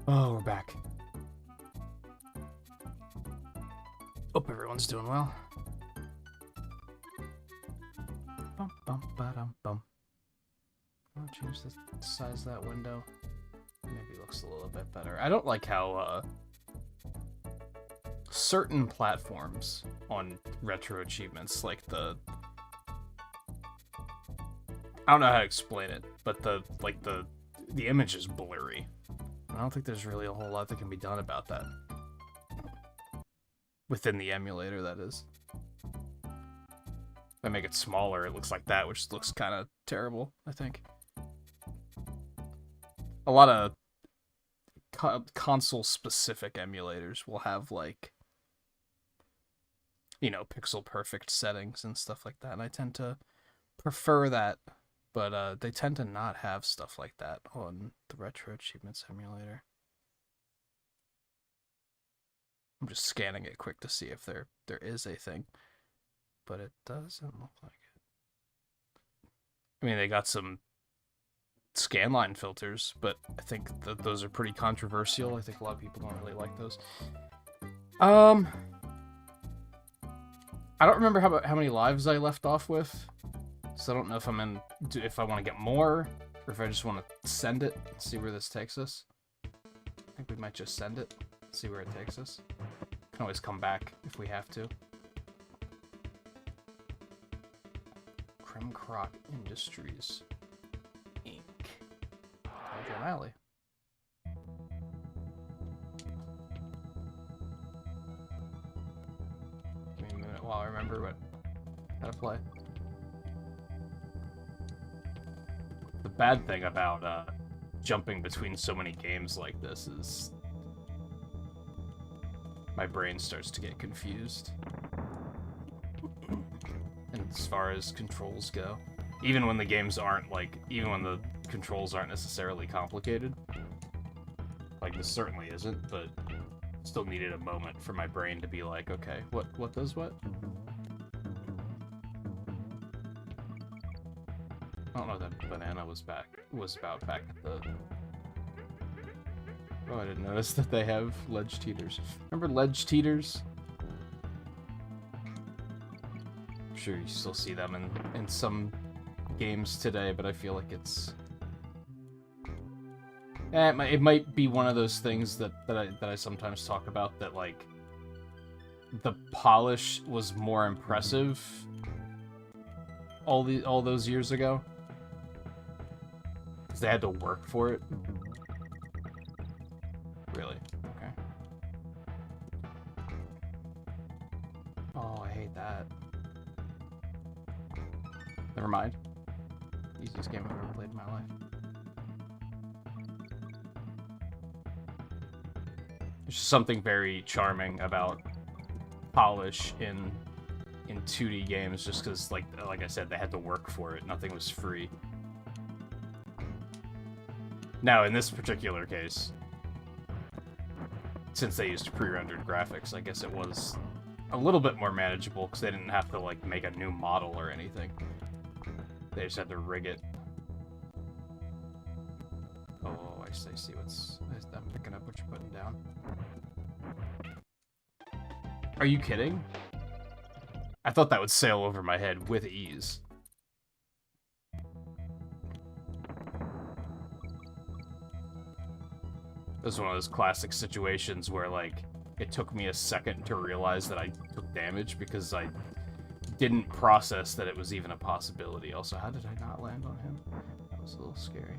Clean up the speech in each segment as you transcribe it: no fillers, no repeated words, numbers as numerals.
Oh, we're back. Hope everyone's doing well. Bum, bum, ba-dum, bum. I'll change the size of that window. Maybe it looks a little bit better. I don't like how certain platforms on RetroAchievements, like I don't know how to explain it, but the image is blurry. I don't think there's really a whole lot that can be done about that. Within the emulator, that is. If I make it smaller, it looks like that, which looks kind of terrible, I think. A lot of console-specific emulators will have, like, you know, pixel-perfect settings and stuff like that, and I tend to prefer that, but they tend to not have stuff like that on the RetroAchievements emulator. I'm just scanning it quick to see if there is a thing, but it doesn't look like it. I mean, they got some scanline filters, but I think that those are pretty controversial. I think a lot of people don't really like those. I don't remember how many lives I left off with, so I don't know if if I want to get more, or if I just want to send it and see where this takes us. I think we might just send it, see where it takes us. Can always come back if we have to. Kremkrok Industries, Inc. John Alley. Give me a minute while I remember how to play. The bad thing about jumping between so many games like this is my brain starts to get confused. And as far as controls go, even when the games aren't even when the controls aren't necessarily complicated, like this certainly isn't, but still needed a moment for my brain to be like, okay, what does what? I don't know what that banana was about back at the... Oh, I didn't notice that they have ledge teeters. Remember ledge teeters? I'm sure you still see them in some games today, but I feel like it's... it might be one of those things that I sometimes talk about, that, like, the polish was more impressive all those years ago. Because they had to work for it. Really? Okay. Oh, I hate that. Never mind. Easiest game I've ever played in my life. There's just something very charming about polish in 2D games, just because, like I said, they had to work for it. Nothing was free. Now, in this particular case, since they used pre-rendered graphics, I guess it was a little bit more manageable, because they didn't have to, like, make a new model or anything. They just had to rig it. Oh, I see I'm picking up what you're putting down. Are you kidding? I thought that would sail over my head with ease. This was one of those classic situations where, like, it took me a second to realize that I took damage because I didn't process that it was even a possibility. Also, how did I not land on him? That was a little scary.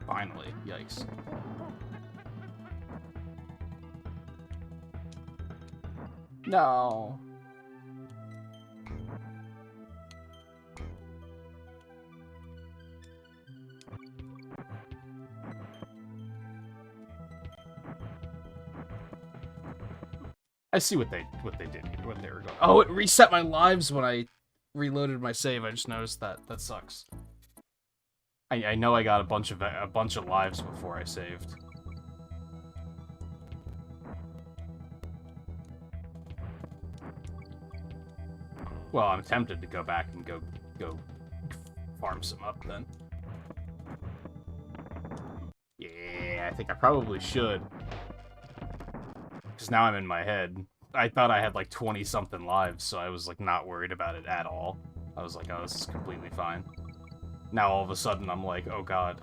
Finally, yikes. No. I see what they did here, what they were going. Oh, it reset my lives when I reloaded my save. I just noticed that. That sucks. I know I got a bunch of lives before I saved. Well, I'm tempted to go back and go farm some up then. Yeah, I think I probably should. Because now I'm in my head. I thought I had like 20-something lives, so I was like not worried about it at all. I was like, oh, this is completely fine. Now all of a sudden I'm like, oh god.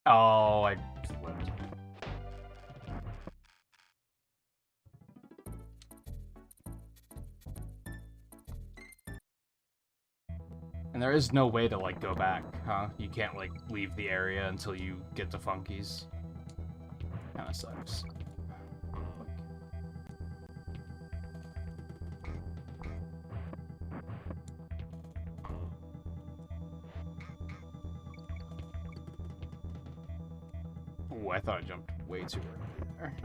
Oh, I flipped. And there is no way to, like, go back, huh? You can't, like, leave the area until you get to Funky's. Kinda sucks. Ooh, I thought I jumped way too early there.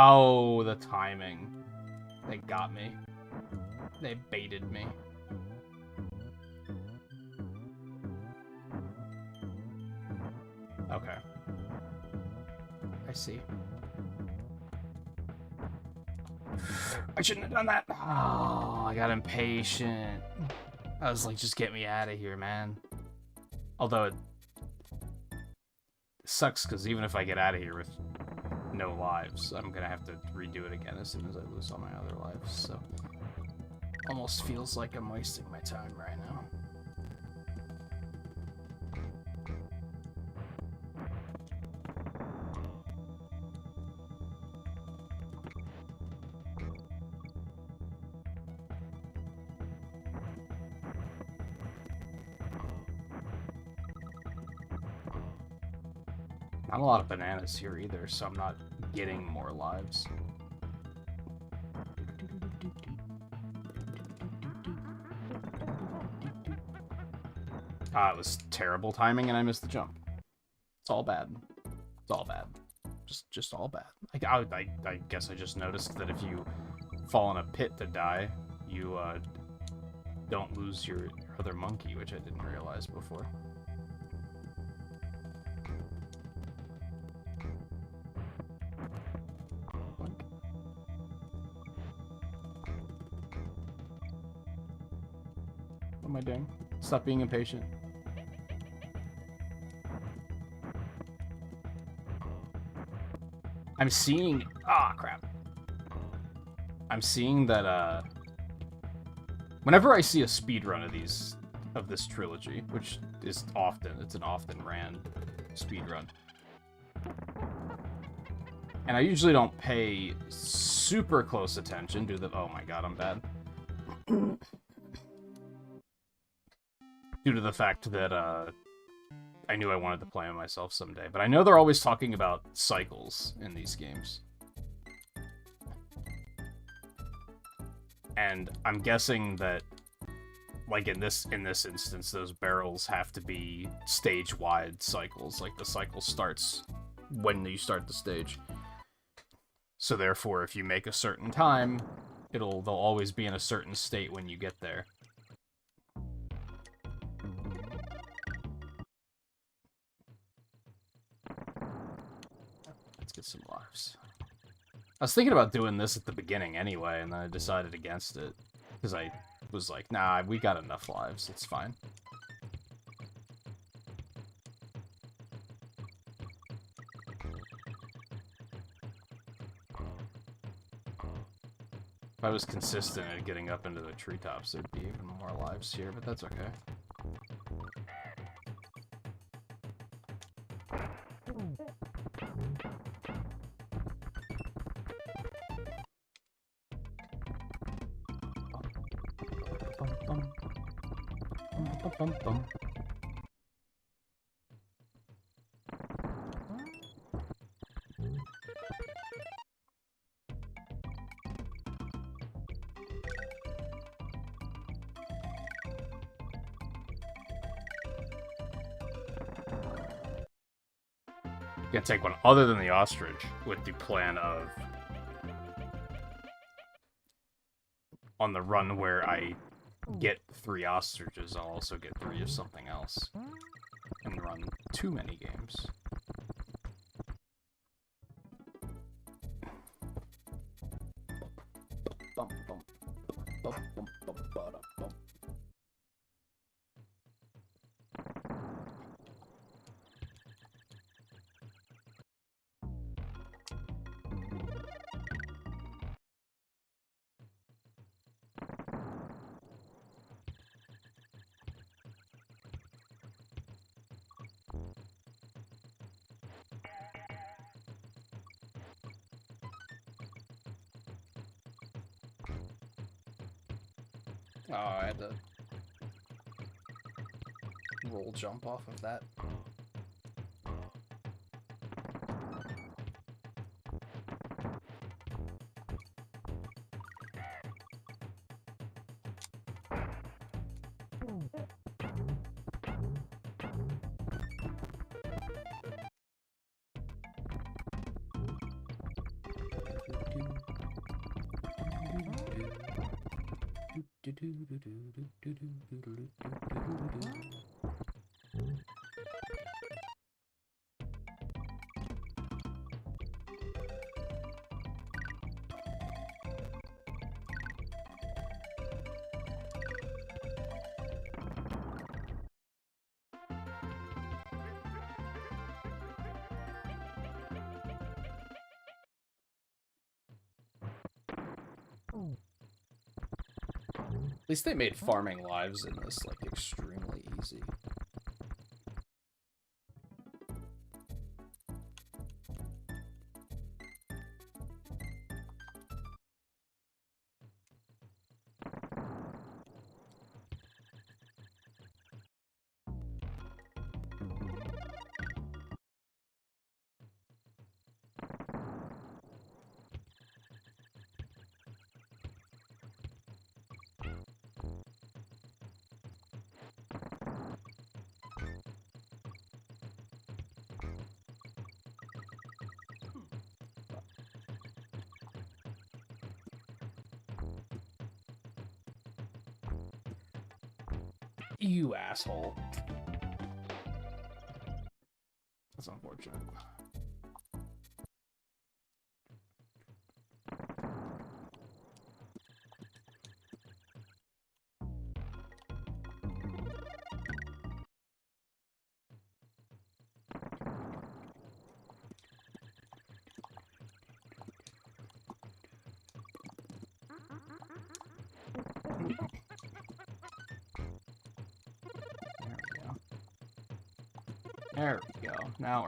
Oh, the timing. They got me. They baited me. Okay. I see. I shouldn't have done that. Oh, I got impatient. I was like, just get me out of here, man. Although it sucks, because even if I get out of here with no lives, I'm gonna have to redo it again as soon as I lose all my other lives, so... Almost feels like I'm wasting my time right now. Not a lot of bananas here either, so I'm not getting more lives. It was terrible timing and I missed the jump. It's all bad. It's all bad. Just all bad. I guess I just noticed that if you fall in a pit to die, you don't lose your other monkey, which I didn't realize before. What am I doing? Stop being impatient. I'm seeing... Ah, crap. I'm seeing that, whenever I see a speedrun of this trilogy, which is often, it's an often ran speedrun. And I usually don't pay super close attention to the... Oh my god, I'm bad. Due to the fact that, I knew I wanted to play them myself someday. But I know they're always talking about cycles in these games. And I'm guessing that, like in this instance, those barrels have to be stage-wide cycles. Like the cycle starts when you start the stage. So therefore, if you make a certain time, they'll always be in a certain state when you get there. Let's get some lives. I was thinking about doing this at the beginning anyway, and then I decided against it. Because I was like, nah, we got enough lives, it's fine. If I was consistent at getting up into the treetops, there'd be even more lives here, but that's okay. Gonna take one other than the ostrich with the plan of on the run where I get 3 ostriches, I'll also get 3 of something else and run too many games. Oh, I had to roll jump off of that. At least they made farming lives in this, like, extremely easy. You asshole. That's unfortunate. There we go. Now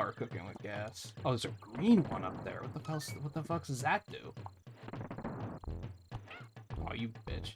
we're cooking with gas. Oh, there's a green one up there. What the fuck does that do? Oh, you bitch.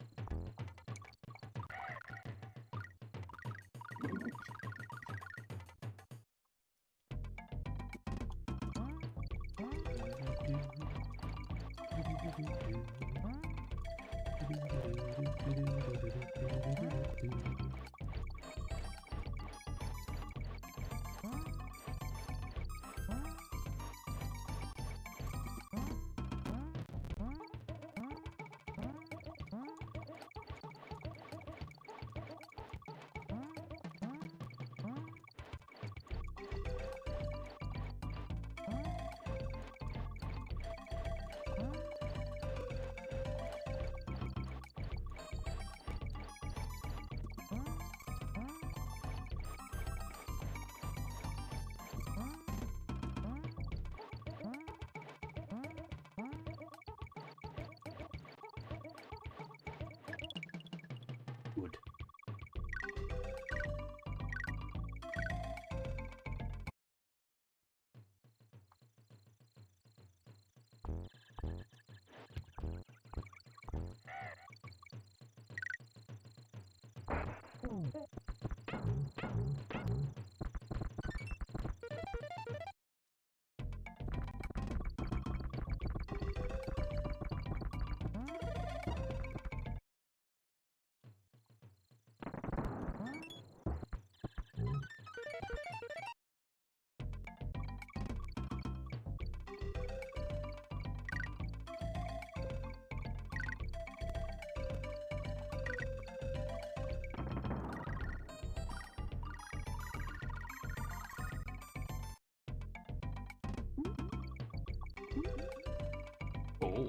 Oh.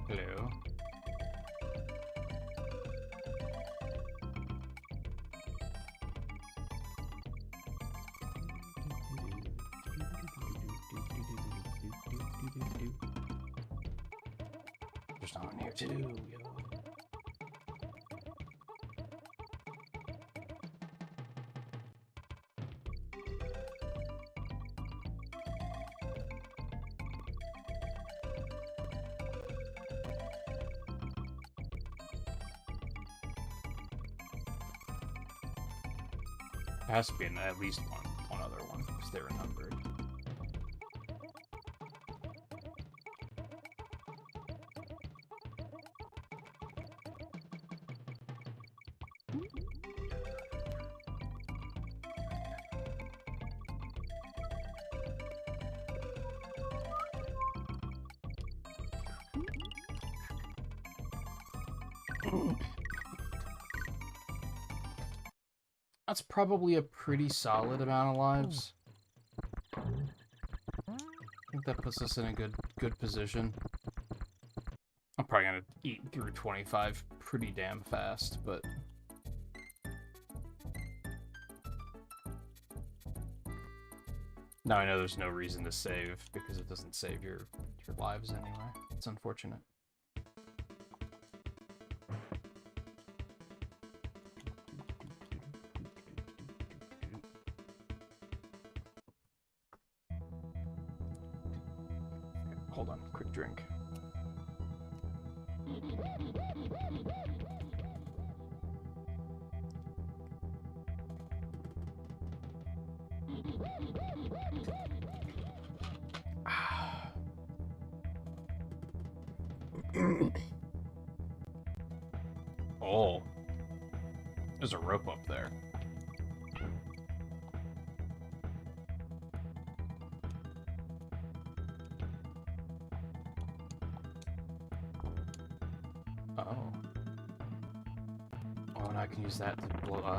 Hello. There's not one here too, yo. There has to be at least one other one, because they're numbered. That's probably a pretty solid amount of lives. I think that puts us in a good position. I'm probably gonna eat through 25 pretty damn fast, but now I know there's no reason to save because it doesn't save your lives anyway. It's unfortunate. Hold on, quick drink. Oh, there's a rope up there. Oh. Oh, and I can use that to blow. Oh.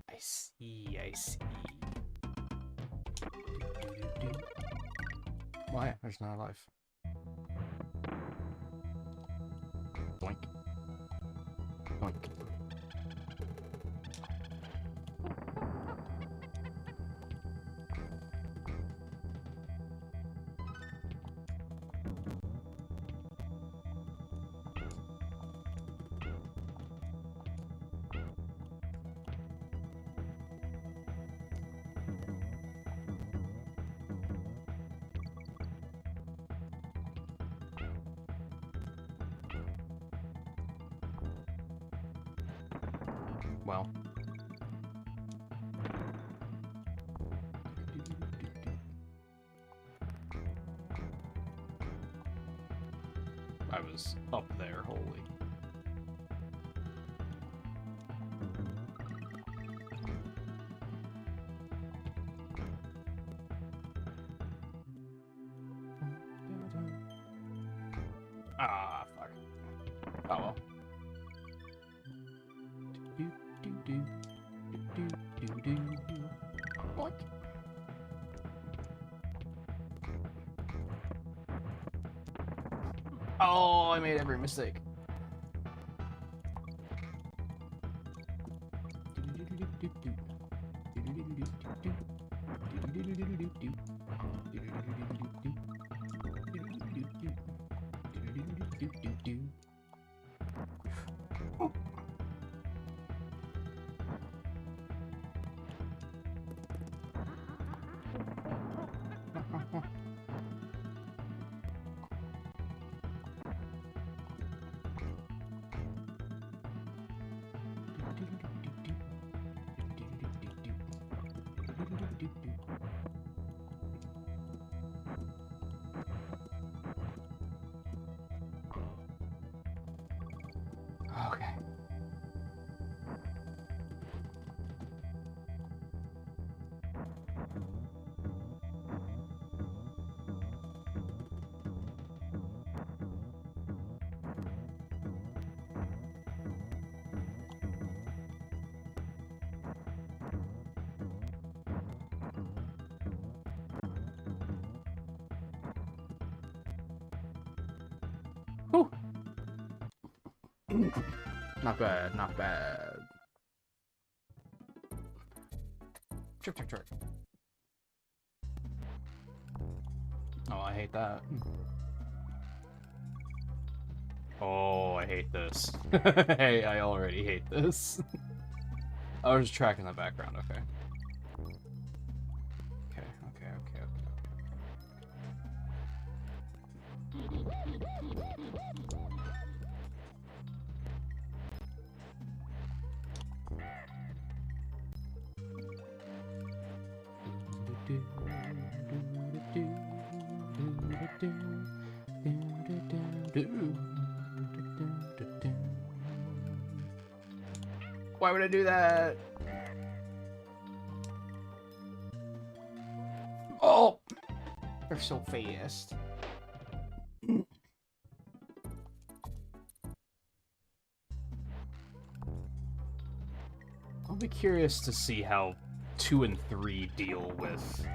I see, I see. Why? There's not a life. Blink. Blink. Well. I was up there, holy. Ah, fuck. Oh well. What? Oh, I made every mistake. Not bad, not bad. Trick, trick, trick. Oh, I hate that. Oh, I hate this. Hey, I already hate this. I was just tracking the background, okay. Okay. Why would I do that? Oh! They're so fast. I'll be curious to see how 2 and 3 deal with...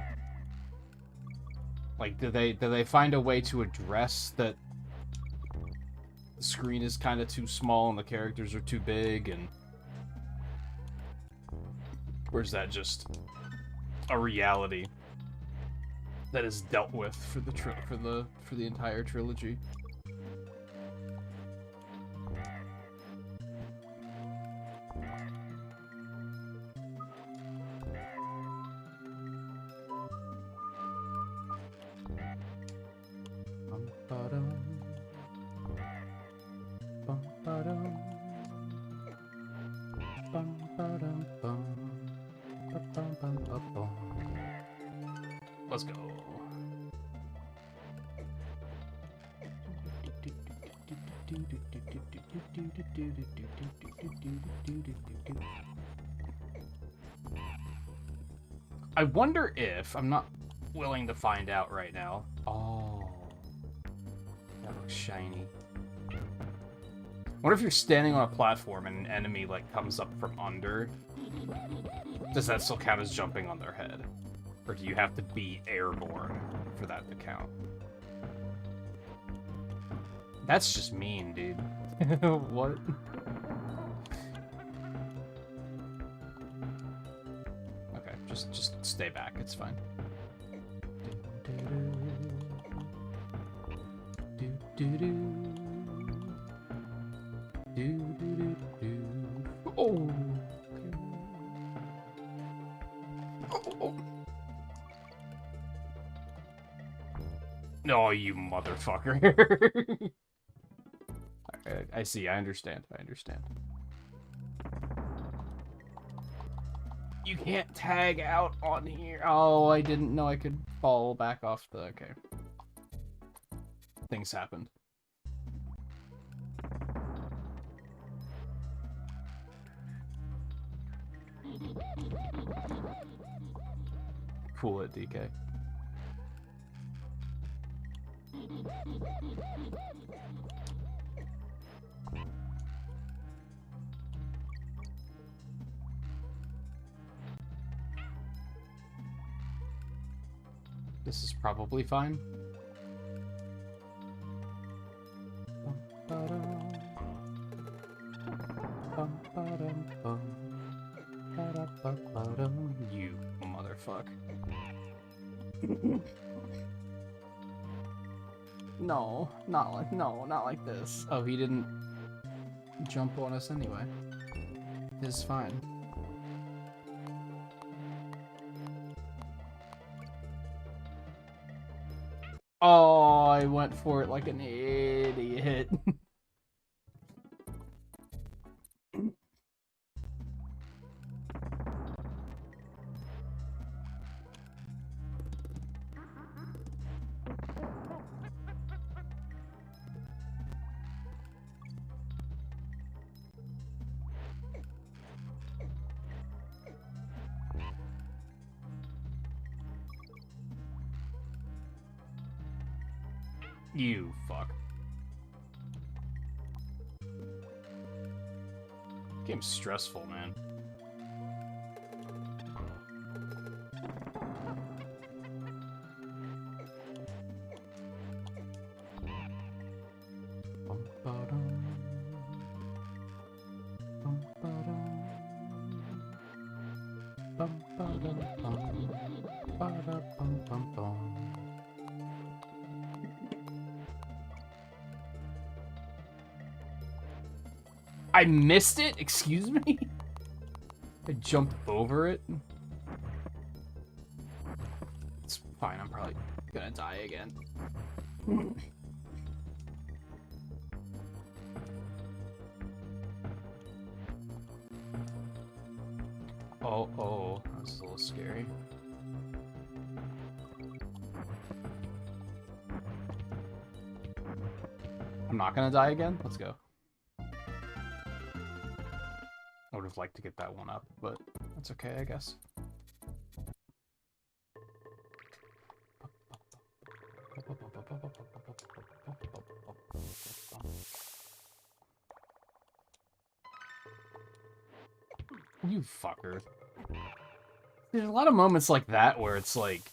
Like, do they find a way to address that the screen is kind of too small and the characters are too big, and... Or is that just a reality that is dealt with for the entire trilogy? Let's go. I wonder if... I'm not willing to find out right now. Oh. That looks shiny. I wonder if you're standing on a platform and an enemy, like, comes up from under. Does that still count as jumping on their head? Or do you have to be airborne for that to count? That's just mean, dude. What? Okay, just stay back, it's fine. Oh! Oh! No, you motherfucker. I see, I understand. You can't tag out on here. Oh, I didn't know I could fall back off the... Okay. Things happened. Cool it, DK. This is probably fine. You motherfucker. No, not like this. Oh, he didn't jump on us anyway. It's fine. Oh, I went for it like an idiot. You fuck. Game's stressful, man. I missed it? Excuse me? I jumped over it? It's fine, I'm probably gonna die again. Oh, that's a little scary. I'm not gonna die again? Let's go. I would have liked to get that one up, but that's okay, I guess. You fucker. There's a lot of moments like that where it's like...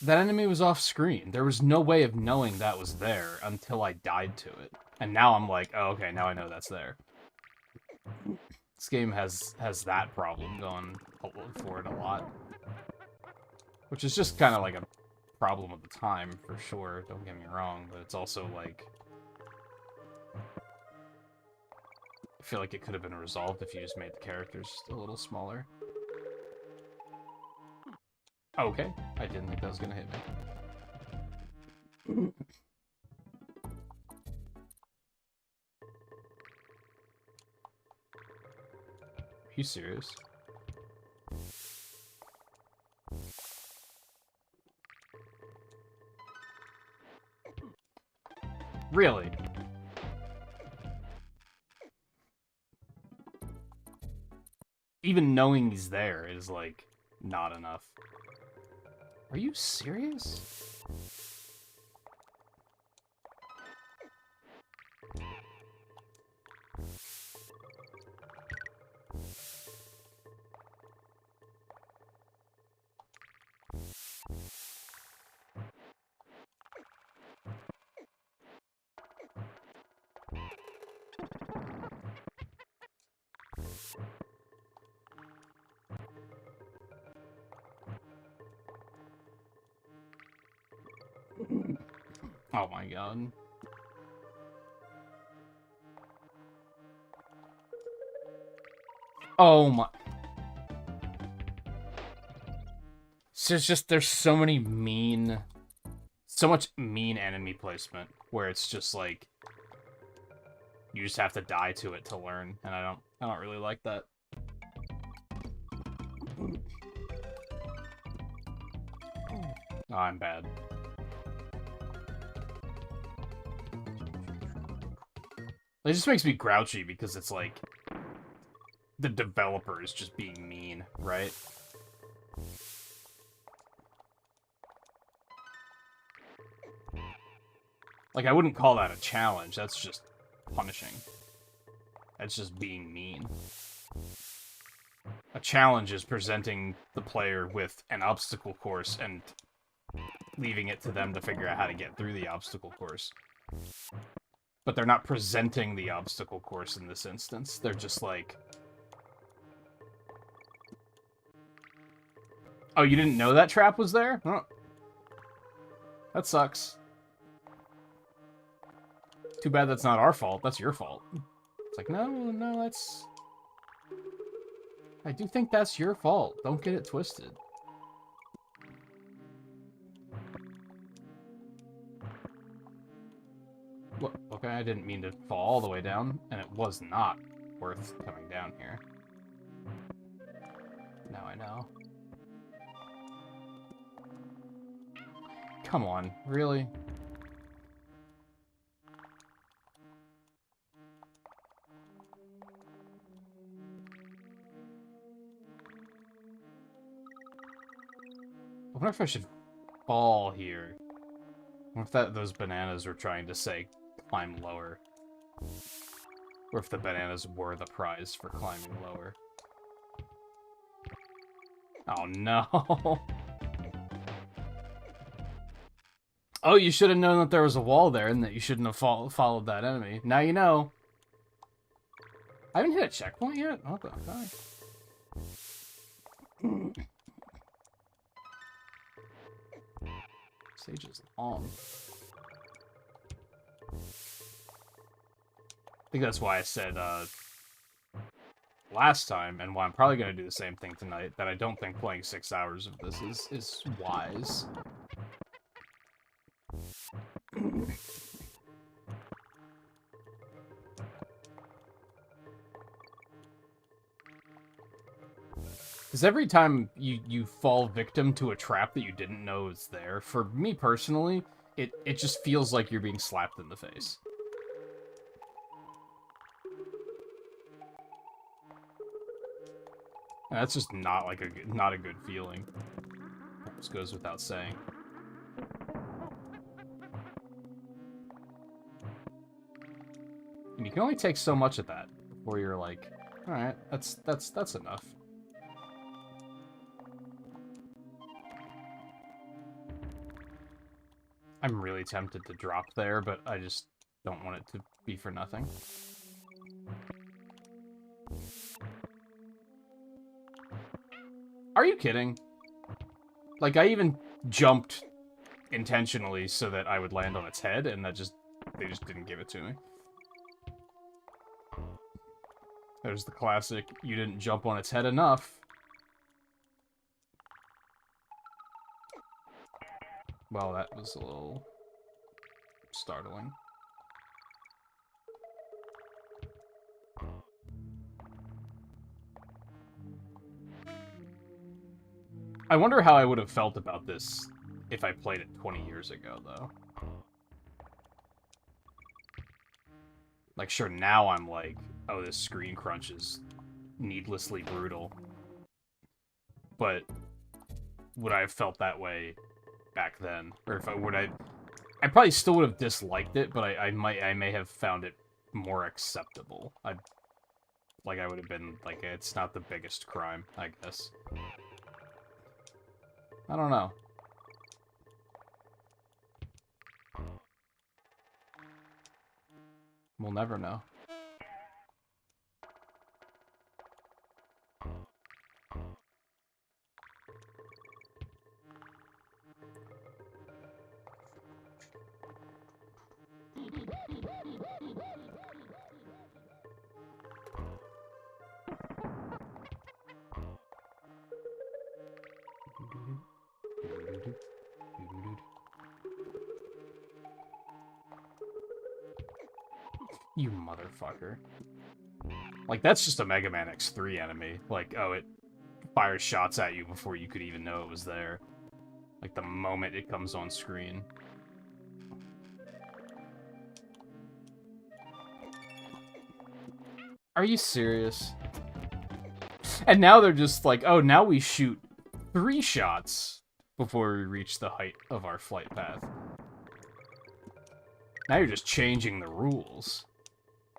that enemy was off screen. There was no way of knowing that was there until I died to it. And now I'm like, oh, okay, now I know that's there. This game has that problem going for it a lot. Which is just kind of like a problem of the time, for sure, don't get me wrong, but it's also like... I feel like it could have been resolved if you just made the characters a little smaller. Okay, I didn't think that was gonna hit me. Are you serious? Really? Even knowing he's there is, like, not enough. Are you serious? Oh my god. Oh my... So it's just, there's so many mean... so much mean enemy placement, where it's just like... you just have to die to it to learn, and I don't really like that. Oh, I'm bad. It just makes me grouchy because it's like the developer is just being mean, right? Like, I wouldn't call that a challenge, that's just punishing. That's just being mean. A challenge is presenting the player with an obstacle course and leaving it to them to figure out how to get through the obstacle course. But they're not presenting the obstacle course in this instance. They're just like... oh, you didn't know that trap was there? Oh. That sucks. Too bad that's not our fault. That's your fault. It's like, no, that's... I do think that's your fault. Don't get it twisted. What? Okay, I didn't mean to fall all the way down, and it was not worth coming down here. Now I know. Come on, really? I wonder if I should fall here. I wonder if those bananas were trying to say climb lower. Or if the bananas were the prize for climbing lower. Oh no! Oh, you should have known that there was a wall there and that you shouldn't have followed that enemy. Now you know. I haven't hit a checkpoint yet? Oh, okay. Stage is long. I think that's why I said last time, and why I'm probably going to do the same thing tonight, that I don't think playing 6 hours of this is wise. Because every time you fall victim to a trap that you didn't know was there, for me personally, it just feels like you're being slapped in the face. And that's just not like not a good feeling. This goes without saying. And you can only take so much of that before you're like, all right, that's enough. I'm really tempted to drop there, but I just don't want it to be for nothing. Are you kidding? Like, I even jumped intentionally so that I would land on its head, and they just didn't give it to me. There's the classic, you didn't jump on its head enough. Well, that was a little startling. I wonder how I would have felt about this if I played it 20 years ago, though. Like, sure, now I'm like, oh, this screen crunch is needlessly brutal. But would I have felt that way back then? Or if I probably still would have disliked it, but I may have found it more acceptable. I would have been like, it's not the biggest crime, I guess. I don't know. We'll never know. You motherfucker. Like, that's just a Mega Man X3 enemy. Like, oh, it fires shots at you before you could even know it was there. Like, the moment it comes on screen. Are you serious? And now they're just like, oh, now we shoot 3 shots before we reach the height of our flight path. Now you're just changing the rules,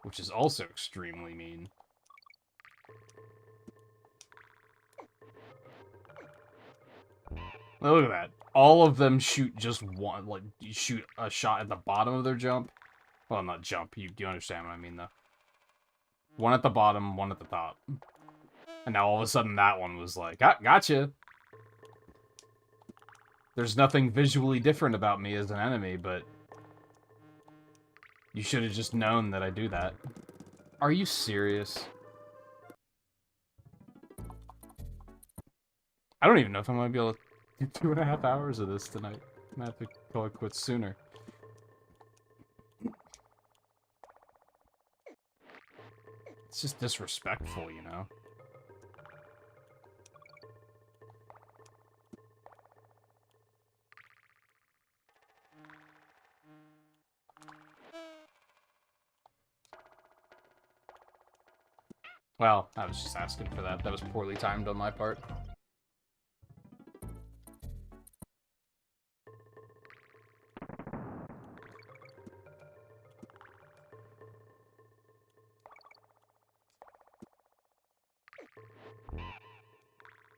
which is also extremely mean. Look at that. All of them shoot just one, like, you shoot a shot at the bottom of their jump. Well, not jump, you understand what I mean, though. One at the bottom, one at the top. And now all of a sudden that one was like, ah, gotcha! There's nothing visually different about me as an enemy, but you should have just known that I do that. Are you serious? I don't even know if I'm gonna be able to do 2.5 hours of this tonight. I'm gonna have to call it quits sooner. It's just disrespectful, you know? Well, I was just asking for that. That was poorly timed on my part.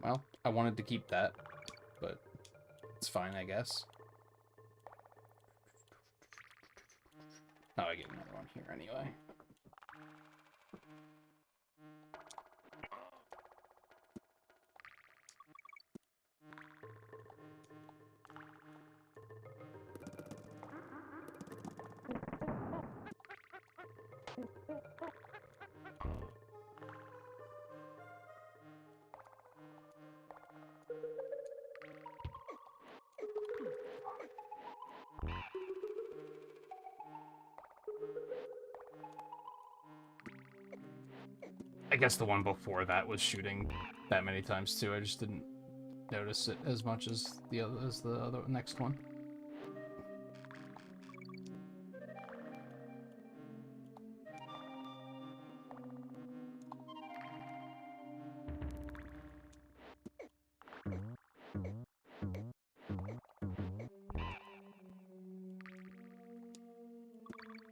Well, I wanted to keep that, but it's fine, I guess. Oh, I get another one here anyway. I guess the one before that was shooting that many times too. I just didn't notice it as much as the other next one.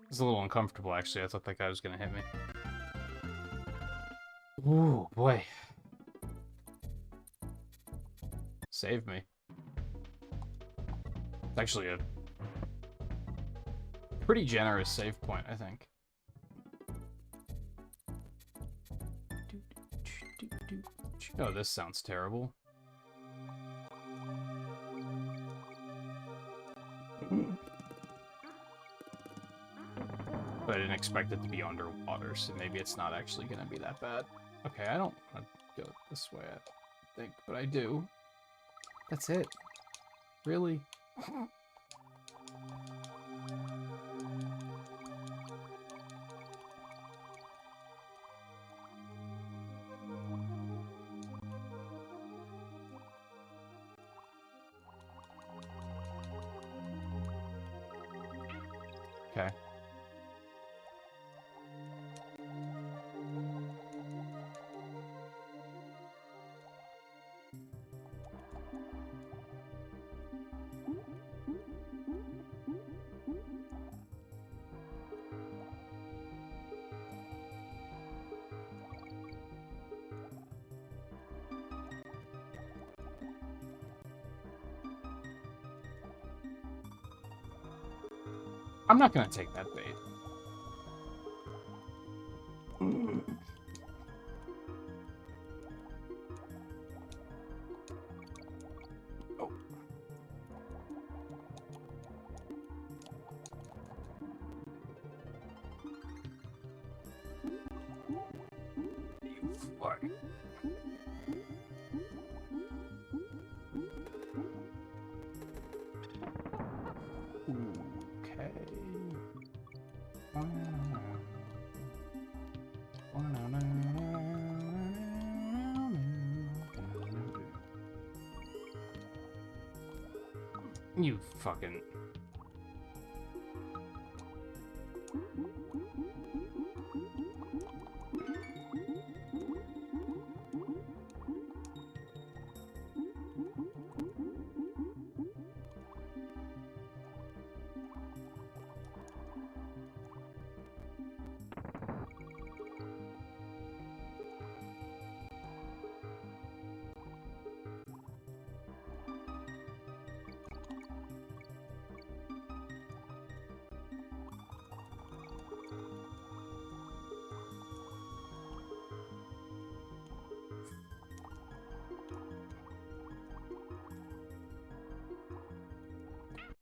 It's a little uncomfortable, actually. I thought that guy was gonna hit me. Ooh, boy. Save me. It's actually a pretty generous save point, I think. Oh, this sounds terrible. But I didn't expect it to be underwater, so maybe it's not actually gonna be that bad. Okay, I don't want to go this way, I think, but I do. That's it. Really? Okay. I'm not gonna take that bait. Oh. You fuck. Okay. You fucking...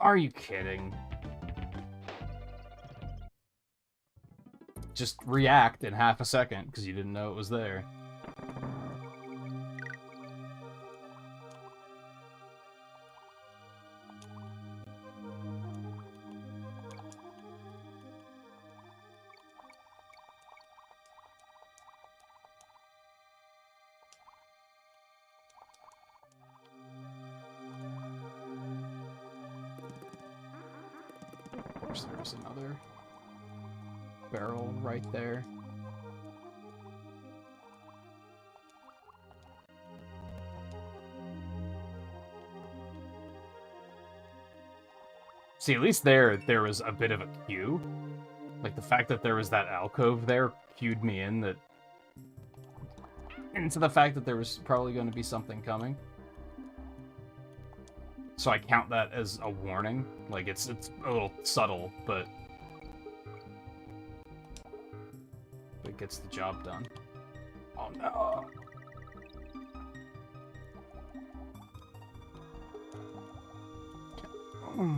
Are you kidding? Just react in half a second because you didn't know it was there. There's another barrel right there. See, at least there was a bit of a cue. Like, the fact that there was that alcove there cued me in that... into the fact that there was probably going to be something coming. So I count that as a warning. Like, it's a little subtle, but it gets the job done. Oh no! Okay.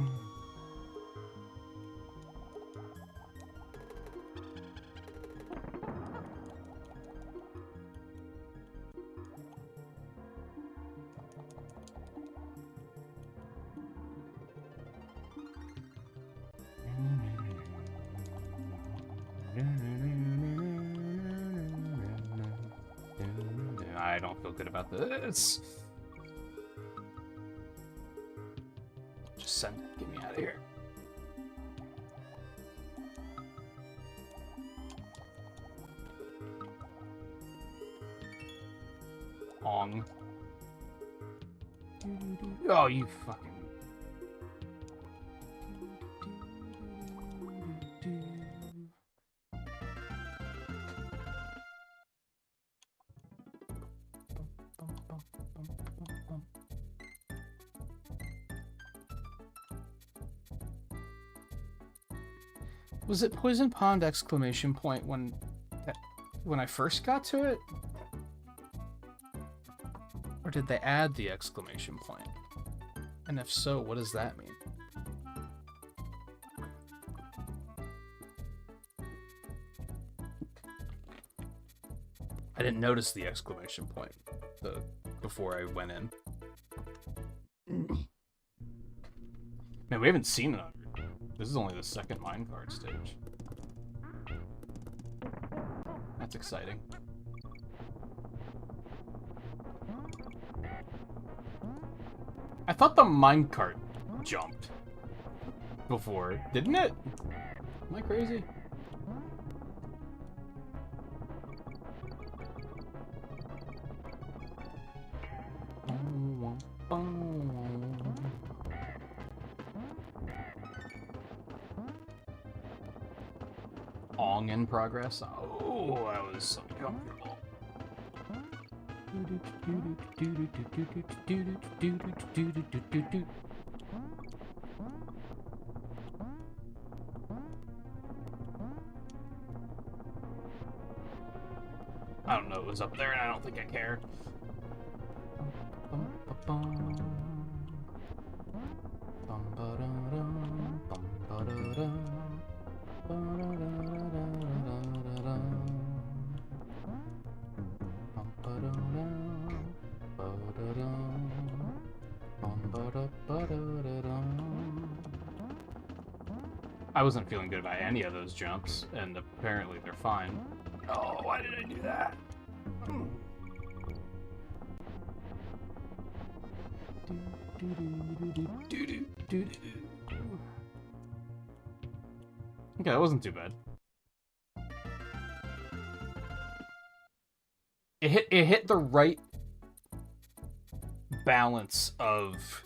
I don't feel good about this. Just send it. Get me out of here. Ong. Oh, you fucking... Was it Poison Pond exclamation point when I first got to it? Or did they add the exclamation point? And if so, what does that mean? I didn't notice the exclamation point before I went in. Man, we haven't seen it. This is only the second minecart stage. That's exciting. I thought the minecart jumped before, didn't it? Am I crazy? Ong in progress. Oh, that was uncomfortable. I don't know what was up there, and I don't think I care. I wasn't feeling good about any of those jumps, and apparently they're fine. Oh, why did I do that? Okay, that wasn't too bad. It hit the right balance of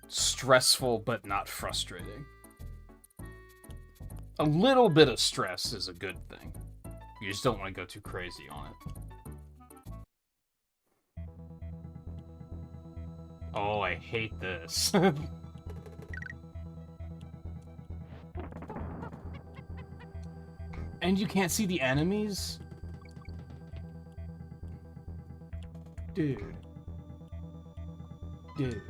stressful but not frustrating. A little bit of stress is a good thing. You just don't want to go too crazy on it. Oh, I hate this. And you can't see the enemies? Dude. Dude.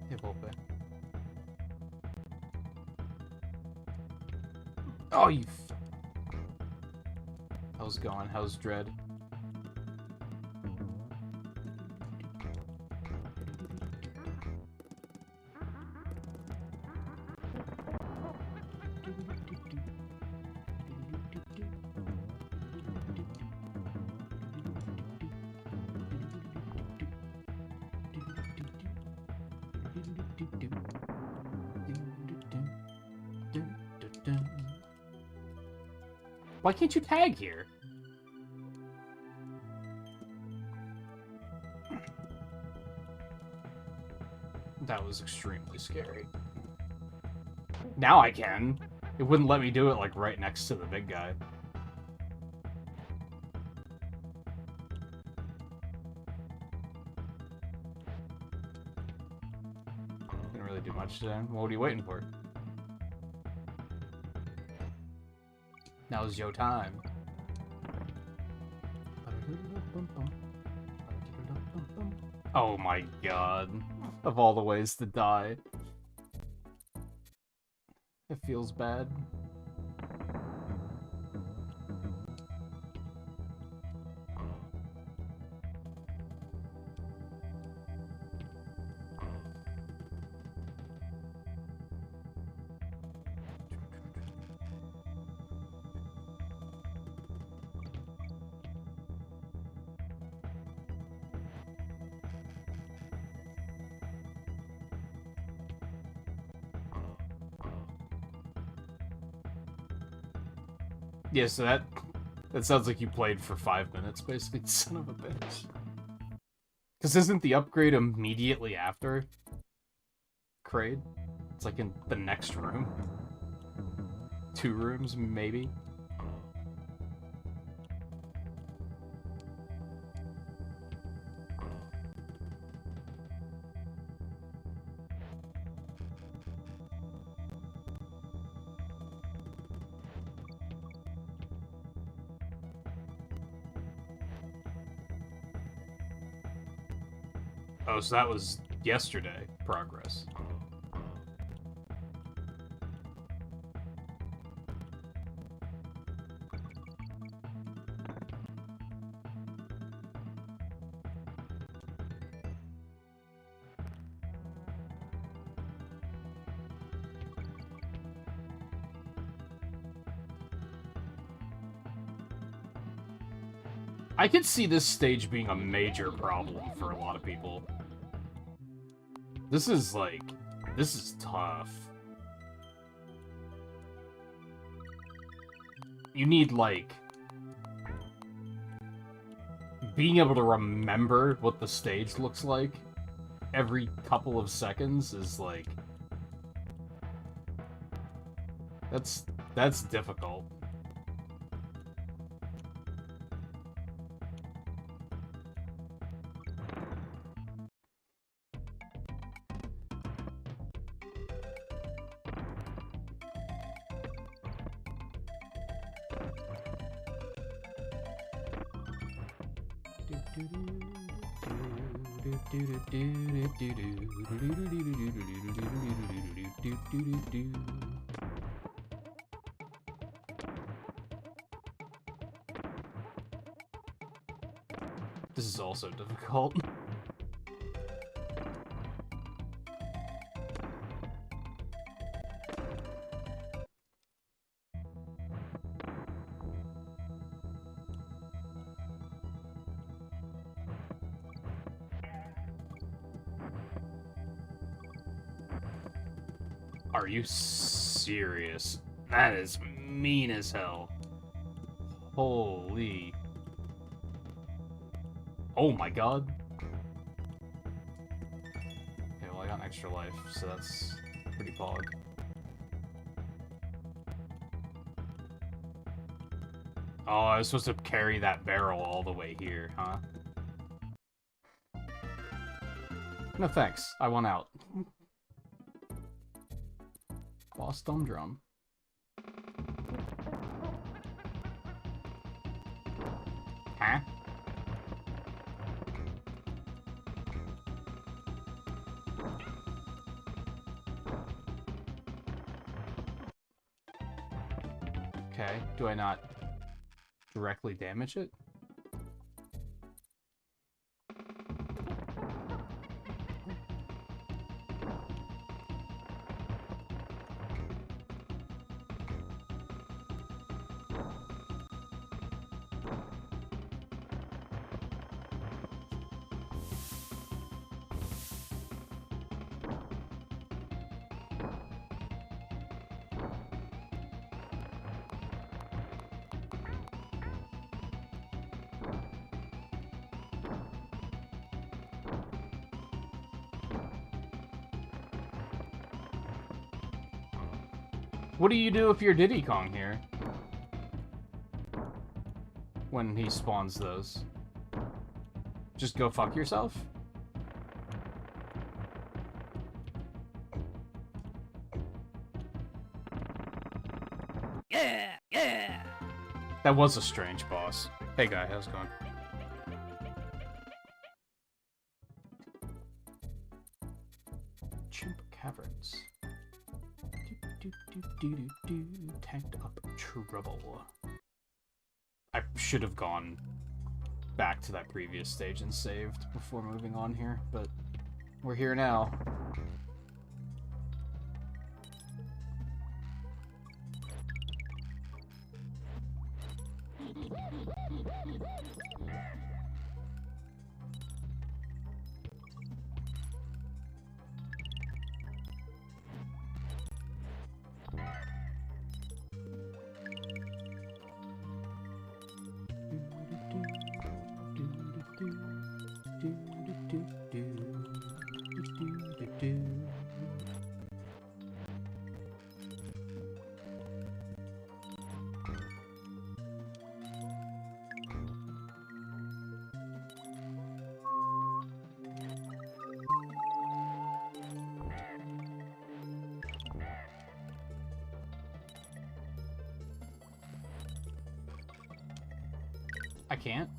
Hey, Volpe. Oh, you... How's it going? How's Dread? Why can't you tag here? That was extremely scary. Now I can. It wouldn't let me do it, like, right next to the big guy. Didn't really do much today. What are you waiting for? Now's your time. Oh my god. Of all the ways to die. It feels bad. Yeah, so that sounds like you played for 5 minutes, basically. Son of a bitch. Because isn't the upgrade immediately after Kraid? It's like in the next room. 2 rooms, maybe? Oh, so that was yesterday, progress. I could see this stage being a major problem for a lot of people. This is tough. You need, like, being able to remember what the stage looks like every couple of seconds is, like, that's difficult. This is also difficult. Are you serious? That is mean as hell. Holy. Oh my god. Okay, well I got an extra life, so that's pretty pog. Oh, I was supposed to carry that barrel all the way here, huh? No thanks, I want out. Boss Dumb Drum. Huh? Okay, do I not directly damage it? What do you do if you're Diddy Kong here? When he spawns those? Just go fuck yourself? Yeah, yeah. That was a strange boss. Hey guy, how's it going? Chimp Caverns. Tanked up trouble. I should have gone back to that previous stage and saved before moving on here, but we're here now. I can't?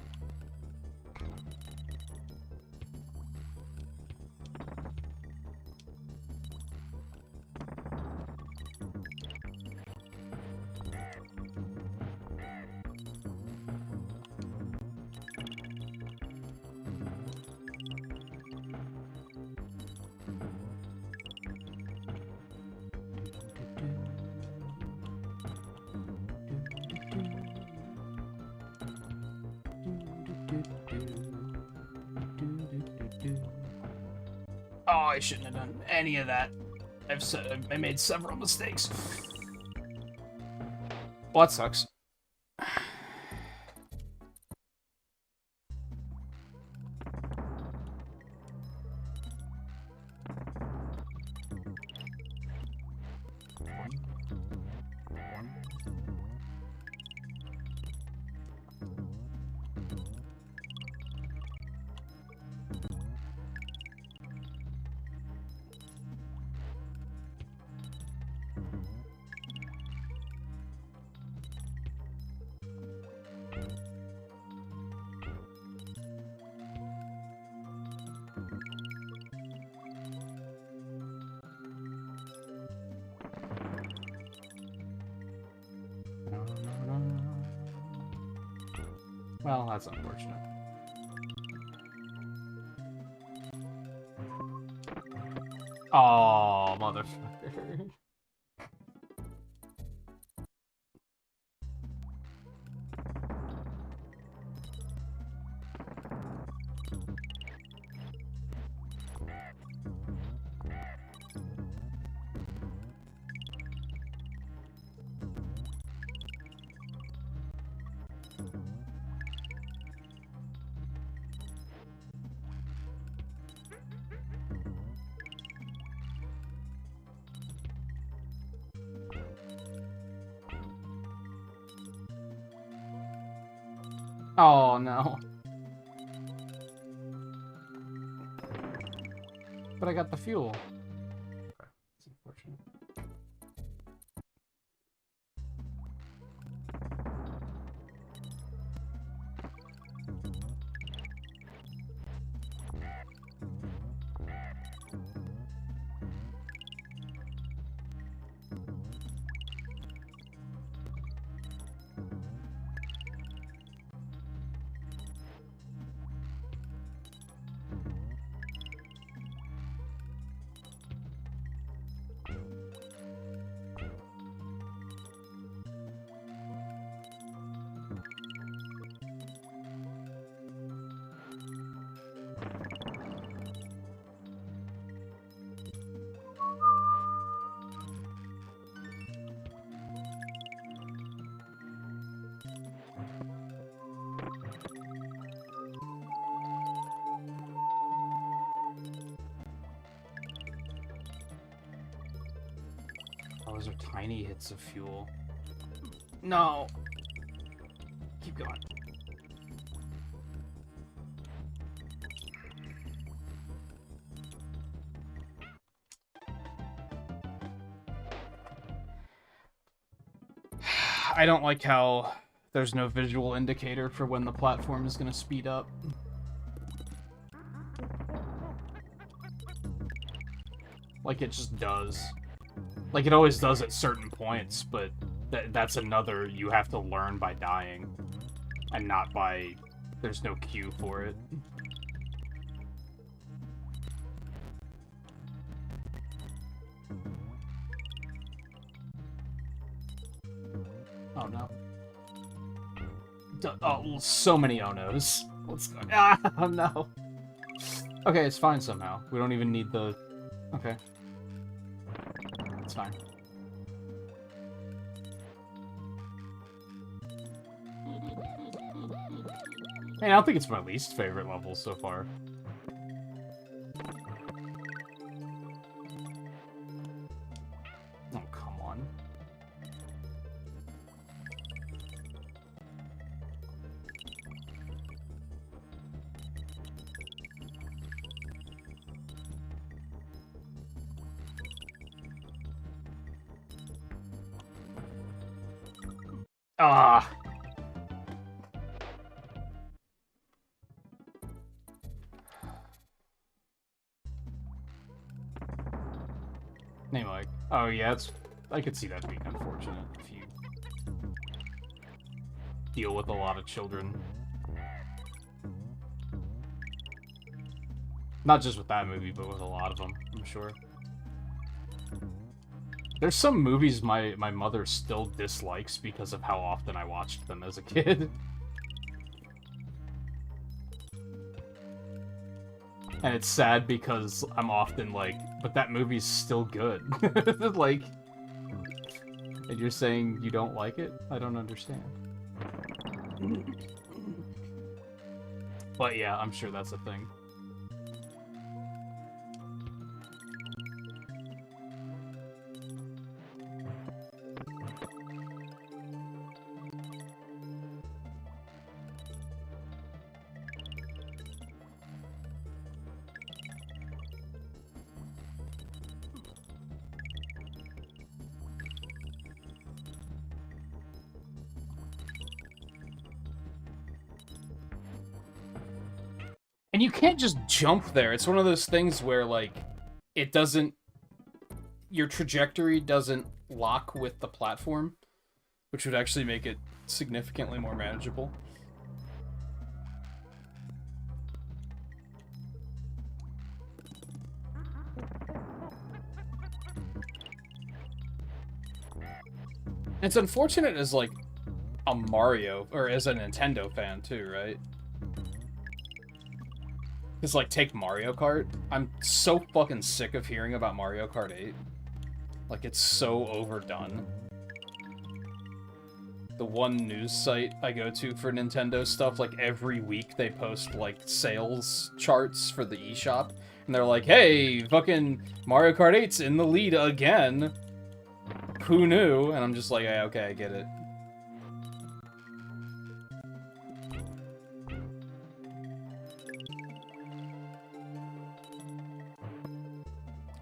Oh, I shouldn't have done any of that. I made several mistakes. Well, that sucks. Well, that's unfortunate. Oh, motherfucker. Oh, no. But I got the fuel. Okay. That's unfortunate. Those are tiny hits of fuel. No. Keep going. I don't like how there's no visual indicator for when the platform is going to speed up. Like, it just does. Like, it always does at certain points, but that's another you have to learn by dying. And not by... There's no cue for it. Oh, no. Oh, so many oh-nos. Let's go. Ah, oh, no. Okay, it's fine somehow. We don't even need the... Okay. It's fine. Hey, I don't think it's my least favorite level so far. Oh, come on. Ah. Oh yeah, I could see that being unfortunate if you deal with a lot of children. Not just with that movie, but with a lot of them, I'm sure. There's some movies my mother still dislikes because of how often I watched them as a kid. And it's sad because I'm often like, but that movie's still good. Like, and you're saying you don't like it? I don't understand. But yeah, I'm sure that's a thing. And you can't just jump there. It's one of those things where, like, it doesn't... Your trajectory doesn't lock with the platform, which would actually make it significantly more manageable. It's unfortunate as, like, a Mario, or as a Nintendo fan, too, right? Because, like, take Mario Kart. I'm so fucking sick of hearing about Mario Kart 8. Like, it's so overdone. The one news site I go to for Nintendo stuff, like, every week they post, like, sales charts for the eShop. And they're like, hey, fucking Mario Kart 8's in the lead again. Who knew? And I'm just like, yeah, okay, I get it.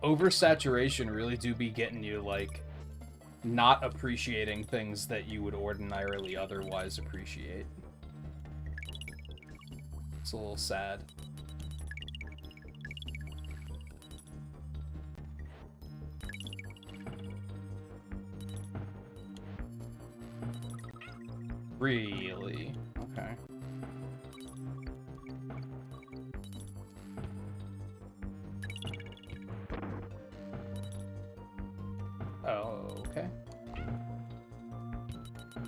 Oversaturation really do be getting you, like, not appreciating things that you would ordinarily otherwise appreciate. It's a little sad. Really? Okay. Oh, okay.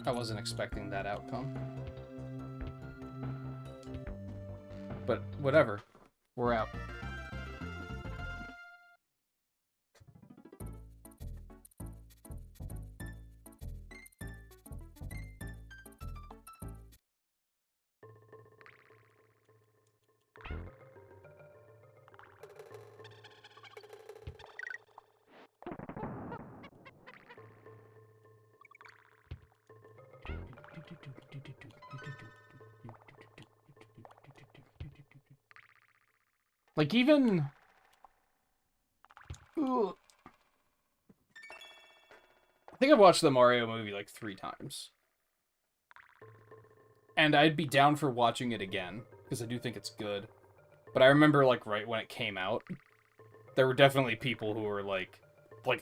I wasn't expecting that outcome. But whatever. We're out. Like, even... Ugh. I think I've watched the Mario movie, like, 3 times. And I'd be down for watching it again, because I do think it's good. But I remember, like, right when it came out, there were definitely people who were, like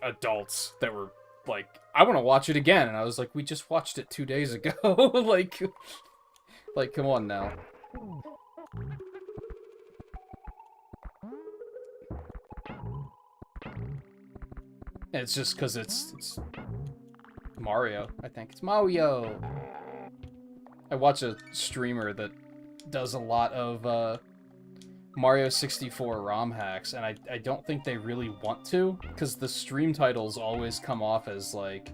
adults that were, like, I want to watch it again. And I was like, we just watched it 2 days ago. like, come on now. And it's just because it's Mario, I think. It's Mario! I watch a streamer that does a lot of Mario 64 ROM hacks, and I don't think they really want to, because the stream titles always come off as, like,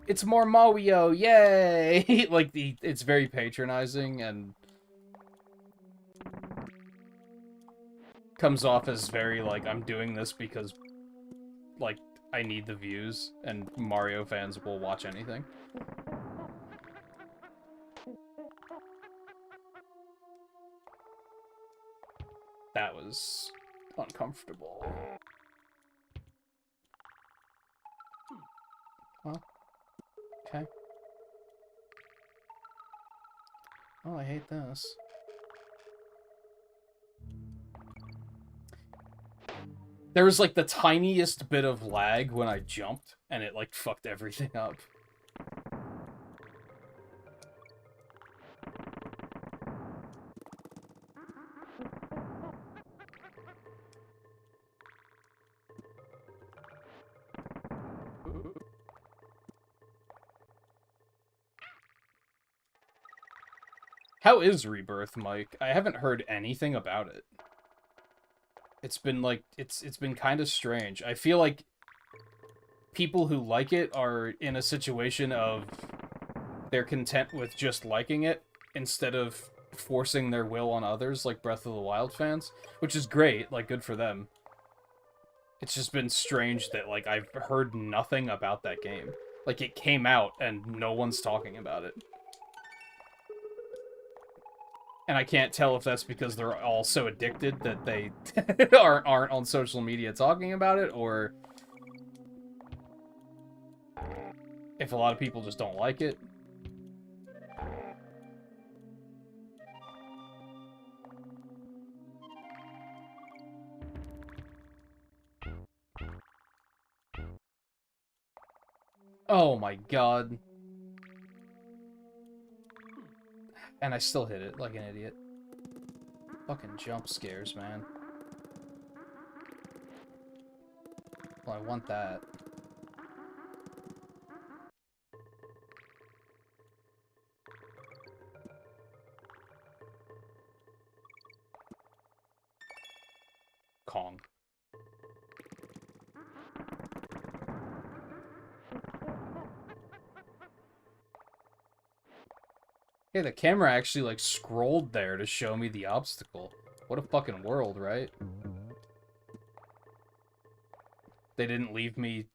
it's more Mario, yay! Like, it's very patronizing, and comes off as very, like, I'm doing this because, like, I need the views, and Mario fans will watch anything. That was uncomfortable. Well, okay. Oh, I hate this. There was like the tiniest bit of lag when I jumped, and it like fucked everything up. How is Rebirth, Mike? I haven't heard anything about it. It's been like it's been kind of strange. I feel like people who like it are in a situation of they're content with just liking it instead of forcing their will on others like Breath of the Wild fans, which is great, like good for them. It's just been strange that like I've heard nothing about that game. Like it came out and no one's talking about it. And I can't tell if that's because they're all so addicted that they aren't on social media talking about it, or if a lot of people just don't like it. Oh my god. And I still hit it like an idiot. Fucking jump scares, man. Well, I want that. Kong. Hey, the camera actually, like, scrolled there to show me the obstacle. What a fucking world, right? They didn't leave me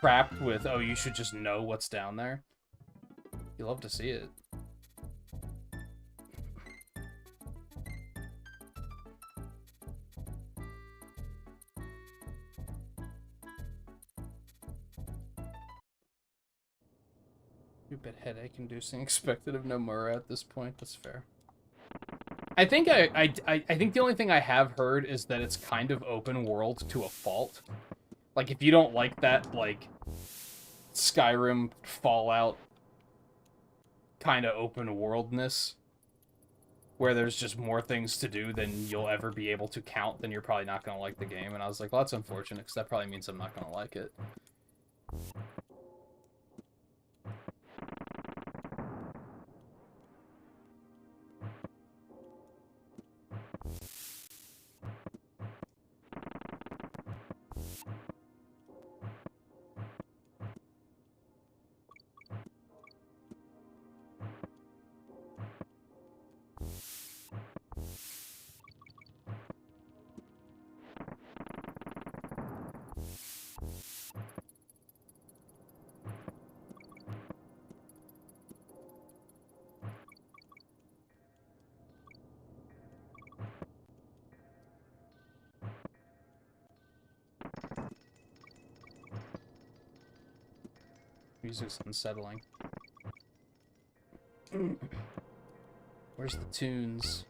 trapped with, oh, you should just know what's down there. You love to see it. A bit headache-inducing. Expected of Nomura at this point. That's fair. I think I think the only thing I have heard is that it's kind of open world to a fault. Like if you don't like that, like Skyrim, Fallout kind of open worldness, where there's just more things to do than you'll ever be able to count, then you're probably not gonna like the game. And I was like, well, that's unfortunate because that probably means I'm not gonna like it. Music's unsettling. Where's the tunes?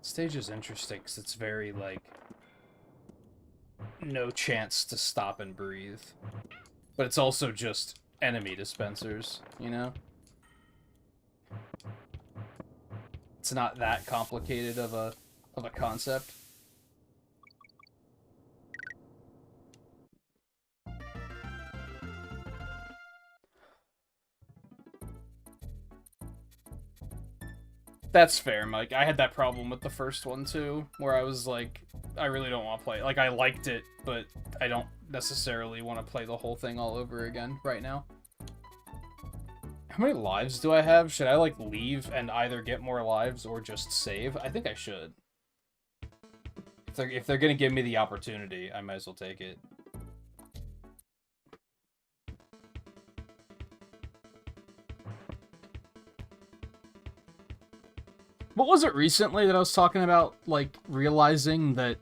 Stage is interesting because it's very, like, no chance to stop and breathe. But it's also just enemy dispensers, you know? It's not that complicated of a concept. That's fair, Mike. I had that problem with the first one, too, where I was like, I really don't want to play it. Like, I liked it, but I don't necessarily want to play the whole thing all over again right now. How many lives do I have? Should I, like, leave and either get more lives or just save? I think I should. If they're gonna give me the opportunity, I might as well take it. What was it recently that I was talking about, like, realizing that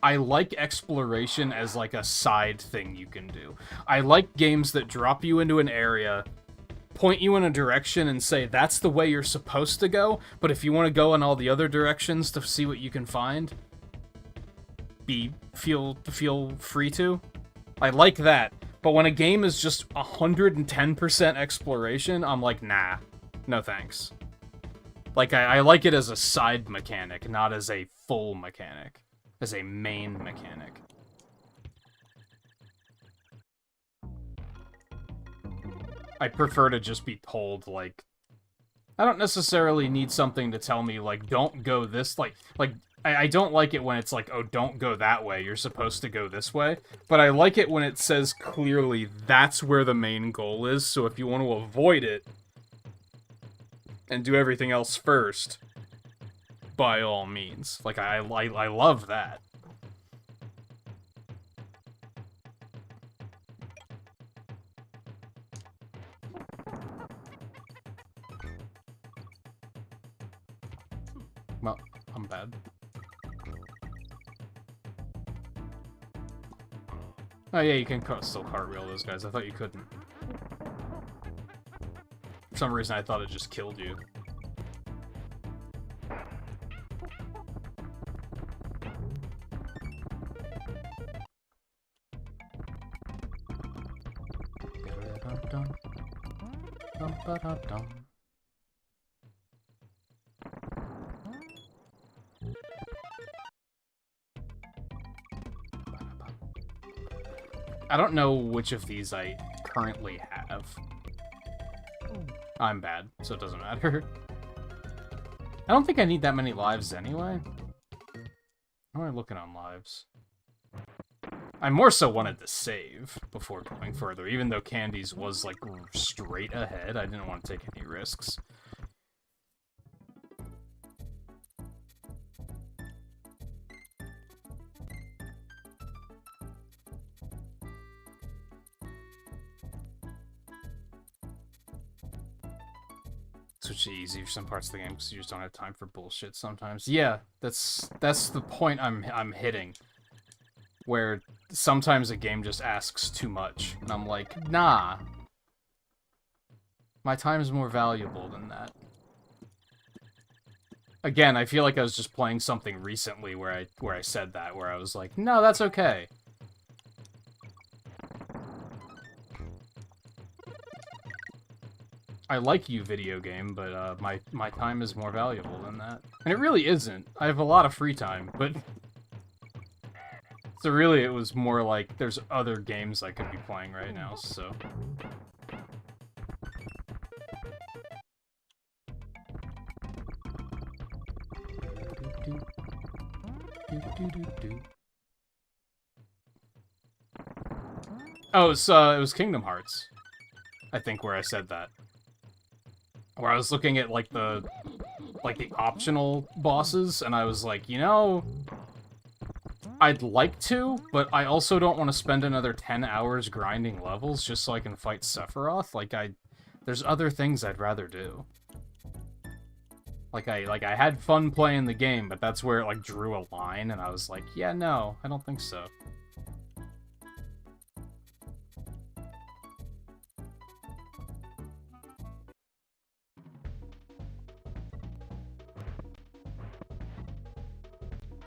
I like exploration as, like, a side thing you can do. I like games that drop you into an area, point you in a direction, and say, that's the way you're supposed to go, but if you want to go in all the other directions to see what you can find, feel free to. I like that, but when a game is just 110% exploration, I'm like, nah, no thanks. Like, I like it as a side mechanic, not as a full mechanic. As a main mechanic. I prefer to just be told, like... I don't necessarily need something to tell me, like, don't go this... I don't like it when it's like, oh, don't go that way, you're supposed to go this way. But I like it when it says clearly, that's where the main goal is, so if you want to avoid it... and do everything else first... by all means. Like, I love that. Well, I'm bad. Oh yeah, you can still cartwheel those guys. I thought you couldn't. For some reason, I thought it just killed you. I don't know which of these I currently have. I'm bad, so it doesn't matter. I don't think I need that many lives anyway. How am I looking on lives? I more so wanted to save before going further, even though Candy's was, like, straight ahead. I didn't want to take any risks. Switch to easy for some parts of the game because you just don't have time for bullshit sometimes. Yeah, that's the point I'm hitting. Where sometimes a game just asks too much, and I'm like, nah. My time is more valuable than that. Again, I feel like I was just playing something recently where I said that, where I was like, no, that's okay. I like you, video game, but my time is more valuable than that. And it really isn't. I have a lot of free time, but... So really, it was more like, there's other games I could be playing right now, so... Oh, it was Kingdom Hearts. I think where I said that. Where I was looking at, like, the optional bosses, and I was like, you know... I'd like to, but I also don't want to spend another 10 hours grinding levels just so I can fight Sephiroth. Like, there's other things I'd rather do. Like, I had fun playing the game, but that's where it, like, drew a line, and I was like, yeah, no, I don't think so.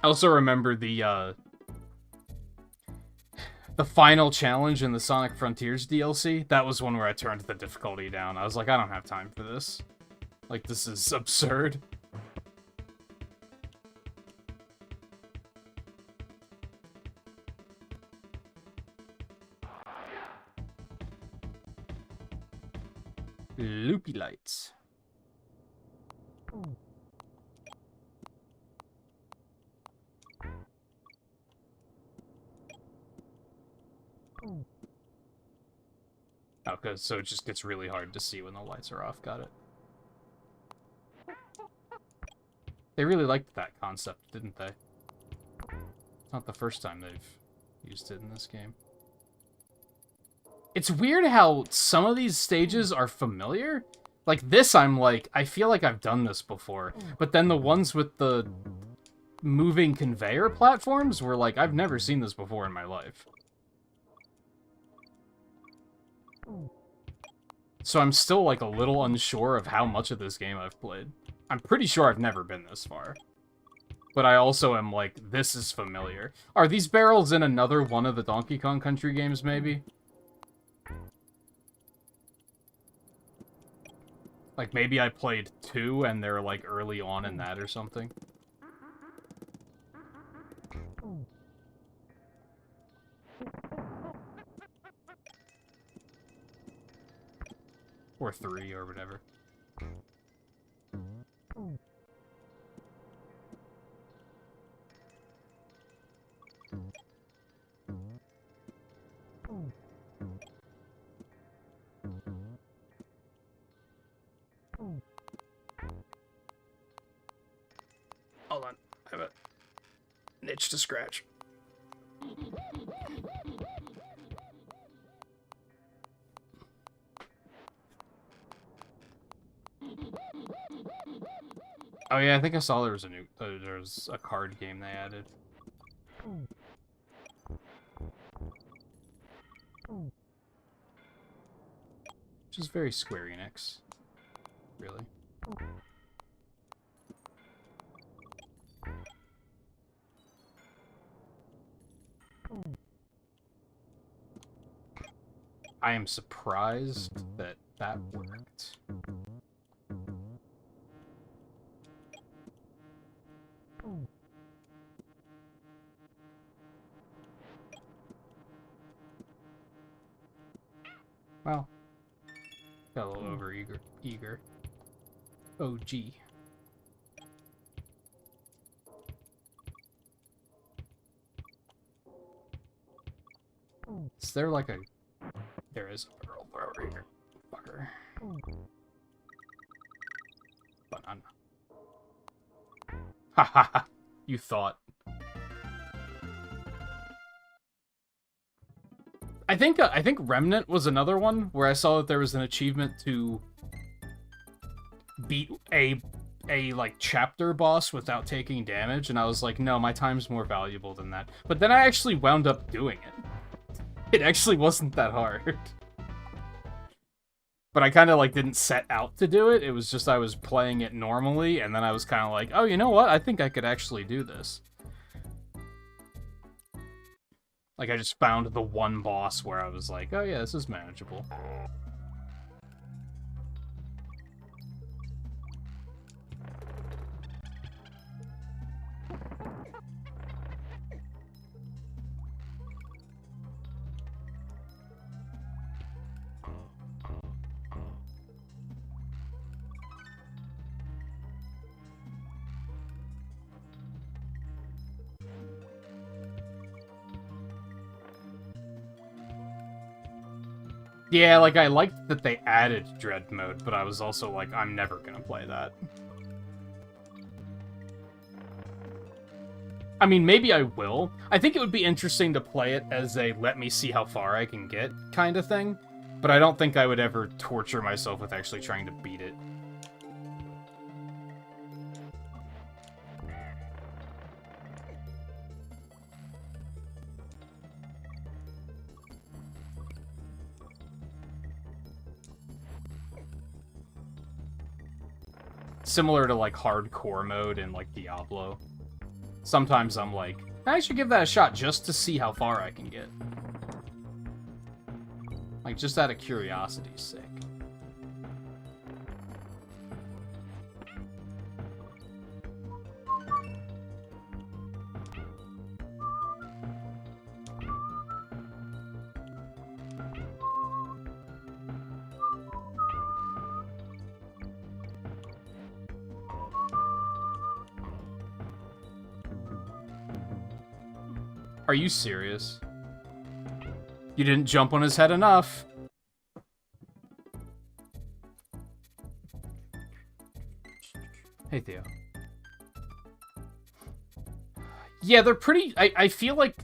I also remember the final challenge in the Sonic Frontiers DLC. That was one where I turned the difficulty down. I was like, I don't have time for this. Like, this is absurd. Loopy lights. Okay, so it just gets really hard to see when the lights are off. Got it. They really liked that concept, didn't they? It's not the first time they've used it in this game. It's weird how some of these stages are familiar. Like this, I'm like, I feel like I've done this before. But then the ones with the moving conveyor platforms were like, I've never seen this before in my life. So I'm still like a little unsure of how much of this game I've played. I'm pretty sure I've never been this far. But I also am like, this is familiar. Are these barrels in another one of the Donkey Kong Country games, maybe? Like, maybe I played 2 and they're, like, early on in that or something. Or 3 or whatever. Hold on, I have a itch to scratch. Oh yeah, I think I saw there was a new, there was a card game they added. Which is very Square Enix, really. I am surprised that that worked. Well, got a little over eager. Oh, gee. Is there like a... There is a barrel over here. Fucker. Banana. Ha ha ha! You thought. I think Remnant was another one where I saw that there was an achievement to beat a like chapter boss without taking damage, and I was like, no, my time's more valuable than that. But then I actually wound up doing it. It actually wasn't that hard. But I kind of like didn't set out to do it. It was just I was playing it normally, and then I was kind of like, oh, you know what? I think I could actually do this. Like, I just found the one boss where I was like, oh yeah, this is manageable. Yeah, like, I liked that they added Dread Mode, but I was also like, I'm never gonna play that. I mean, maybe I will. I think it would be interesting to play it as a let me see how far I can get kind of thing, but I don't think I would ever torture myself with actually trying to beat it. Similar to, like, hardcore mode in, like, Diablo. Sometimes I'm like, I should give that a shot just to see how far I can get. Like, just out of curiosity's sake. Are you serious? You didn't jump on his head enough. Hey, Theo. Yeah, they're pretty... I feel like...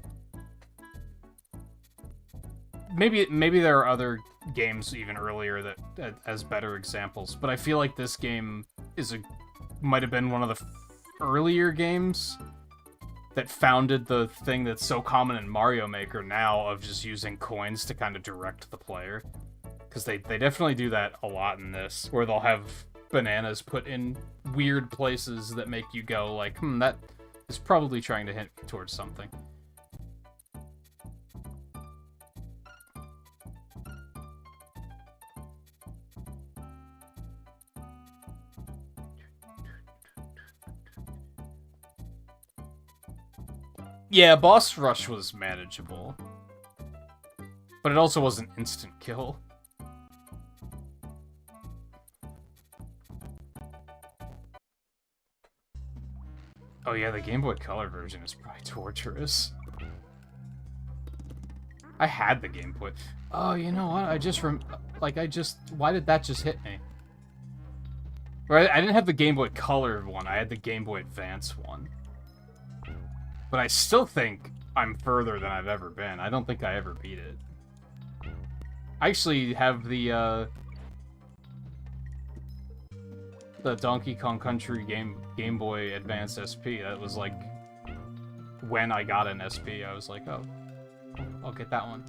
Maybe there are other games even earlier that as better examples, but I feel like this game might have been one of the earlier games that founded the thing that's so common in Mario Maker now of just using coins to kind of direct the player. Because they definitely do that a lot in this, where they'll have bananas put in weird places that make you go like, that is probably trying to hint towards something. Yeah, boss rush was manageable. But it also was an instant kill. Oh yeah, the Game Boy Color version is probably torturous. I had the Game Boy. Oh, you know what? Why did that just hit me? Right, I didn't have the Game Boy Color one. I had the Game Boy Advance one. But I still think I'm further than I've ever been. I don't think I ever beat it. I actually have the Donkey Kong Country Game Boy Advance SP. That was like when I got an SP. I was like, oh, I'll get that one.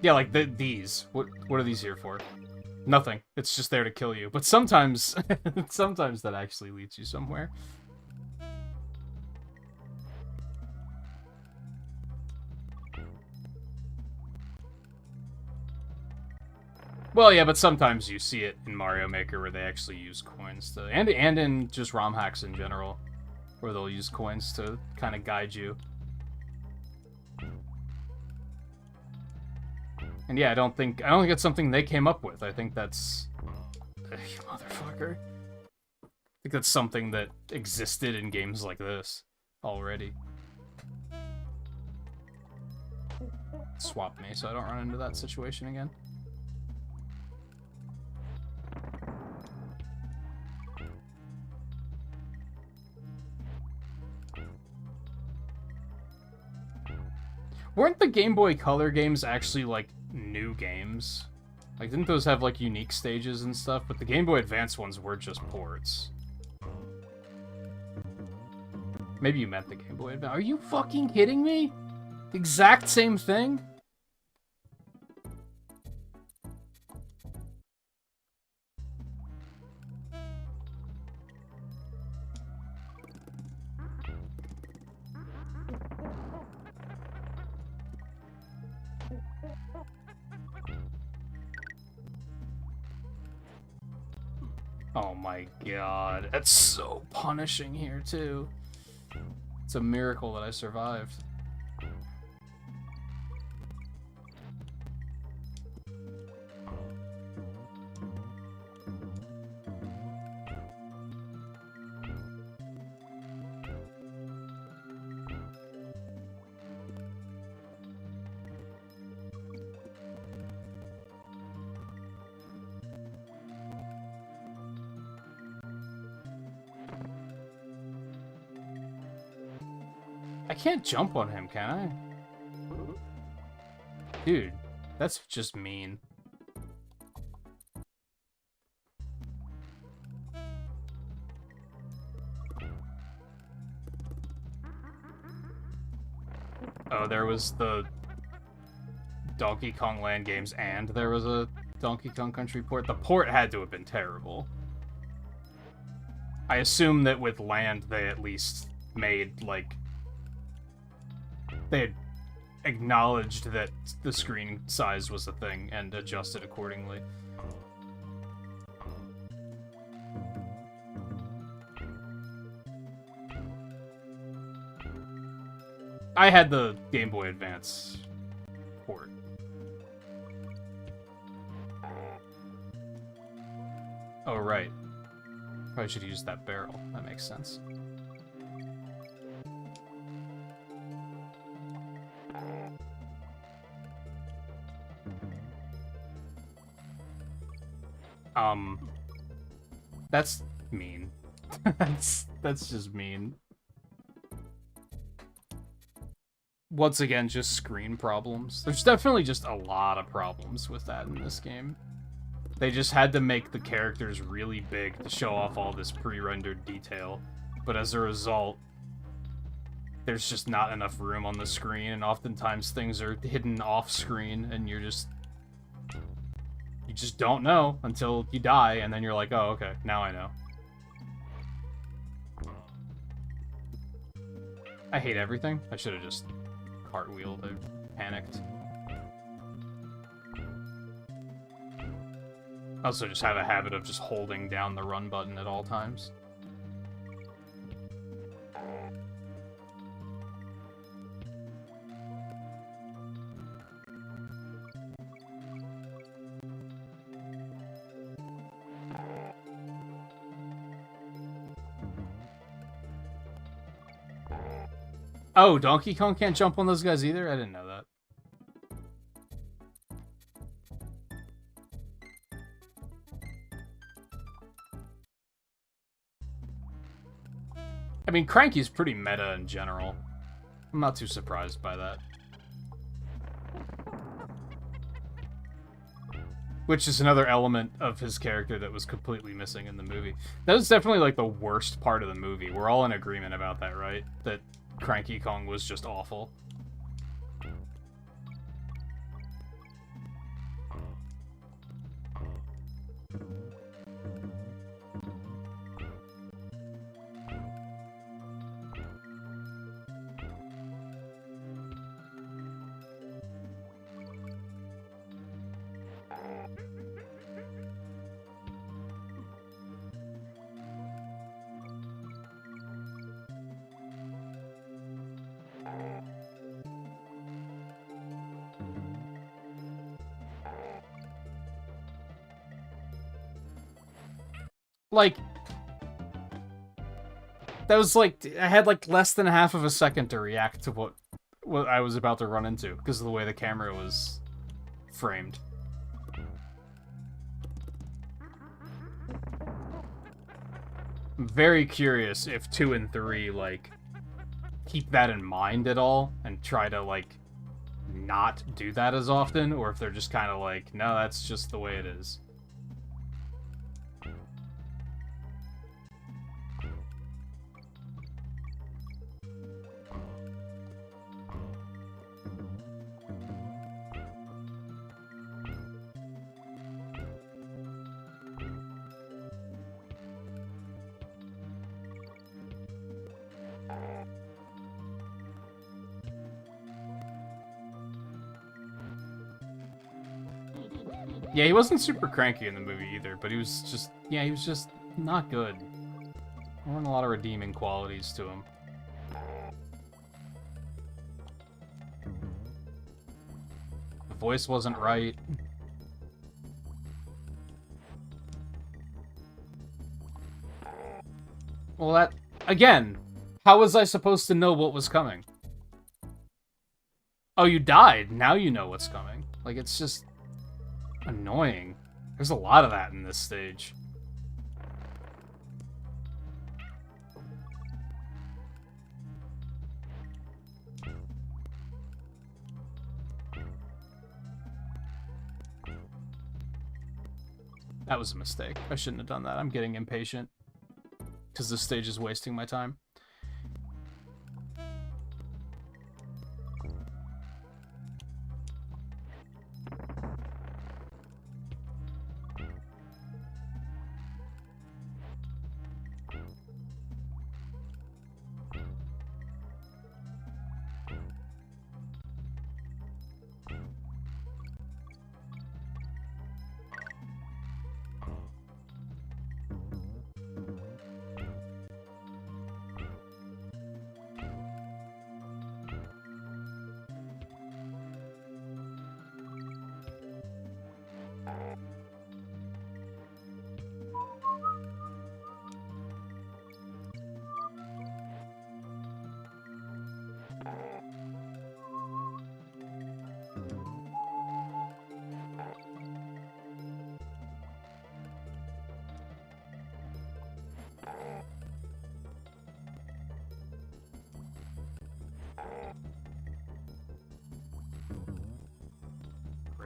Yeah, like these. What are these here for? Nothing. It's just there to kill you. But sometimes, sometimes that actually leads you somewhere. Well, yeah, but sometimes you see it in Mario Maker where they actually use coins to, and in just ROM hacks in general, where they'll use coins to kind of guide you. And yeah, I don't think it's something they came up with. I think that's, you motherfucker. I think that's something that existed in games like this already. Swap me so I don't run into that situation again. Weren't the Game Boy Color games actually, like, new games? Like, didn't those have, like, unique stages and stuff? But the Game Boy Advance ones were just ports. Maybe you meant the Game Boy Advance. Are you fucking kidding me? The exact same thing? Oh my god, that's so punishing here too. It's a miracle that I survived. I can't jump on him, can I? Dude, that's just mean. Oh, there was the Donkey Kong Land games and there was a Donkey Kong Country port. The port had to have been terrible. I assume that with Land they at least made, like, they had acknowledged that the screen size was a thing and adjusted accordingly. I had the Game Boy Advance port. Oh, right. Probably should use that barrel. That makes sense. That's Mean. That's just mean. Once again, just screen problems. There's definitely just a lot of problems with that in this game. They just had to make the characters really big to show off all this pre-rendered detail. But as a result, there's just not enough room on the screen, and oftentimes things are hidden off-screen, and you just don't know until you die, and then you're like, oh, okay, now I know. I hate everything. I should have just cartwheeled. I panicked. I also just have a habit of just holding down the run button at all times. Oh, Donkey Kong can't jump on those guys either? I didn't know that. I mean, Cranky's pretty meta in general. I'm not too surprised by that. Which is another element of his character that was completely missing in the movie. That was definitely, like, the worst part of the movie. We're all in agreement about that, right? That Cranky Kong was just awful. Like, that was like, I had like less than half of a second to react to what I was about to run into because of the way the camera was framed. I'm very curious if 2 and 3, like, keep that in mind at all and try to, like, not do that as often, or if they're just kind of like, no, that's just the way it is. Yeah, he wasn't super cranky in the movie either, but he was just, yeah, he was just not good. There weren't a lot of redeeming qualities to him. The voice wasn't right. Well, that, again, how was I supposed to know what was coming? Oh, you died. Now you know what's coming. Like, it's just annoying. There's a lot of that in this stage. That was a mistake. I shouldn't have done that. I'm getting impatient because this stage is wasting my time.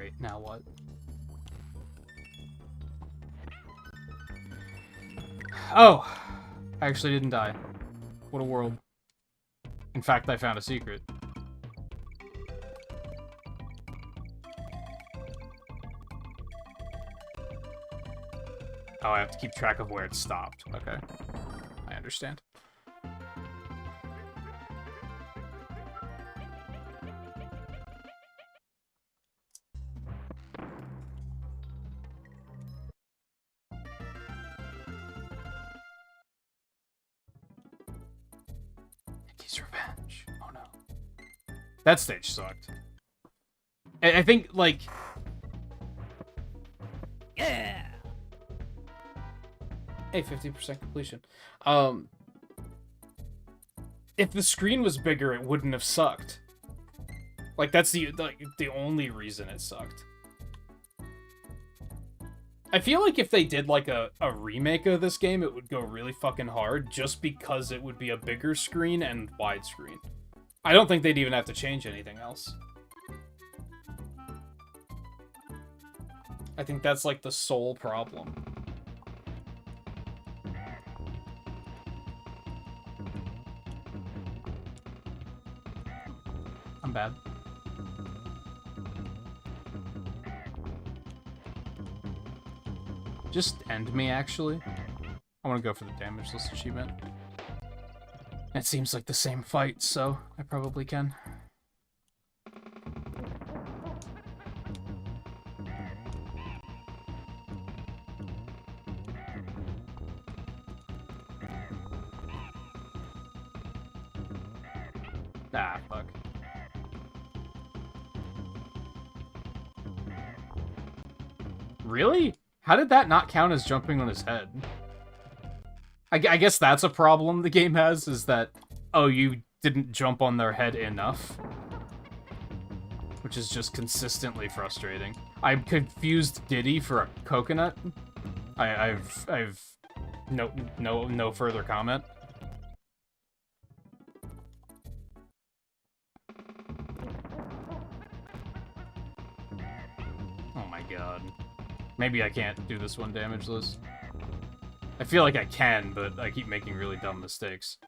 great. Now what? Oh! I actually didn't die. What a world. In fact, I found a secret. Oh, I have to keep track of where it stopped. Okay. I understand. Nicky's Revenge. Oh no. That stage sucked. I think, like... Yeah! Hey, 50% completion. If the screen was bigger, it wouldn't have sucked. Like, that's the only reason it sucked. I feel like if they did, like, a remake of this game, it would go really fucking hard, just because it would be a bigger screen and widescreen. I don't think they'd even have to change anything else. I think that's, like, the sole problem. I'm bad. Just end me, actually. I want to go for the damageless achievement. It seems like the same fight, so I probably can. Ah, fuck. Really? How did that not count as jumping on his head? I guess that's a problem the game has, is that, oh, you didn't jump on their head enough. Which is just consistently frustrating. I confused Diddy for a coconut. I've no further comment. Oh my god. Maybe I can't do this one damageless. I feel like I can, but I keep making really dumb mistakes.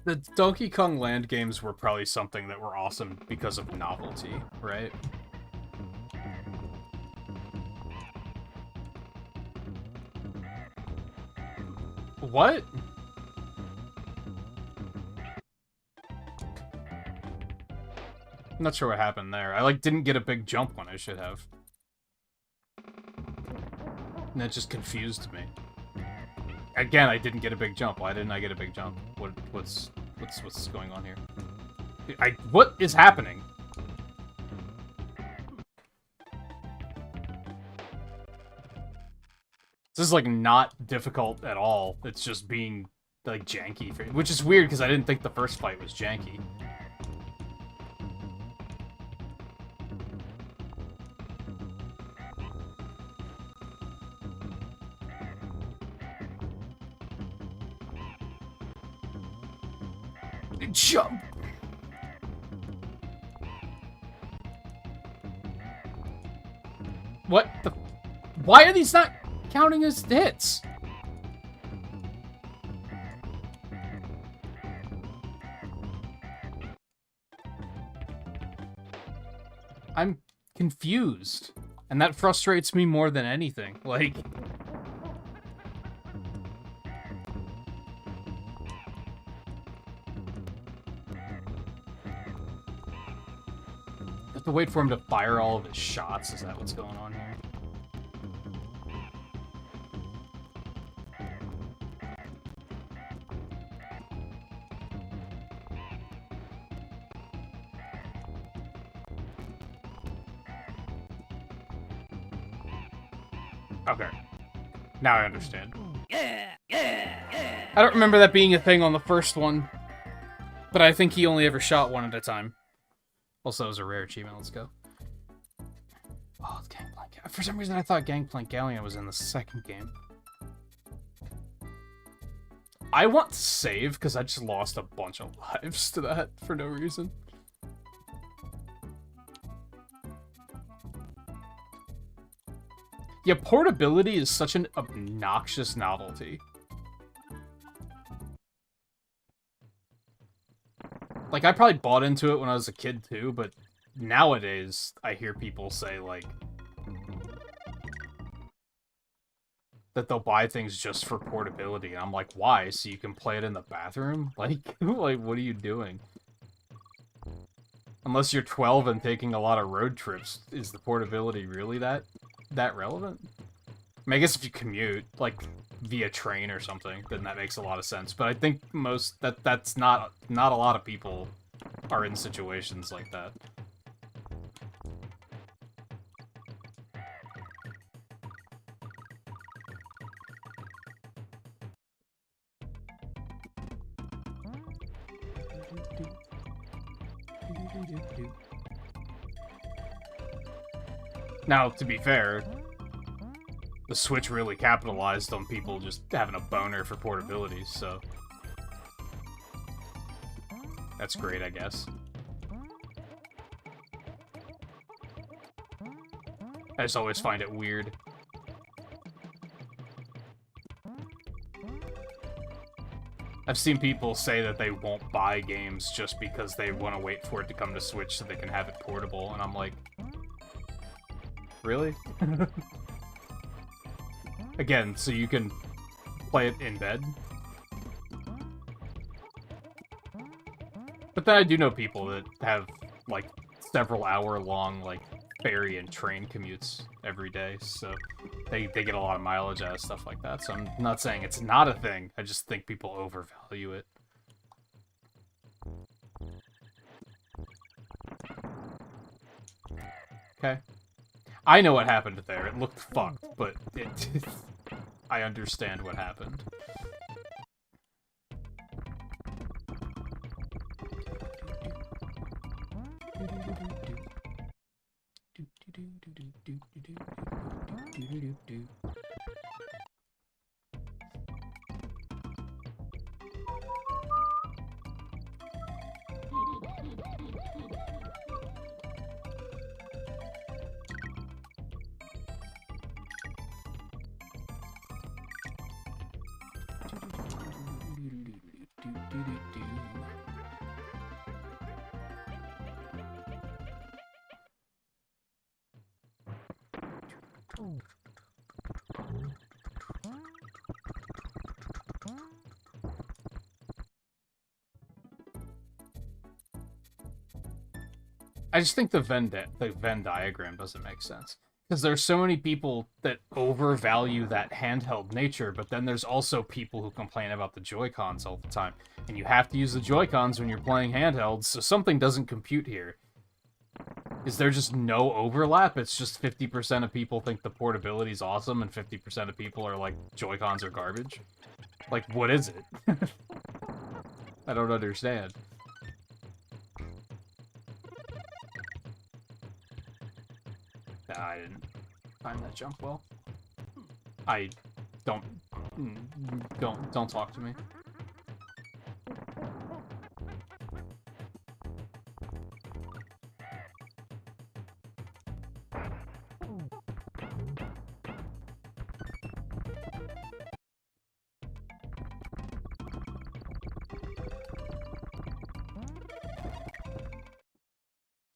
The Donkey Kong Land games were probably something that were awesome because of novelty, right? What? I'm not sure what happened there. I, like, didn't get a big jump when I should have. And that just confused me. Again, I didn't get a big jump. Why didn't I get a big jump? What's going on here? What is happening? This is, like, not difficult at all. It's just being, like, janky. Which is weird, because I didn't think the first fight was janky. Jump! What the... Why are these not counting as hits? I'm confused. And that frustrates me more than anything. Like... I have to wait for him to fire all of his shots. Is that what's going on here? Okay. Now I understand. I don't remember that being a thing on the first one, but I think he only ever shot one at a time. Also, it was a rare achievement. Let's go. Oh, it's Gang Blanket. For some reason, I thought Gangplank Galleon was in the second game. I want to save, because I just lost a bunch of lives to that for no reason. Yeah, portability is such an obnoxious novelty. Like, I probably bought into it when I was a kid, too, but nowadays, I hear people say, like, that they'll buy things just for portability, and I'm like, why? So you can play it in the bathroom? Like, like, what are you doing? Unless you're 12 and taking a lot of road trips, is the portability really that relevant? I mean, I guess if you commute, like, via train or something, then that makes a lot of sense. But I think that's not a lot of people are in situations like that. Now, to be fair, the Switch really capitalized on people just having a boner for portability, so that's great, I guess. I just always find it weird. I've seen people say that they won't buy games just because they want to wait for it to come to Switch so they can have it portable, and I'm like, really? Again, so you can play it in bed? But then I do know people that have, like, several hour-long, like, ferry and train commutes every day, so they get a lot of mileage out of stuff like that. So I'm not saying it's not a thing, I just think people overvalue it. Okay. I know what happened there. It looked fucked, but it... I understand what happened. I just think the Venn diagram doesn't make sense. Because there's so many people that overvalue that handheld nature, but then there's also people who complain about the Joy-Cons all the time. And you have to use the Joy-Cons when you're playing handhelds, so something doesn't compute here. Is there just no overlap? It's just 50% of people think the portability is awesome, and 50% of people are like, Joy-Cons are garbage? Like, what is it? I don't understand. I didn't time that jump well. I don't talk to me.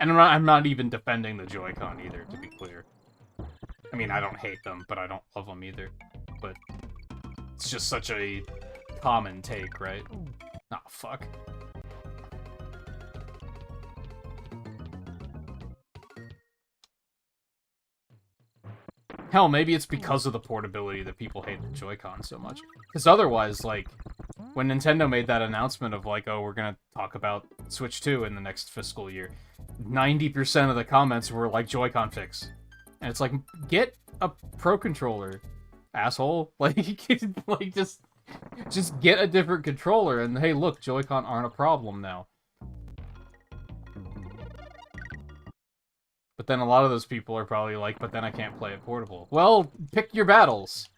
And I'm not even defending the Joy-Con either, to be clear. I mean, I don't hate them, but I don't love them either. But it's just such a common take, right? Nah, fuck. Hell, maybe it's because of the portability that people hate the Joy-Con so much. Because otherwise, like, when Nintendo made that announcement of, like, oh, we're gonna talk about Switch 2 in the next fiscal year, 90% of the comments were, like, Joy-Con fix. And it's like, get a Pro Controller, asshole. Like, like just get a different controller, and hey, look, Joy-Con aren't a problem now. But then a lot of those people are probably like, but then I can't play it portable. Well, pick your battles.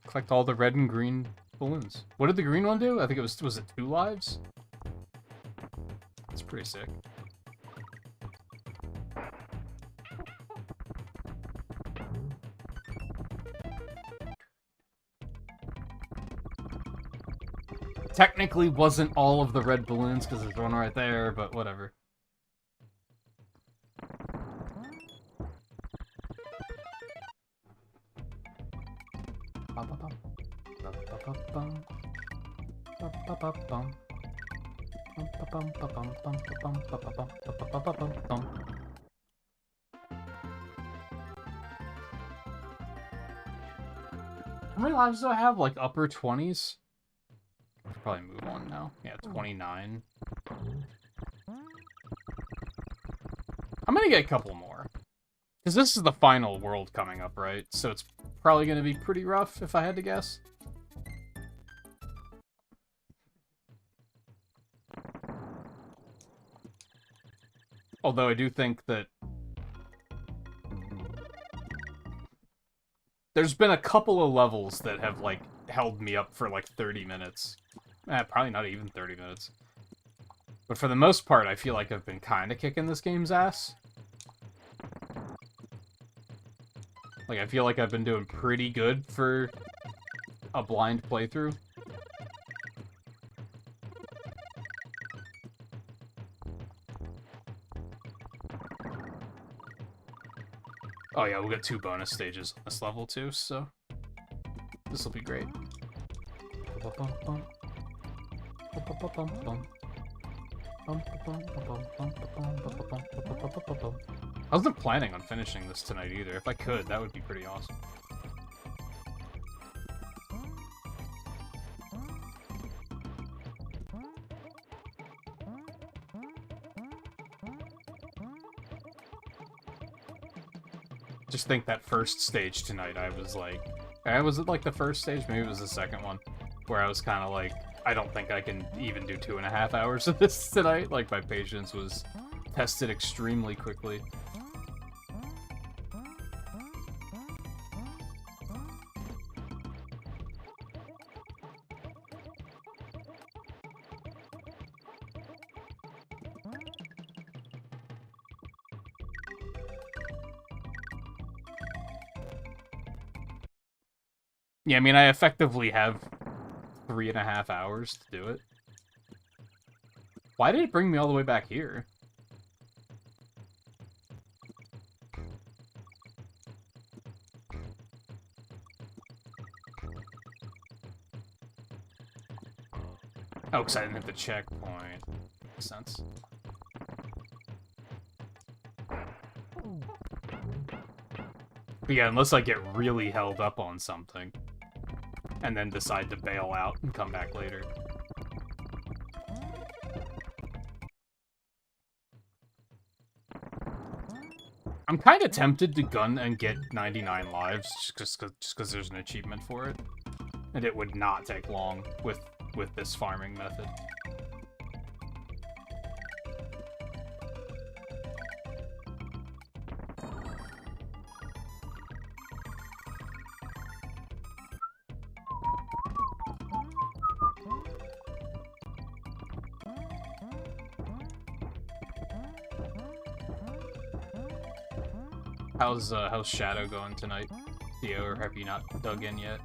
Collect all the red and green balloons. What did the green one do? I think it was it 2 lives? That's pretty sick. Technically wasn't all of the red balloons because there's one right there, but whatever. How many lives do I have? Like upper 20s? I should probably move on now. Yeah, 29. I'm gonna get a couple more. Because this is the final world coming up, right? So it's probably gonna be pretty rough, if I had to guess. Although I do think that there's been a couple of levels that have, like, held me up for, like, 30 minutes. Probably not even 30 minutes. But for the most part, I feel like I've been kind of kicking this game's ass. Like, I feel like I've been doing pretty good for a blind playthrough. Oh yeah, we'll get 2 bonus stages on this level too, so this will be great. I wasn't planning on finishing this tonight either. If I could, that would be pretty awesome. Just think that first stage tonight, I was like... was it like the first stage? Maybe it was the second one. Where I was kind of like, I don't think I can even do 2.5 hours of this tonight. Like, my patience was tested extremely quickly. Yeah, I mean, I effectively have 3.5 hours to do it. Why did it bring me all the way back here? Oh, because I didn't hit the checkpoint. Makes sense. But yeah, unless I get really held up on something. And then decide to bail out and come back later. I'm kind of tempted to gun and get 99 lives just because there's an achievement for it. And it would not take long with this farming method. How's Shadow going tonight, Theo, or have you not dug in yet?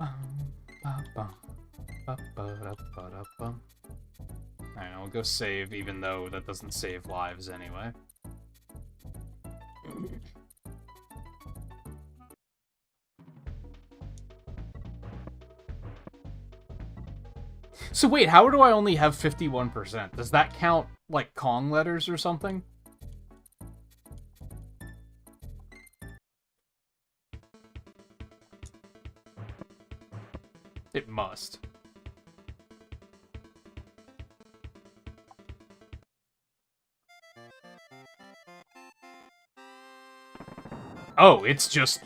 Alright, I'll go save, even though that doesn't save lives anyway. So wait, how do I only have 51%? Does that count, like, Kong letters or something? It must. Oh, it's just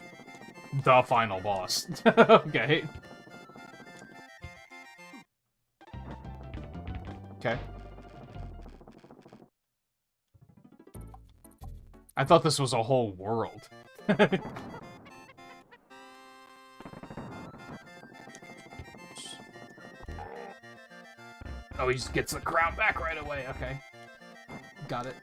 the final boss. Okay. Okay. I thought this was a whole world. Oh, he just gets the crown back right away. Okay. Got it.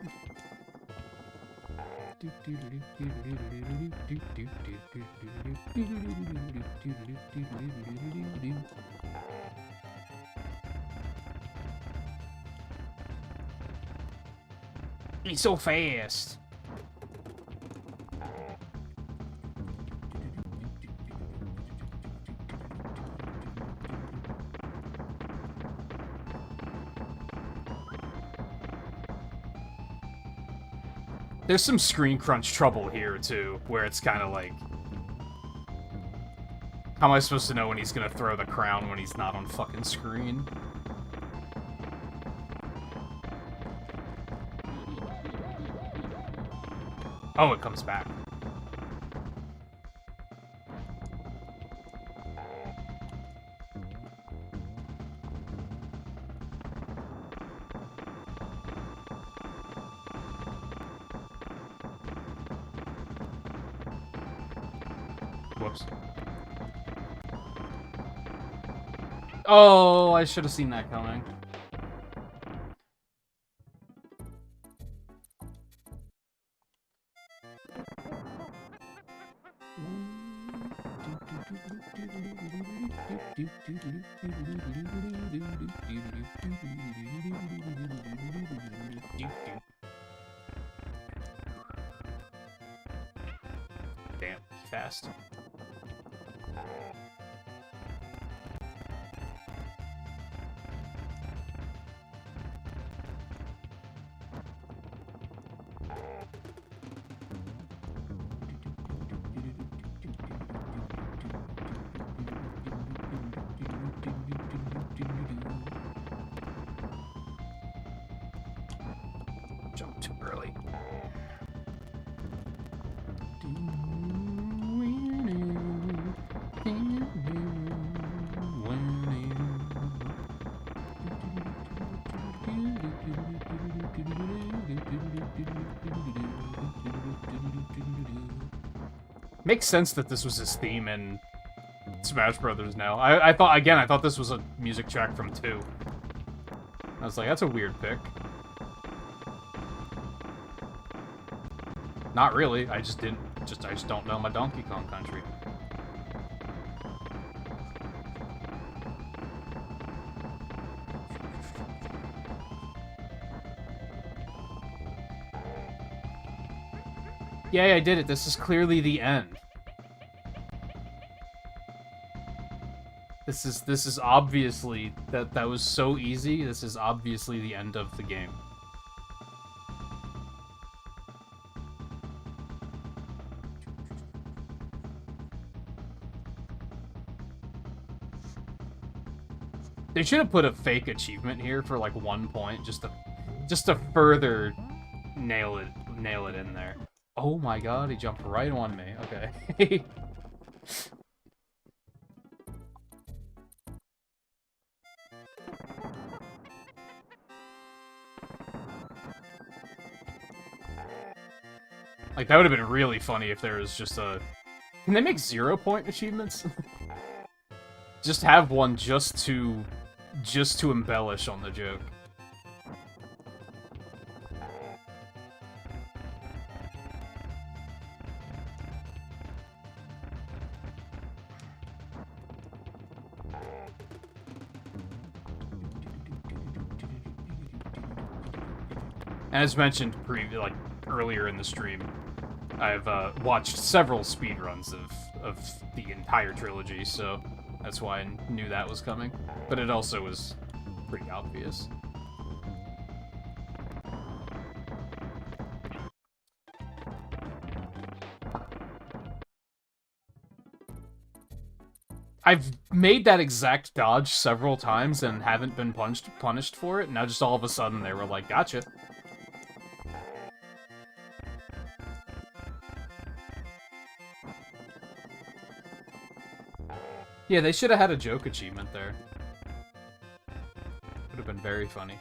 He's so fast. There's some screen crunch trouble here, too, where it's kind of like... How am I supposed to know when he's gonna throw the crown when he's not on fucking screen? Oh, it comes back. Whoops. Oh, I should have seen that coming. Damn, fast. Jump too early. Makes sense that this was his theme in Smash Brothers now. I thought this was a music track from 2. I was like, that's a weird pick. Not really. I just don't know my Donkey Kong Country. Yay, I did it. This is clearly the end. This is obviously that was so easy. This is obviously the end of the game. They should have put a fake achievement here for like 1 point just to further nail it in there. Oh my god, he jumped right on me. Okay. Like, that would have been really funny if there was just a... Can they make 0-point achievements? Just have one just to embellish on the joke. And as mentioned earlier in the stream, I've watched several speedruns of the entire trilogy, so that's why I knew that was coming. But it also was pretty obvious. I've made that exact dodge several times and haven't been punished for it, and now just all of a sudden they were like, gotcha. Yeah, they should have had a joke achievement there. Would have been very funny.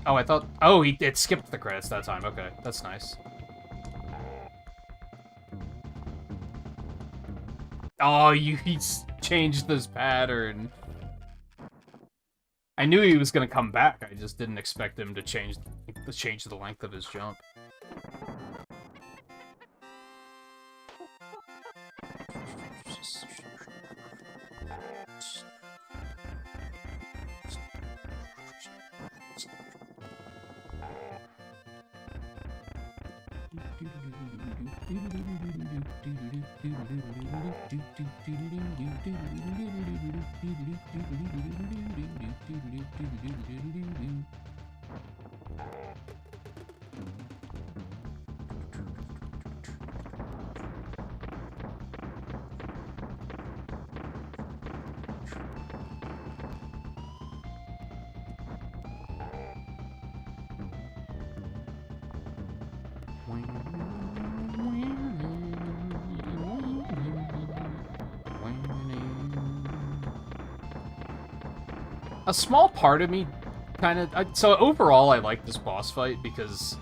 Oh, I thought... Oh, it skipped the credits that time. Okay, that's nice. Oh, he's changed this pattern. I knew he was gonna come back. I just didn't expect him to change the length of his jump. A small part of me kind of... So overall, I like this boss fight because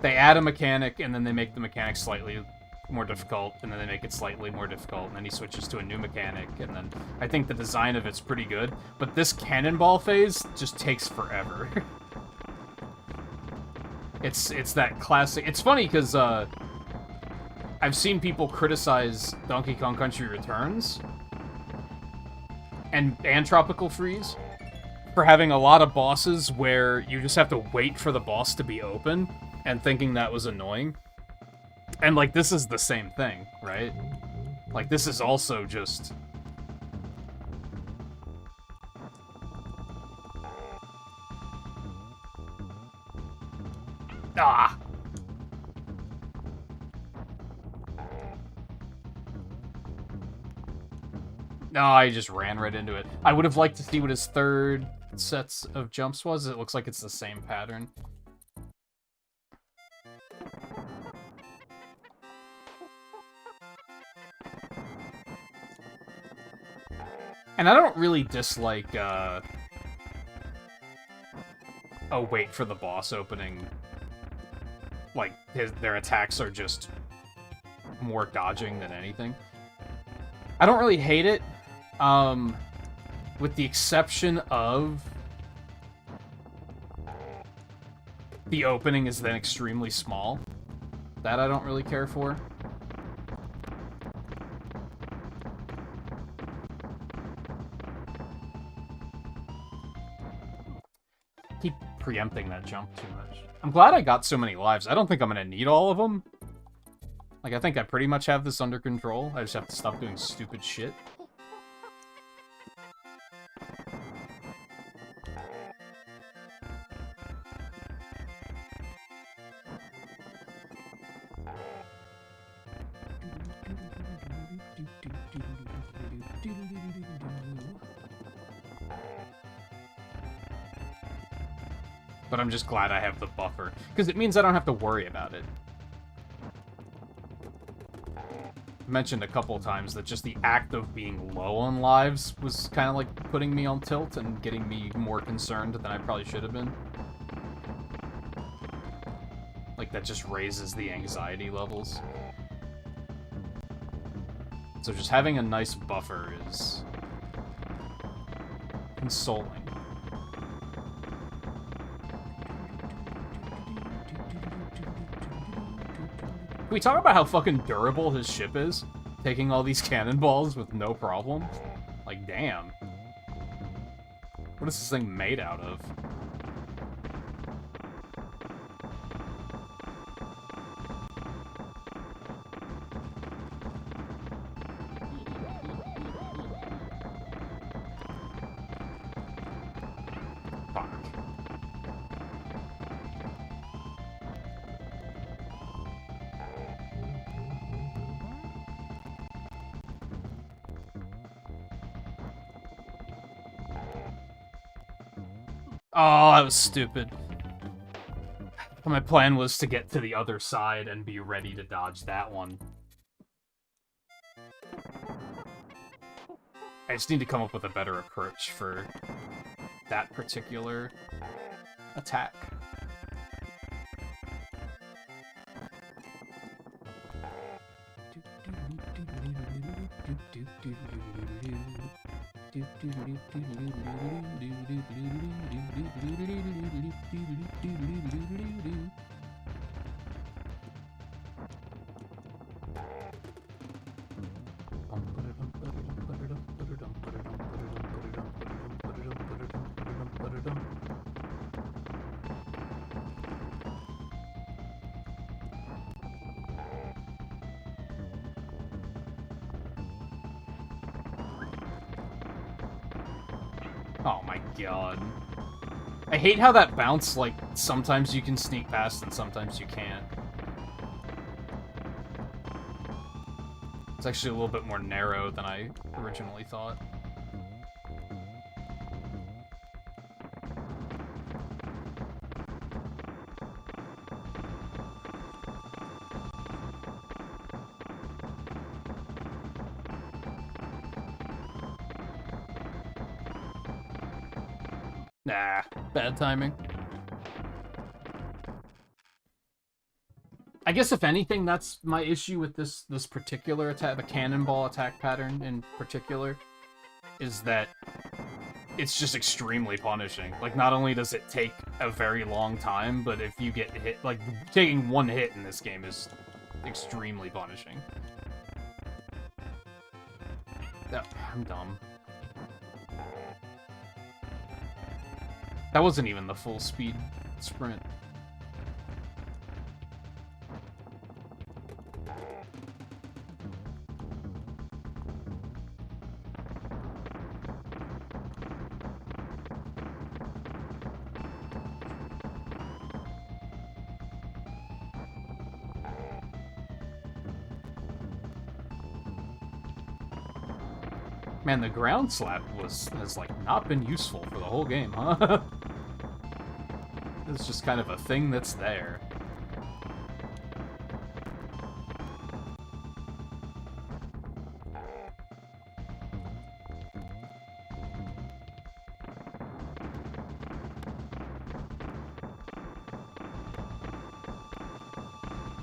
they add a mechanic, and then they make the mechanic slightly more difficult, and then they make it slightly more difficult, and then he switches to a new mechanic, and then I think the design of it's pretty good, but this cannonball phase just takes forever. It's that classic... It's funny, because I've seen people criticize Donkey Kong Country Returns and Tropical Freeze for having a lot of bosses where you just have to wait for the boss to be open and thinking that was annoying. And, like, this is the same thing, right? Like, this is also just... Ah! No, I just ran right into it. I would have liked to see what his third sets of jumps was. It looks like it's the same pattern. And I don't really dislike, oh, wait for the boss opening. Like, their attacks are just more dodging than anything. I don't really hate it. With the exception of the opening is then extremely small. That I don't really care for. He preempting that jump too much. I'm glad I got so many lives. I don't think I'm gonna need all of them. Like, I think I pretty much have this under control. I just have to stop doing stupid shit. But I'm just glad I have the buffer, because it means I don't have to worry about it. I mentioned a couple times that just the act of being low on lives was kind of like putting me on tilt and getting me more concerned than I probably should have been. Like, that just raises the anxiety levels. So just having a nice buffer is consoling. Can we talk about how fucking durable his ship is? Taking all these cannonballs with no problem? Like, damn. What is this thing made out of? Oh, that was stupid. My plan was to get to the other side and be ready to dodge that one. I just need to come up with a better approach for that particular attack. Oh my god. I hate how that bounce, like, sometimes you can sneak past and sometimes you can't. It's actually a little bit more narrow than I originally thought. Nah, bad timing. I guess if anything, that's my issue with this particular attack, the cannonball attack pattern in particular, is that it's just extremely punishing. Like, not only does it take a very long time, but if you get hit, like, taking one hit in this game is extremely punishing. Oh, I'm dumb. That wasn't even the full speed sprint. Man, the ground slap has like not been useful for the whole game, huh? It's just kind of a thing that's there.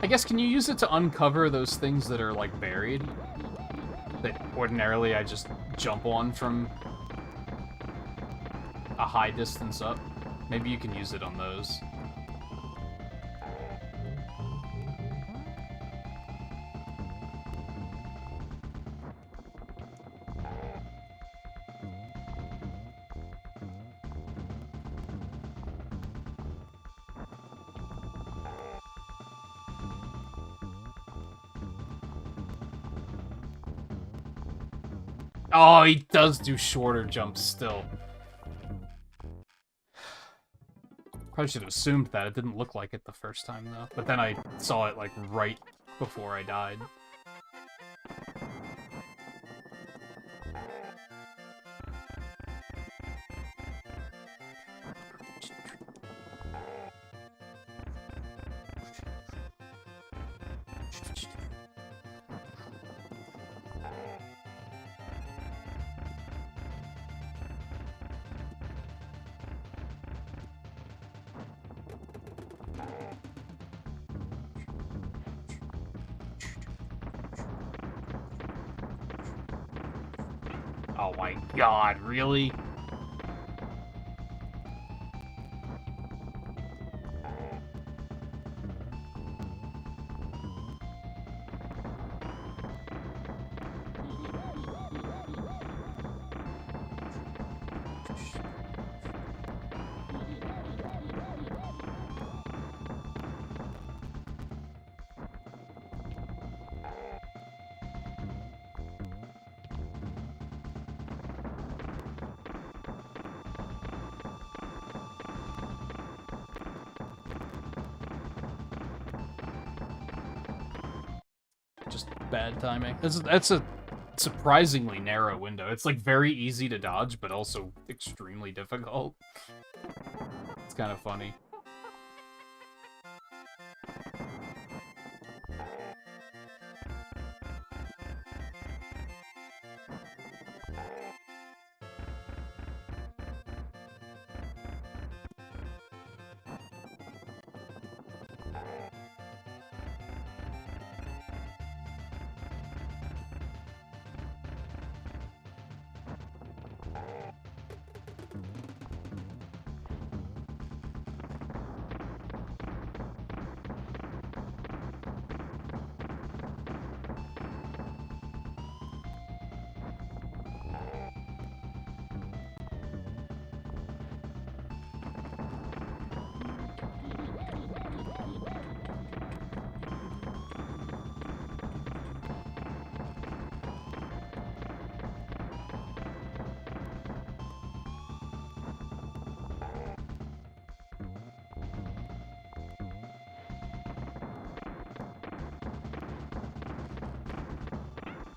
I guess, can you use it to uncover those things that are, like, buried? That ordinarily I just jump on from a high distance up? Maybe you can use it on those. Oh, he does do shorter jumps still. Probably should have assumed that. It didn't look like it the first time, though. But then I saw it, like, right before I died. Oh my god, really? Just bad timing. That's a surprisingly narrow window. It's like very easy to dodge, but also extremely difficult. It's kind of funny.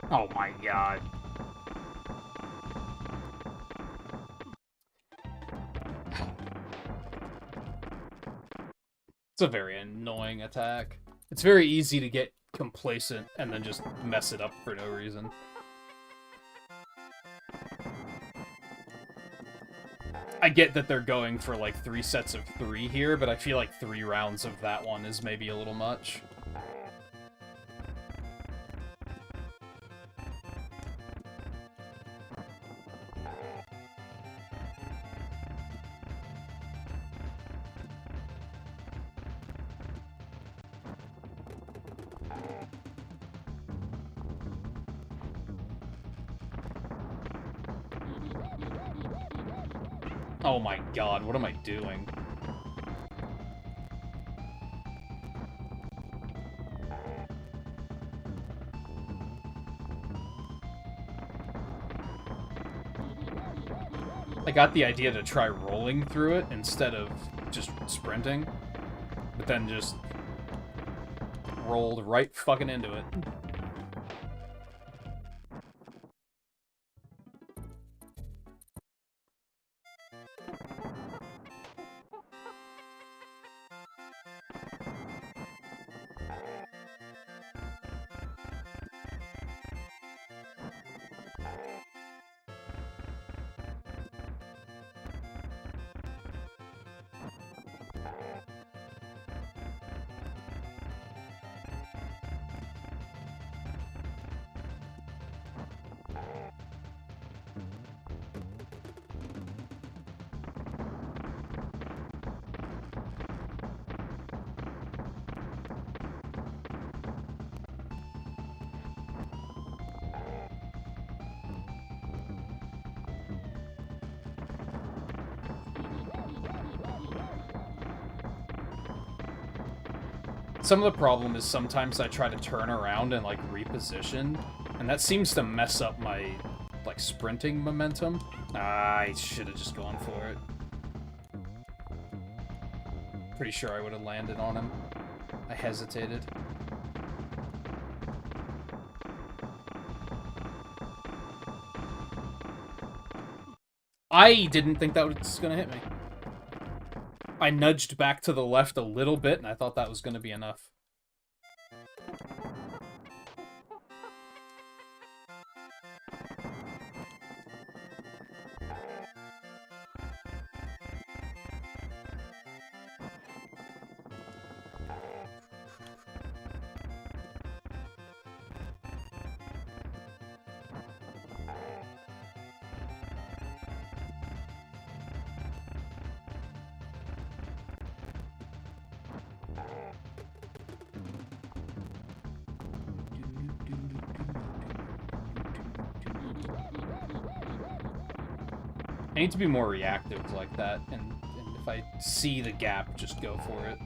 Oh my god. It's a very annoying attack. It's very easy to get complacent and then just mess it up for no reason. I get that they're going for like 3 sets of 3 here, but I feel like 3 rounds of that one is maybe a little much. Oh my god, what am I doing? I got the idea to try rolling through it instead of just sprinting, but then just rolled right fucking into it. Some of the problem is sometimes I try to turn around and, like, reposition, and that seems to mess up my like, sprinting momentum. I should have just gone for it. Pretty sure I would have landed on him. I hesitated. I didn't think that was gonna hit me. I nudged back to the left a little bit, and I thought that was gonna be enough. I need to be more reactive like that, and if I see the gap, just go for it.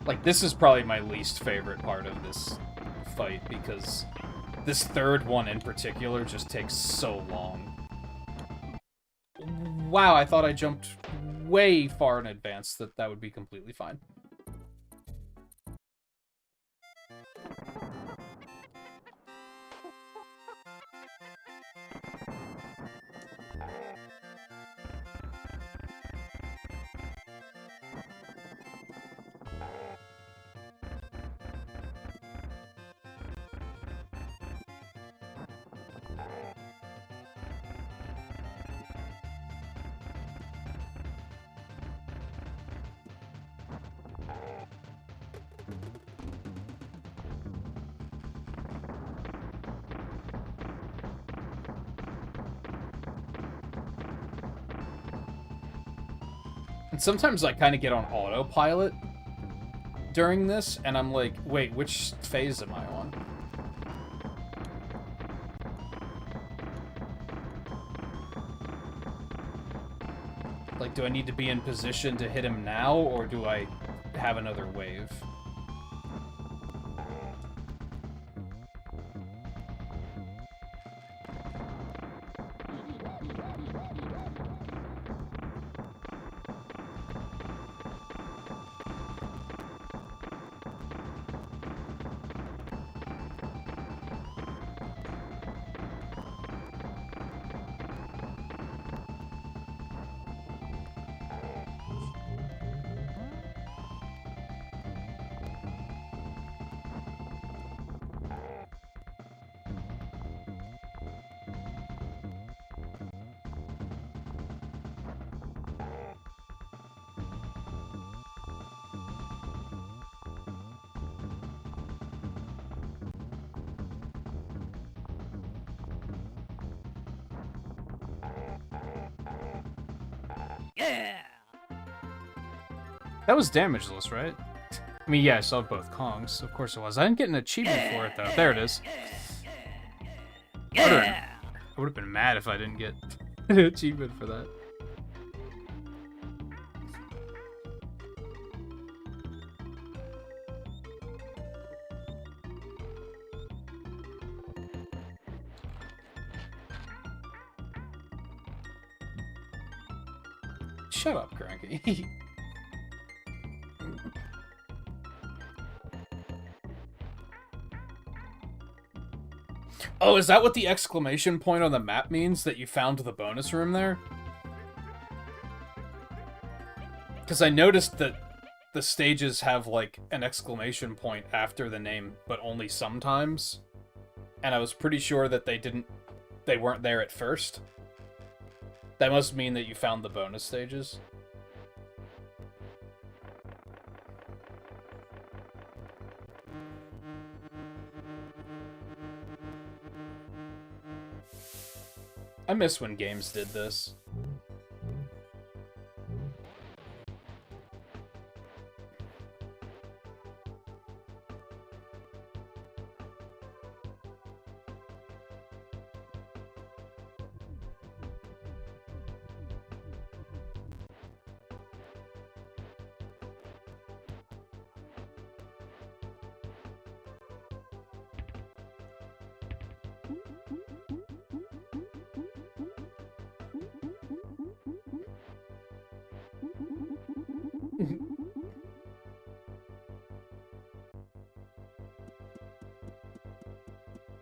Like, this is probably my least favorite part of this fight, because this third one in particular just takes so long. Wow, I thought I jumped way far in advance that would be completely fine. And sometimes I kind of get on autopilot during this, and I'm like, wait, which phase am I on? Like, do I need to be in position to hit him now, or do I have another wave? That was damageless, right? I mean, yeah, I saw both Kongs. Of course it was. I didn't get an achievement for it, though. There it is. I would have been mad if I didn't get an achievement for that. Shut up, Cranky. Oh, is that what the exclamation point on the map means? That you found the bonus room there? Because I noticed that the stages have, like, an exclamation point after the name, but only sometimes. And I was pretty sure that they weren't there at first. That must mean that you found the bonus stages. I miss when games did this.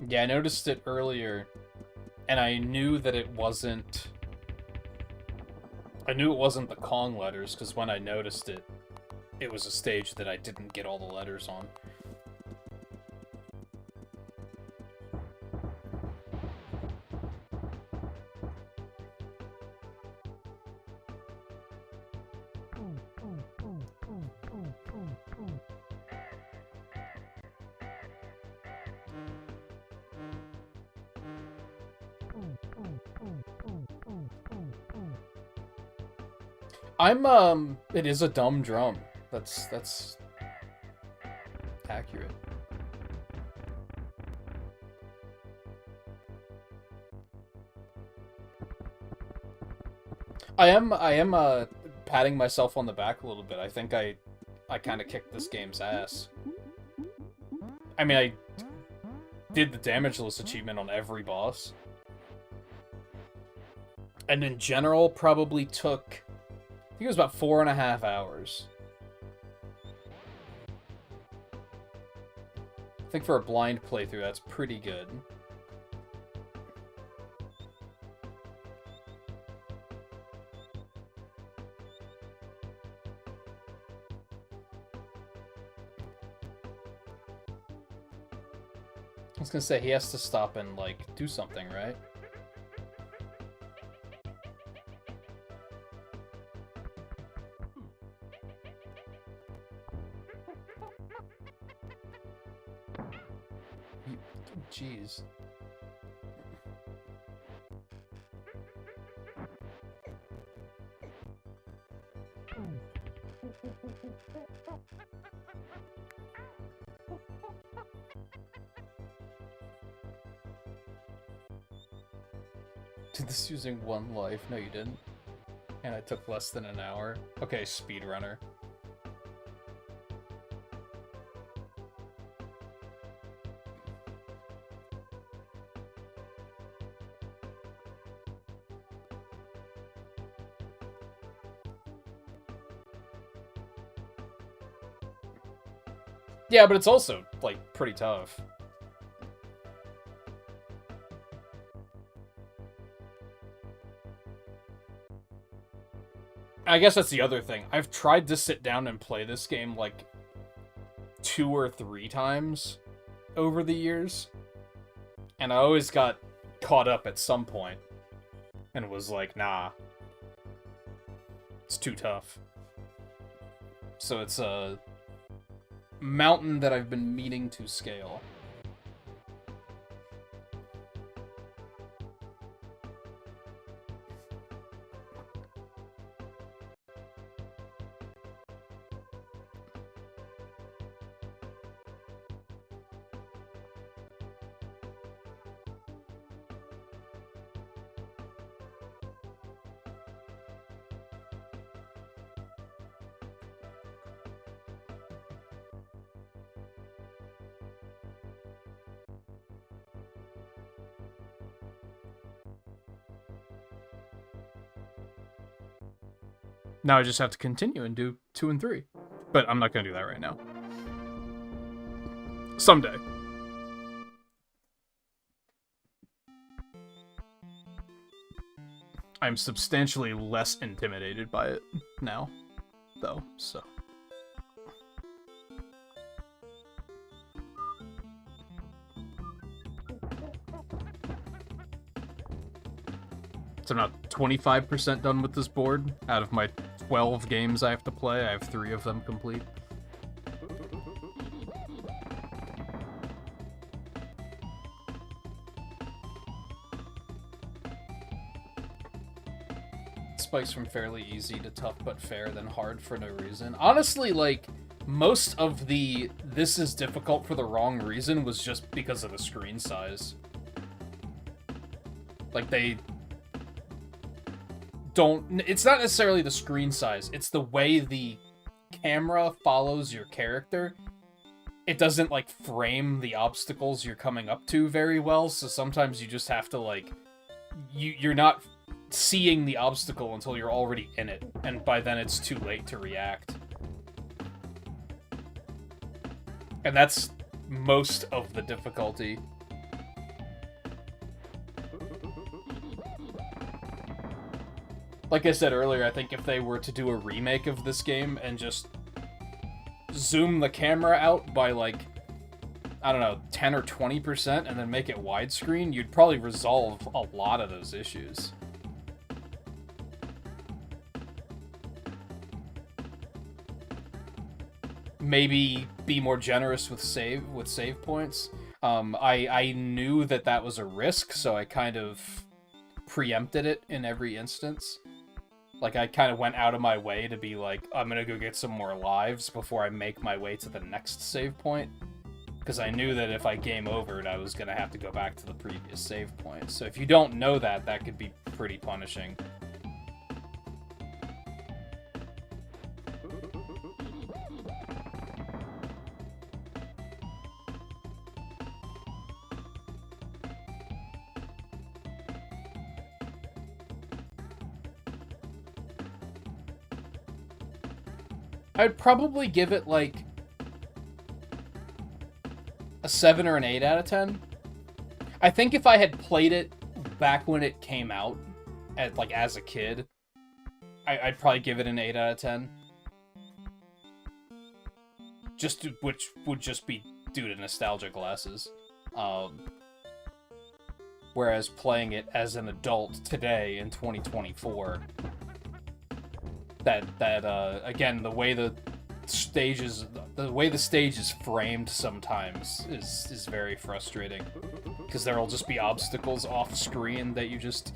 Yeah, I noticed it earlier, and I knew that it wasn't... I knew it wasn't the Kong letters, because when I noticed it, it was a stage that I didn't get all the letters on. It is a dumb drum. That's accurate. I am patting myself on the back a little bit. I think I kind of kicked this game's ass. I mean, I did the damageless achievement on every boss. And in general, probably took... I think it was about 4.5 hours. I think for a blind playthrough, that's pretty good. I was gonna say, he has to stop and, like, do something, right? Jeez. Did this using 1 life? No, you didn't. And I took less than an hour. Okay, speedrunner. Yeah, but it's also, like, pretty tough. I guess that's the other thing. I've tried to sit down and play this game, like, 2 or 3 times over the years. And I always got caught up at some point and was like, nah. It's too tough. So it's a mountain that I've been meaning to scale. Now I just have to continue and do 2 and 3. But I'm not going to do that right now. Someday. I'm substantially less intimidated by it now, though, so... So I'm not 25% done with this board. Out of my 12 games I have to play, I have 3 of them complete. spikes from fairly easy to tough but fair, then hard for no reason. Honestly, like, most of the this is difficult for the wrong reason was just because of the screen size. Like, they don't... It's not necessarily the screen size, it's the way the camera follows your character. It doesn't, like, frame the obstacles you're coming up to very well, so sometimes you just have to, like... You're not seeing the obstacle until you're already in it, and by then it's too late to react. And that's most of the difficulty. Like I said earlier, I think if they were to do a remake of this game and just zoom the camera out by, like, I don't know, 10 or 20% and then make it widescreen, you'd probably resolve a lot of those issues. Maybe be more generous with save points. I knew that was a risk, so I kind of preempted it in every instance. Like, I kind of went out of my way to be like, I'm gonna go get some more lives before I make my way to the next save point. Because I knew that if I game overed, I was gonna have to go back to the previous save point. So if you don't know that, that could be pretty punishing. I'd probably give it, like, a 7 or an 8 out of 10. I think if I had played it back when it came out, as a kid, I'd probably give it an 8 out of 10. Which would just be due to nostalgia glasses. Whereas playing it as an adult today in 2024... again, the way the stage is framed sometimes is very frustrating, because there'll just be obstacles off screen that you just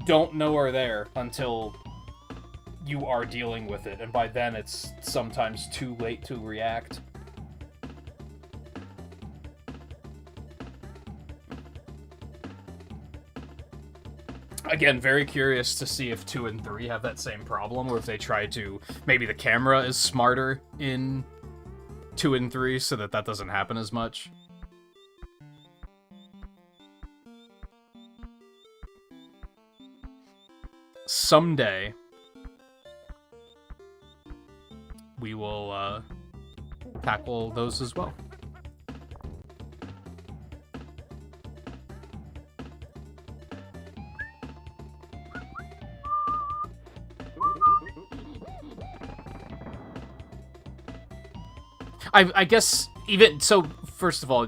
don't know are there until you are dealing with it, and by then it's sometimes too late to react. Again, very curious to see if 2 and 3 have that same problem, or if they try to... Maybe the camera is smarter in 2 and 3, so that doesn't happen as much. Someday, we will tackle those as well. I guess even so. First of all,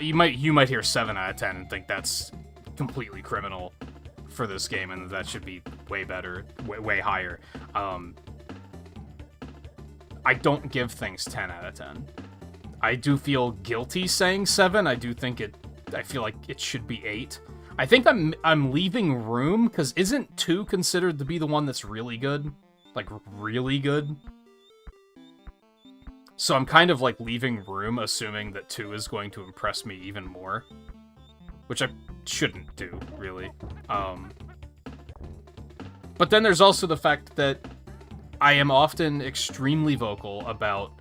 you might hear 7 out of 10 and think that's completely criminal for this game, and that should be way better, way higher. I don't give things 10 out of 10. I do feel guilty saying 7. I feel like it should be 8. I think I'm leaving room, because isn't 2 considered to be the one that's really good? Like, really good? So I'm kind of, like, leaving room, assuming that 2 is going to impress me even more. Which I shouldn't do, really. But then there's also the fact that I am often extremely vocal about,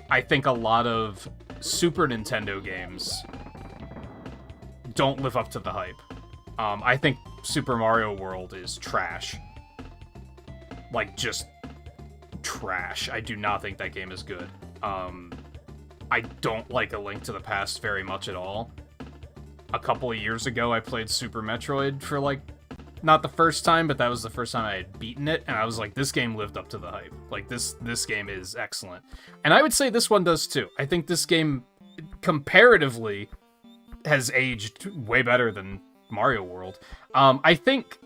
I think a lot of Super Nintendo games don't live up to the hype. I think Super Mario World is trash. Like, just trash. I do not think that game is good. I don't like A Link to the Past very much at all. A couple of years ago, I played Super Metroid for, like, not the first time, but that was the first time I had beaten it, and I was like, this game lived up to the hype. Like, this game is excellent. And I would say this one does too. I think this game, comparatively, has aged way better than Mario World. I think...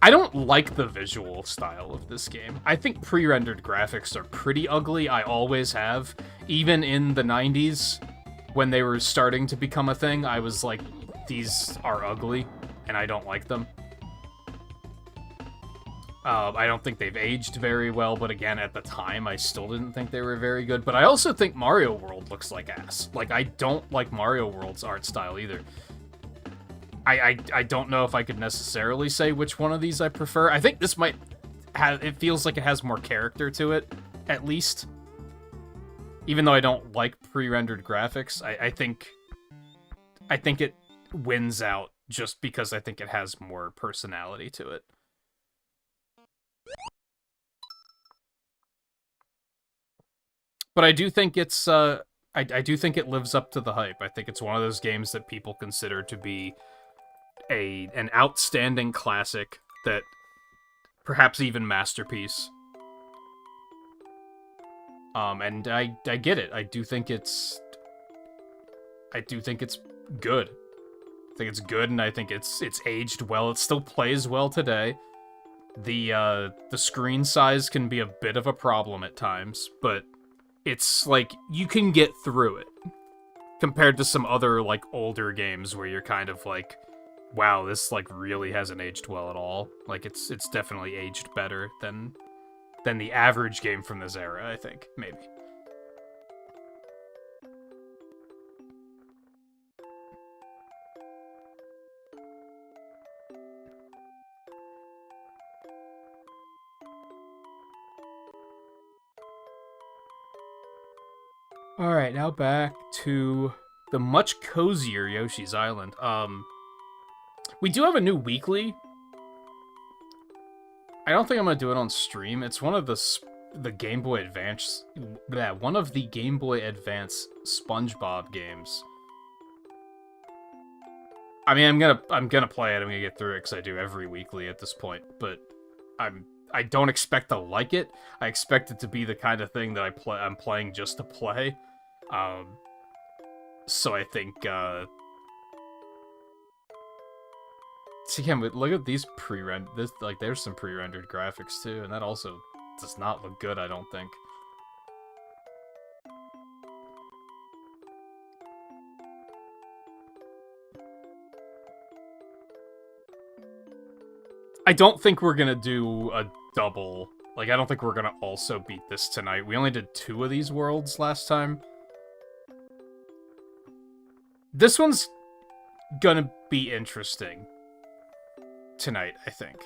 I don't like the visual style of this game. I think pre-rendered graphics are pretty ugly. I always have. Even in the 90s, when they were starting to become a thing, I was, like, these are ugly, and I don't like them. I don't think they've aged very well, but again, at the time, I still didn't think they were very good. But I also think Mario World looks like ass. Like, I don't like Mario World's art style either. I don't know if I could necessarily say which one of these I prefer. I think this might have... It feels like it has more character to it, at least. Even though I don't like pre-rendered graphics, I think it wins out just because I think it has more personality to it. But I do think it's, I do think it lives up to the hype. I think it's one of those games that people consider to be an outstanding classic, that perhaps even masterpiece. And I get it. I do think it's good. I think it's good, and I think it's aged well. It still plays well today. The screen size can be a bit of a problem at times, but it's like you can get through it compared to some other like older games where you're kind of like, wow, this like really hasn't aged well at all. Like it's definitely aged better than the average game from this era, I think, maybe. Alright, now back to the much cozier Yoshi's Island. We do have a new weekly. I don't think I'm gonna do it on stream. It's one of the Game Boy Advance... Yeah, one of the Game Boy Advance SpongeBob games. I mean, I'm gonna play it. I'm gonna get through it because I do every weekly at this point. But I don't expect to like it. I expect it to be the kind of thing that I'm playing just to play. So I think, see, again, look at these like, there's some pre-rendered graphics too, and that also does not look good, I don't think. I don't think we're gonna do a double. Like, I don't think we're gonna also beat this tonight. We only did 2 of these worlds last time. This one's gonna be interesting tonight, I think.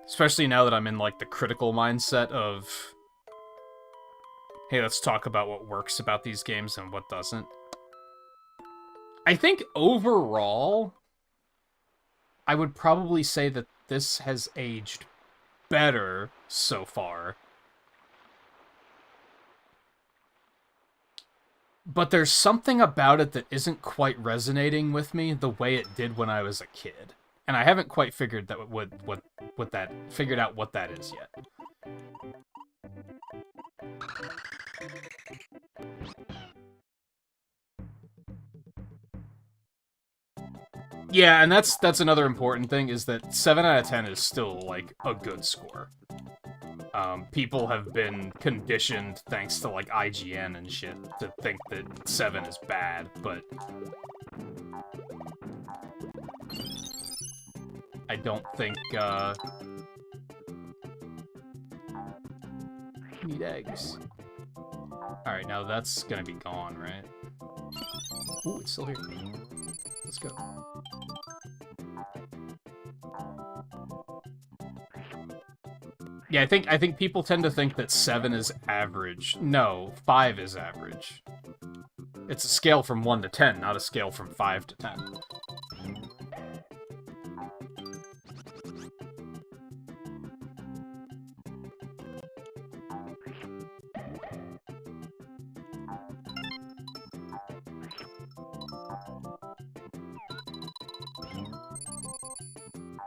Especially now that I'm in, like, the critical mindset of, hey, let's talk about what works about these games and what doesn't. I think overall, I would probably say that this has aged better so far. But there's something about it that isn't quite resonating with me the way it did when I was a kid. And I haven't quite figured out what that is yet. Yeah, and that's another important thing, is that 7 out of 10 is still, like, a good score. People have been conditioned, thanks to, like, IGN and shit, to think that 7 is bad, but I don't think, need eggs. Alright, now that's gonna be gone, right? Ooh, it's still here. Let's go. Yeah, I think people tend to think that 7 is average. No, 5 is average. It's a scale from 1 to 10, not a scale from 5 to 10.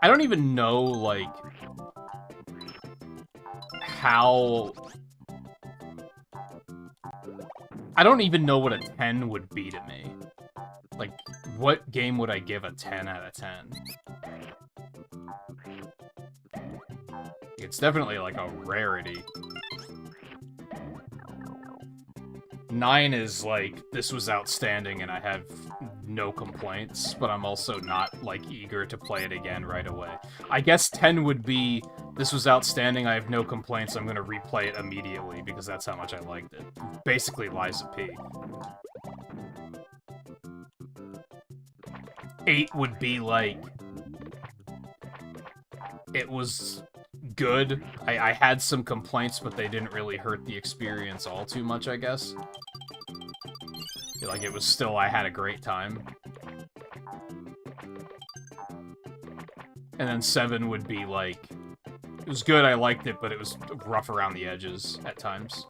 I don't even know, like, how... I don't even know what a 10 would be to me. Like, what game would I give a 10 out of 10? It's definitely, like, a rarity. 9 is, like, this was outstanding and I have no complaints, but I'm also not, like, eager to play it again right away. I guess 10 would be, this was outstanding, I have no complaints, I'm gonna replay it immediately, because that's how much I liked it. Basically, Liza P. 8 would be, like, it was good. I had some complaints, but they didn't really hurt the experience all too much, I guess. Like, it was still, I had a great time. And then 7 would be, like, it was good, I liked it, but it was rough around the edges at times.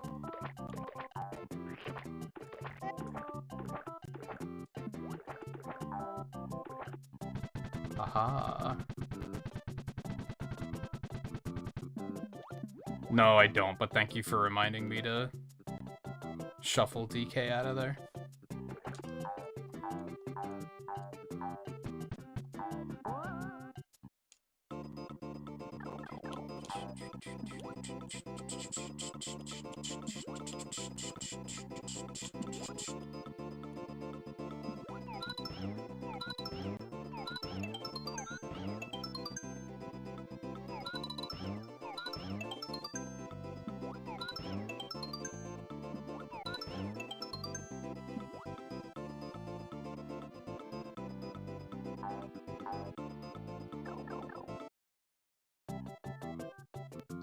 Aha. No, I don't, but thank you for reminding me to shuffle DK out of there.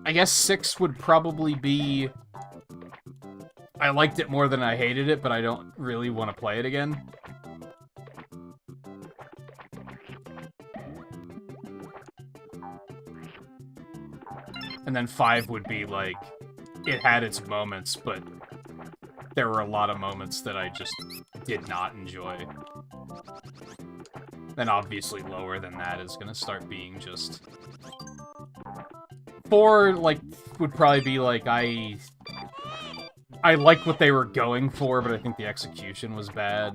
I guess 6 would probably be... I liked it more than I hated it, but I don't really want to play it again. And then 5 would be, like, it had its moments, but there were a lot of moments that I just did not enjoy. Then obviously lower than that is gonna start being just... 4, like, would probably be, like, I like what they were going for, but I think the execution was bad.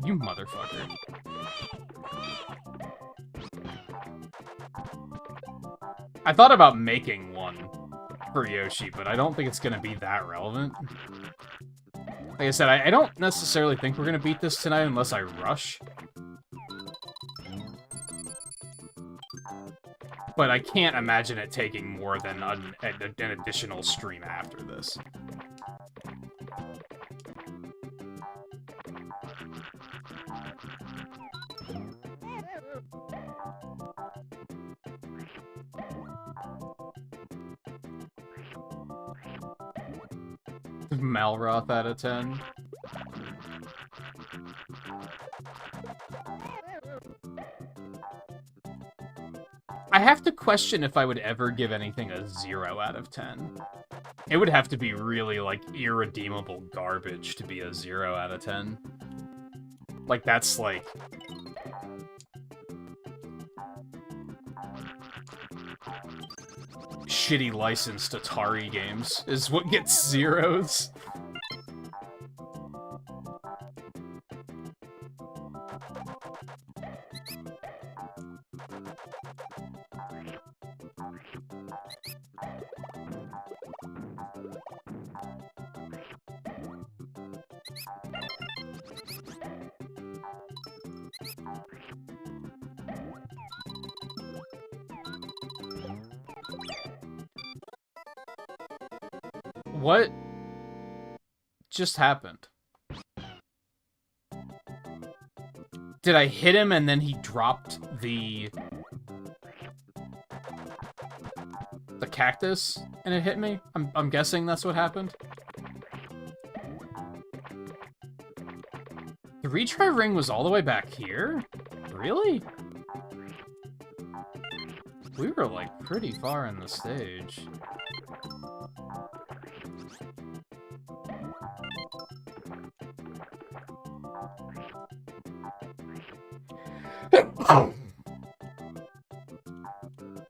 You motherfucker. I thought about making one for Yoshi, but I don't think it's gonna be that relevant. Like I said, I don't necessarily think we're gonna beat this tonight unless I rush. But I can't imagine it taking more than an additional stream after this. Malroth out of 10. I have to question if I would ever give anything a 0 out of 10. It would have to be really, like, irredeemable garbage to be a 0 out of 10. Like, that's, like... shitty licensed Atari games is what gets zeros. What just happened? Did I hit him and then he dropped the cactus and it hit me? I'm guessing that's what happened. The retry ring was all the way back here? Really? We were, like, pretty far in the stage.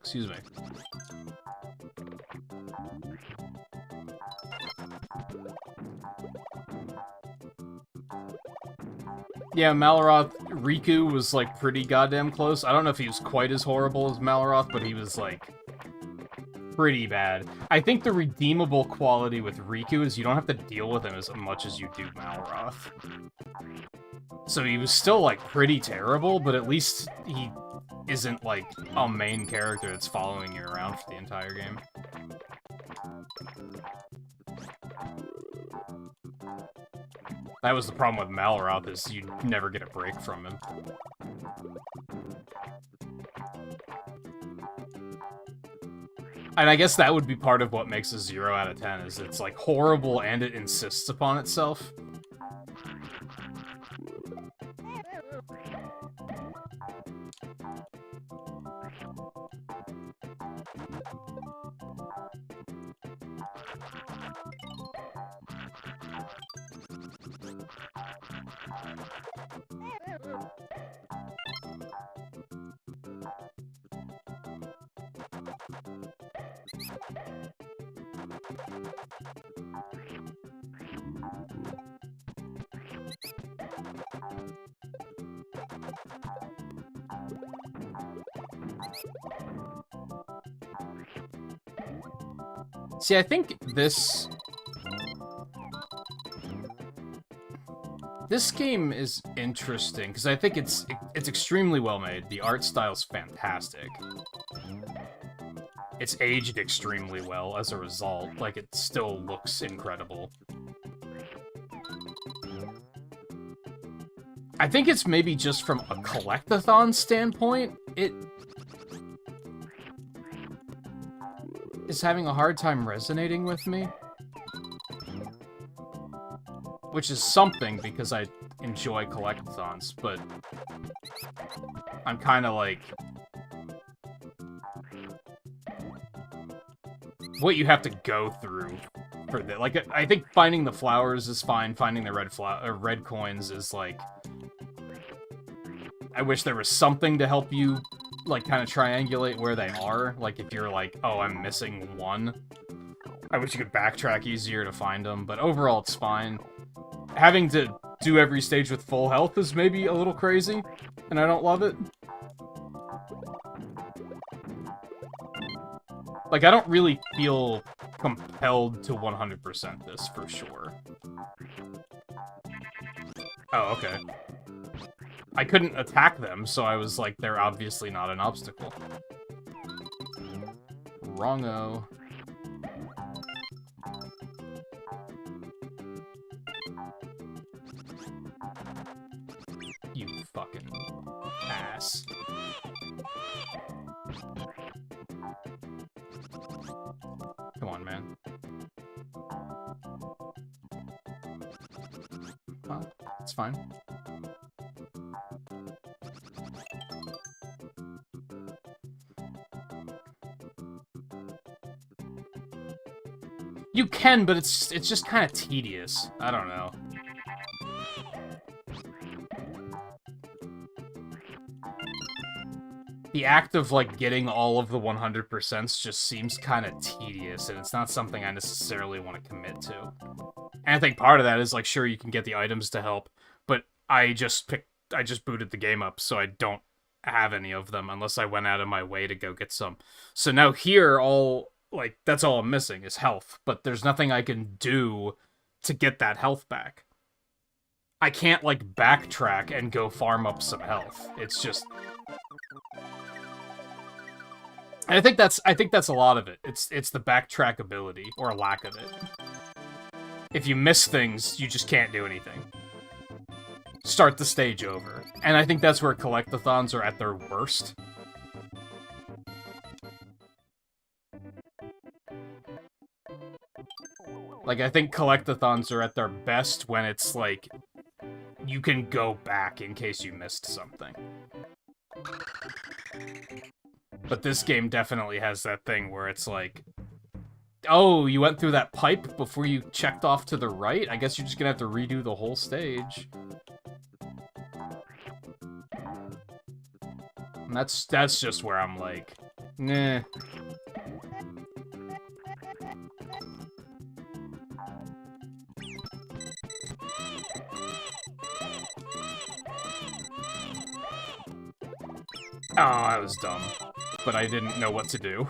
Excuse me. Yeah, Malaroth, Riku was, like, pretty goddamn close. I don't know if he was quite as horrible as Malaroth, but he was, like, pretty bad. I think the redeemable quality with Riku is you don't have to deal with him as much as you do Malaroth. So he was still, like, pretty terrible, but at least he isn't, like, a main character that's following you around for the entire game. That was the problem with Malaroth, is you never get a break from him. And I guess that would be part of what makes a 0 out of 10, is it's, like, horrible and it insists upon itself. See, I think this game is interesting, because I think it's extremely well made. The art style's fantastic. It's aged extremely well as a result. Like, it still looks incredible. I think it's maybe just from a collectathon standpoint, it is having a hard time resonating with me. Which is something, because I enjoy collectathons, but I'm kind of like... what you have to go through for that. Like, I think finding the flowers is fine, finding the red coins is, like... I wish there was something to help you, like, kind of triangulate where they are. Like, if you're like, oh, I'm missing one. I wish you could backtrack easier to find them, but overall it's fine. Having to do every stage with full health is maybe a little crazy, and I don't love it. Like, I don't really feel compelled to 100% this, for sure. Oh, okay. I couldn't attack them, so I was like, they're obviously not an obstacle. Wrong-o. You fucking ass. Come on, man. Well, it's fine. You can, but it's just kind of tedious. I don't know. The act of, like, getting all of the 100% just seems kind of tedious, and it's not something I necessarily want to commit to. And I think part of that is, like, sure, you can get the items to help, but I just booted the game up, so I don't have any of them unless I went out of my way to go get some. So now here, like, that's all I'm missing is health, but there's nothing I can do to get that health back. I can't, like, backtrack and go farm up some health. It's just... And I think that's a lot of it. It's the backtrack ability, or lack of it. If you miss things, you just can't do anything. Start the stage over. And I think that's where collectathons are at their worst. Like, I think collectathons are at their best when it's, like, you can go back in case you missed something. But this game definitely has that thing where it's like, oh, you went through that pipe before you checked off to the right? I guess you're just gonna have to redo the whole stage. And that's just where I'm like, nah. Oh, that was dumb. But I didn't know what to do.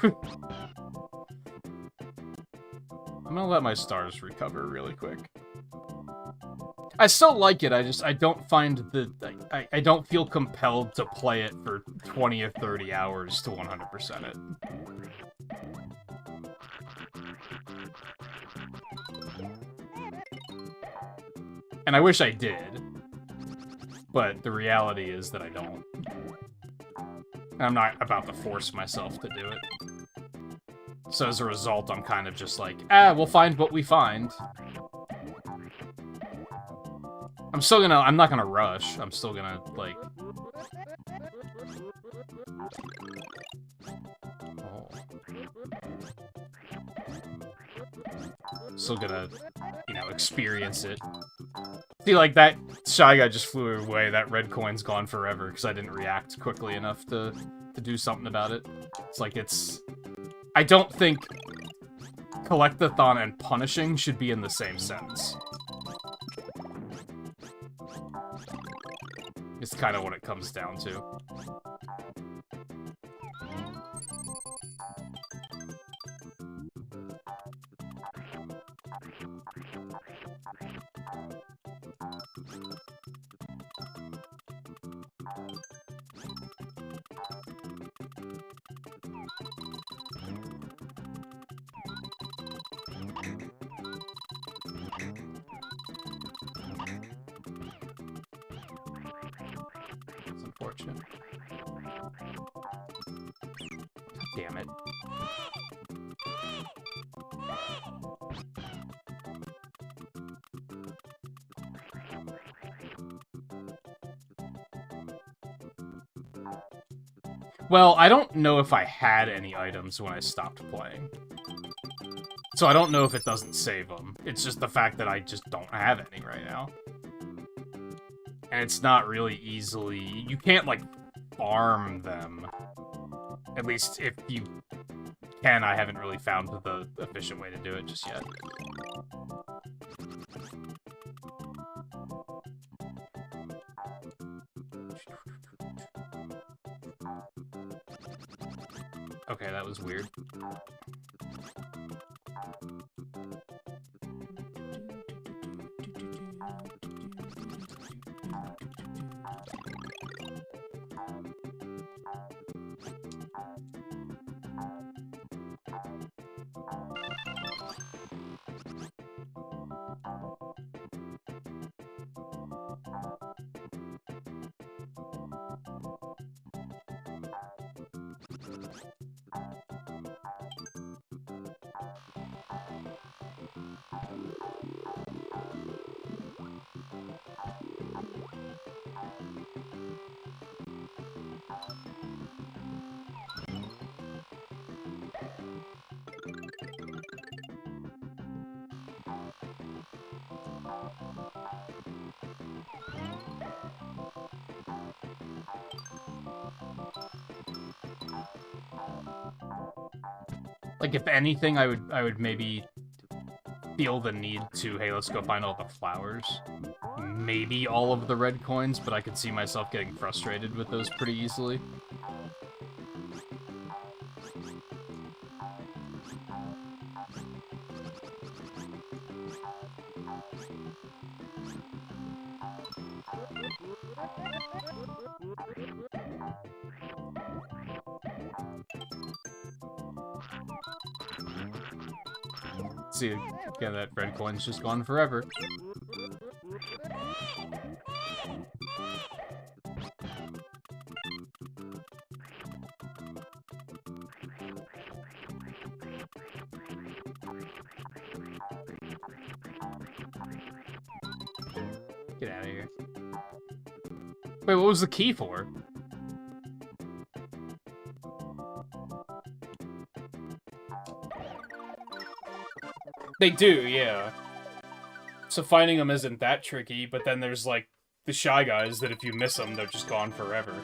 I'm gonna let my stars recover really quick. I still like it, I don't find the... I don't feel compelled to play it for 20 or 30 hours to 100% it. And I wish I did. But the reality is that I don't. And I'm not about to force myself to do it. So as a result, I'm kind of just like, we'll find what we find. I'm not gonna rush. I'm still gonna, like... Oh. Still gonna, you know, experience it. See, like, that Shy Guy just flew away. That red coin's gone forever, because I didn't react quickly enough to do something about it. It's like, it's... I don't think Collectathon and punishing should be in the same sentence. It's kind of what it comes down to. It's unfortunate. Damn it. Well, I don't know if I had any items when I stopped playing. So I don't know if it doesn't save them. It's just the fact that I just don't have any right now. And it's not really easily... You can't, like, farm them. At least if you can, I haven't really found the efficient way to do it just yet. Okay, that was weird. Like, if anything, I would maybe feel the need to, hey, let's go find all the flowers. Maybe all of the red coins, but I could see myself getting frustrated with those pretty easily. See, yeah, that red coin's just gone forever. Get out of here. Wait, what was the key for? They do, yeah. So finding them isn't that tricky, but then there's, like, the Shy Guys that if you miss them, they're just gone forever.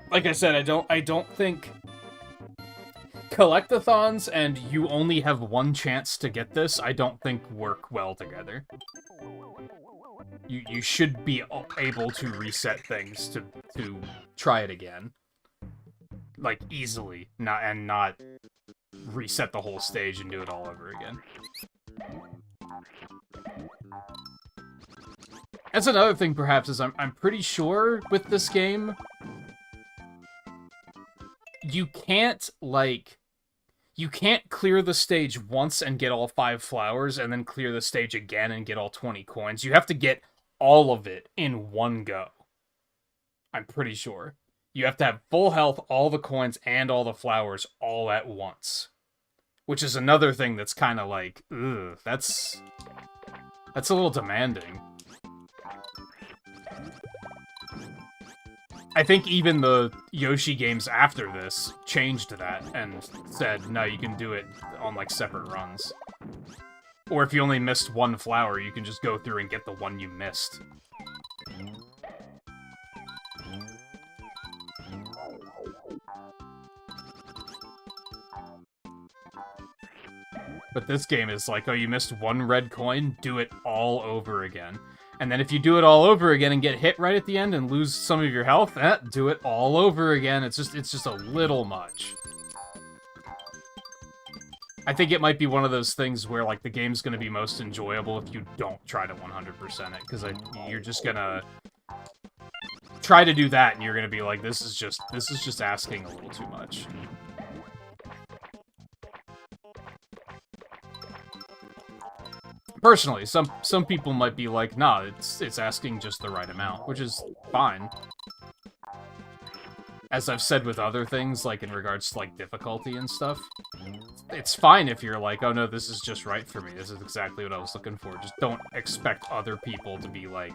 Like I said, I don't think Collectathons and you only have one chance to get this, I don't think work well together. You should be able to reset things to try it again. Like, easily. Not reset the whole stage and do it all over again. That's another thing, perhaps, is I'm pretty sure with this game, you can't, like... You can't clear the stage once and get all 5 flowers, and then clear the stage again and get all 20 coins. You have to get all of it in one go. I'm pretty sure. You have to have full health, all the coins, and all the flowers all at once. Which is another thing that's kind of like, ugh, that's a little demanding. I think even the Yoshi games after this changed that and said, no, you can do it on, like, separate runs. Or if you only missed one flower, you can just go through and get the one you missed. But this game is like, oh, you missed one red coin? Do it all over again. And then if you do it all over again and get hit right at the end and lose some of your health, do it all over again. It's just a little much. I think it might be one of those things where, like, the game's going to be most enjoyable if you don't try to 100% it, because you're just gonna try to do that and you're gonna be like, this is just asking a little too much. Personally, some people might be like, nah, it's asking just the right amount, which is fine. As I've said with other things, like in regards to, like, difficulty and stuff, it's fine if you're like, oh no, this is just right for me, this is exactly what I was looking for. Just don't expect other people to be like...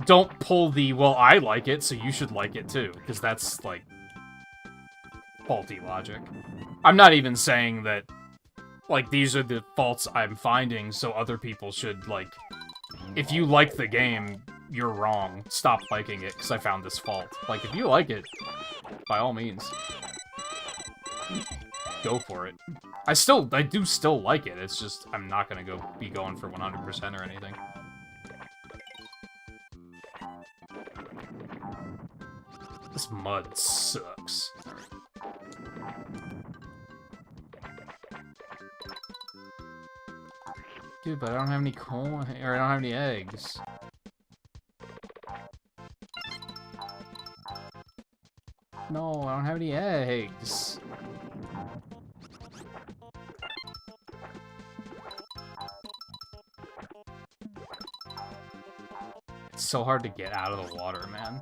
Don't pull the, well, I like it, so you should like it too, because that's, like, faulty logic. I'm not even saying that, like, these are the faults I'm finding, so other people should, like... If you like the game, you're wrong. Stop liking it, because I found this fault. Like, if you like it, by all means, go for it. I do still like it, it's just, I'm not gonna be going for 100% or anything. This mud sucks. Alright. Dude, but I don't have any coin, or I don't have any eggs. No, I don't have any eggs. It's so hard to get out of the water, man.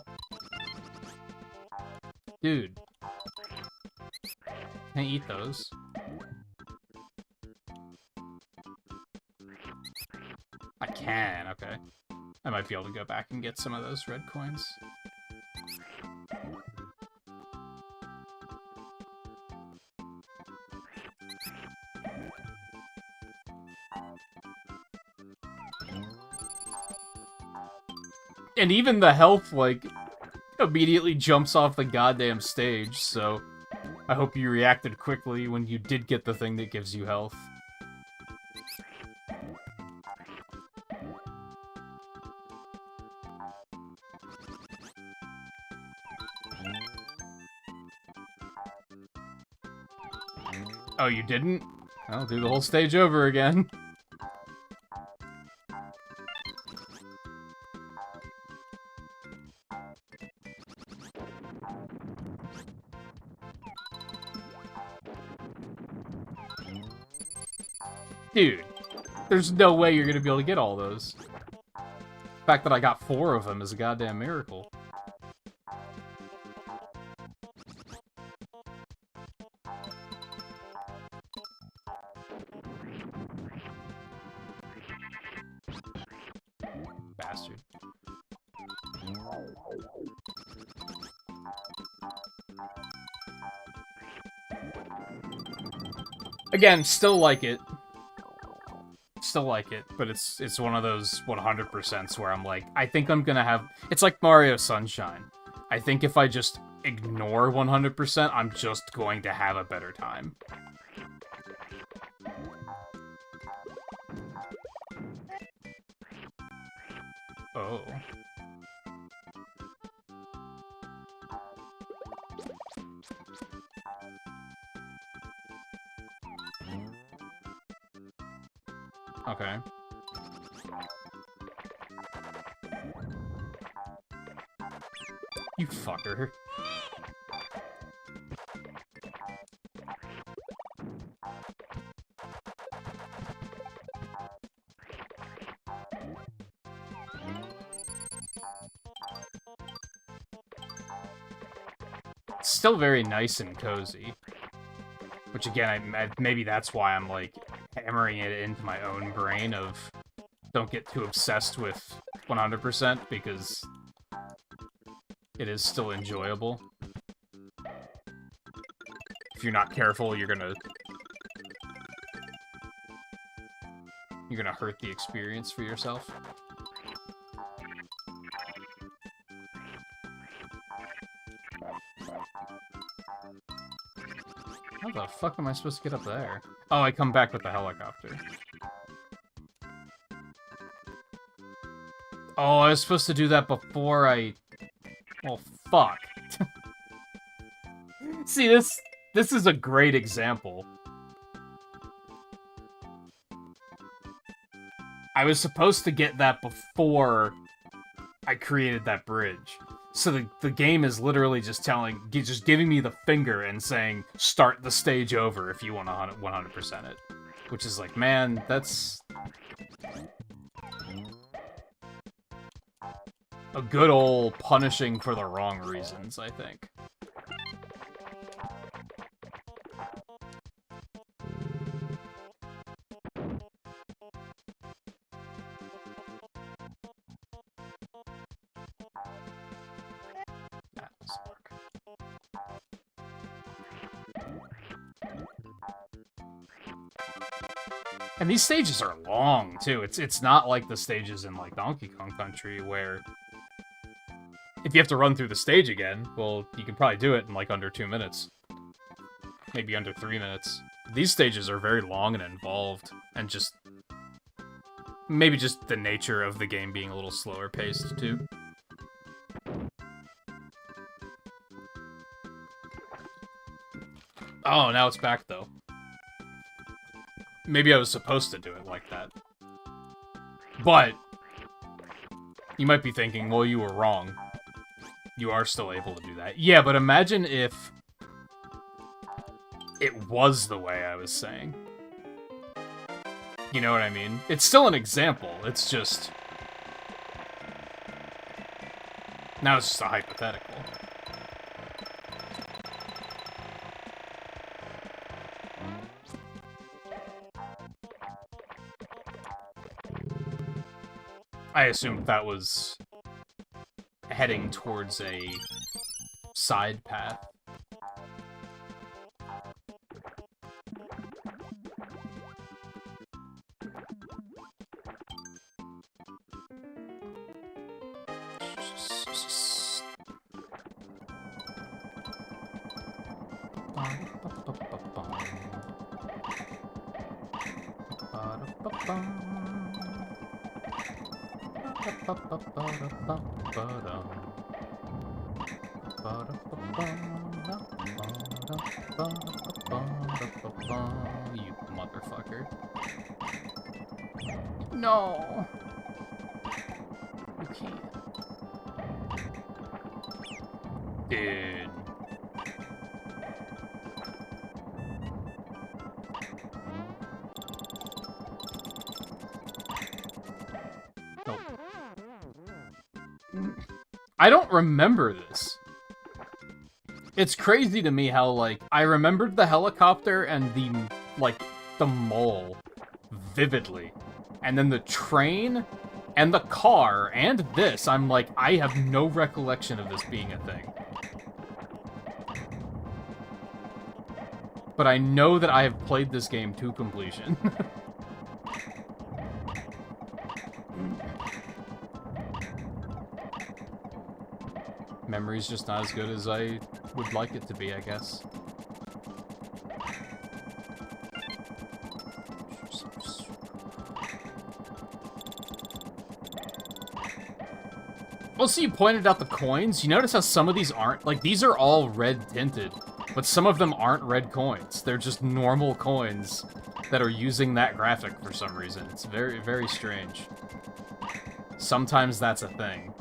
Dude. Can I eat those? I can, okay. I might be able to go back and get some of those red coins. And even the health, like, immediately jumps off the goddamn stage, so I hope you reacted quickly when you did get the thing that gives you health. Oh, you didn't? I'll do the whole stage over again. Dude, there's no way you're gonna be able to get all those. The fact that I got 4 of them is a goddamn miracle. Bastard. Again, still like it. Still like it, but it's one of those 100%s where I'm like, I think I'm gonna have... It's like Mario Sunshine. I think if I just ignore 100%, I'm just going to have a better time. Oh. Okay. You fucker. It's still very nice and cozy. Which, again, maybe that's why I'm, like, hammering it into my own brain of don't get too obsessed with 100%, because it is still enjoyable. If you're not careful, you're gonna hurt the experience for yourself. How the fuck am I supposed to get up there? Oh, I come back with the helicopter. Oh, I was supposed to do that before I... Well, fuck. See, this is a great example. I was supposed to get that before I created that bridge. So the game is literally just giving me the finger and saying, start the stage over if you want to 100% it. Which is like, man, that's... a good old punishing for the wrong reasons, I think. That doesn't work. And these stages are long, too. It's not like the stages in, like, Donkey Kong Country, where if you have to run through the stage again, well, you can probably do it in, like, under 2 minutes. Maybe under 3 minutes. These stages are very long and involved, and just... maybe just the nature of the game being a little slower paced, too. Oh, now it's back, though. Maybe I was supposed to do it like that. But... you might be thinking, well, you were wrong. You are still able to do that. Yeah, but imagine if it was the way I was saying. You know what I mean? It's still an example. It's just... now it's just a hypothetical. I assumed that was heading towards a side path. You motherfucker. No! You can't. Dude. Nope. I don't remember this. It's crazy to me how, like, I remembered the helicopter and the mole vividly. And then the train and the car and this, I'm like, I have no recollection of this being a thing. But I know that I have played this game to completion. Memory's just not as good as I would like it to be, I guess. Also, you pointed out the coins. You notice how some of these aren't... Like, these are all red tinted, but some of them aren't red coins. They're just normal coins that are using that graphic for some reason. It's very, very strange. Sometimes that's a thing.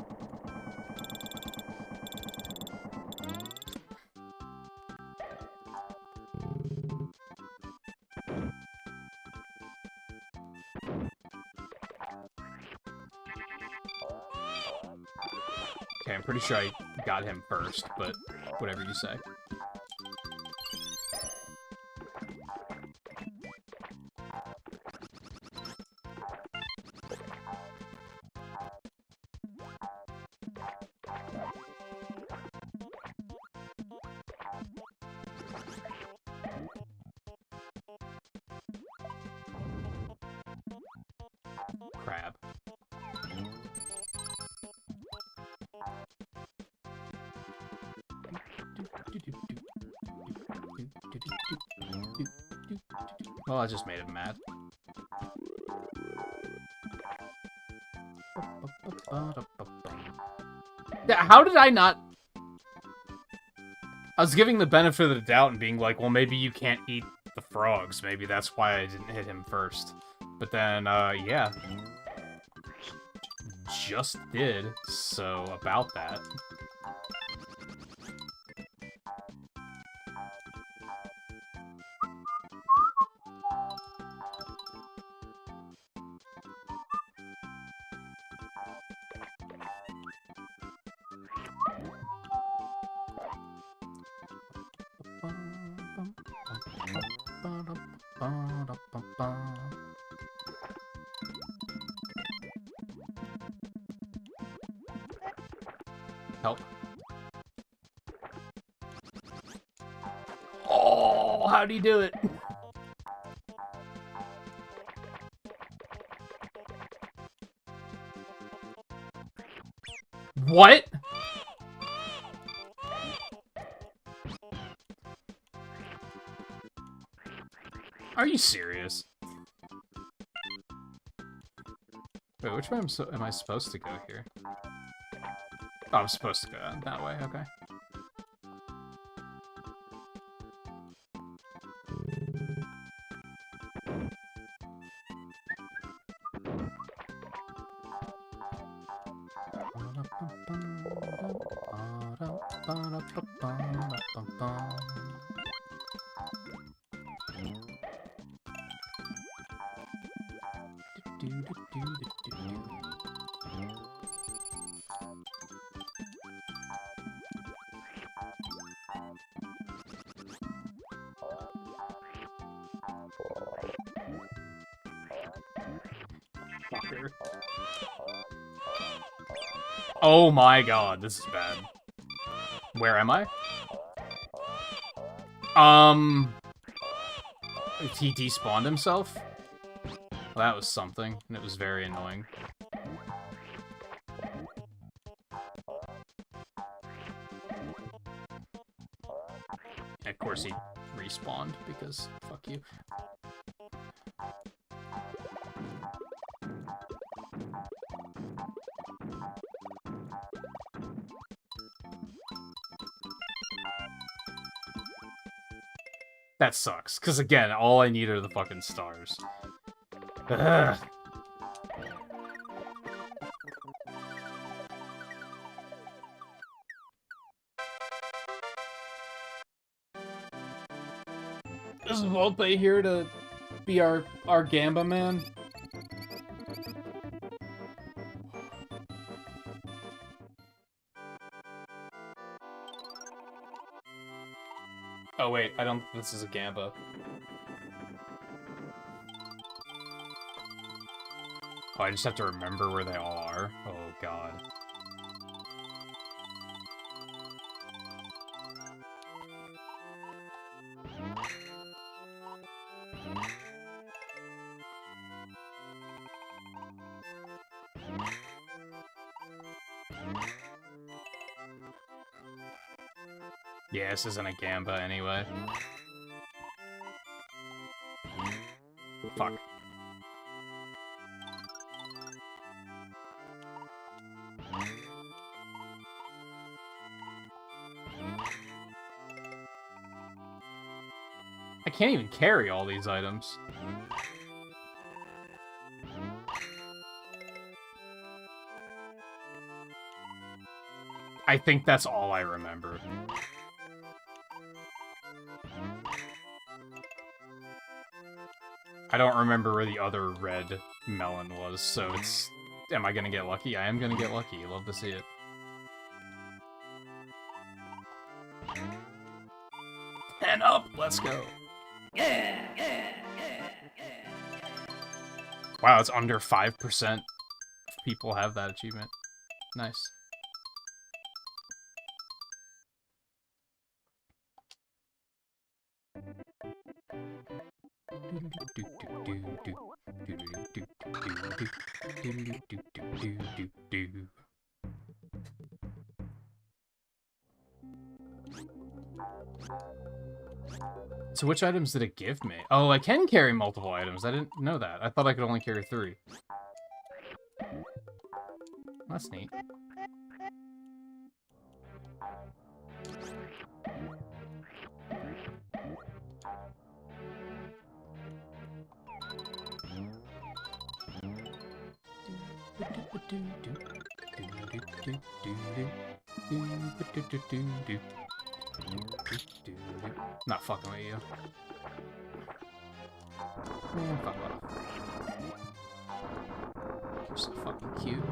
Okay, I'm pretty sure I got him first, but whatever you say. Crab. Well, I just made him mad. How did I not... I was giving the benefit of the doubt and being like, well, maybe you can't eat the frogs. Maybe that's why I didn't hit him first. But then, yeah. Just did, so about that. Help. Oh, how do you do it? What? Are you serious? Wait, which way am I supposed to go here? Oh, I'm supposed to go that way, okay. Oh my god, this is bad. Where am I? He despawned himself? Well, that was something, and it was very annoying. And of course he respawned, because fuck you. That sucks, because again, all I need are the fucking stars. Ugh. Is Volpe here to be our Gamba man? Oh wait, I don't think this is a Gamba. Oh, I just have to remember where they all are? Oh god. Yeah, this isn't a Gamba anyway. Fuck. I can't even carry all these items. I think that's all I remember. I don't remember where the other red melon was, so it's... Am I gonna get lucky? I am gonna get lucky. Love to see it. And up! Let's go! Wow, it's under 5% of people have that achievement. Nice. So which items did it give me? Oh, I can carry multiple items. I didn't know that. I thought I could only carry 3. That's neat. Not fucking with you. Man, fuck off. You're so fucking cute.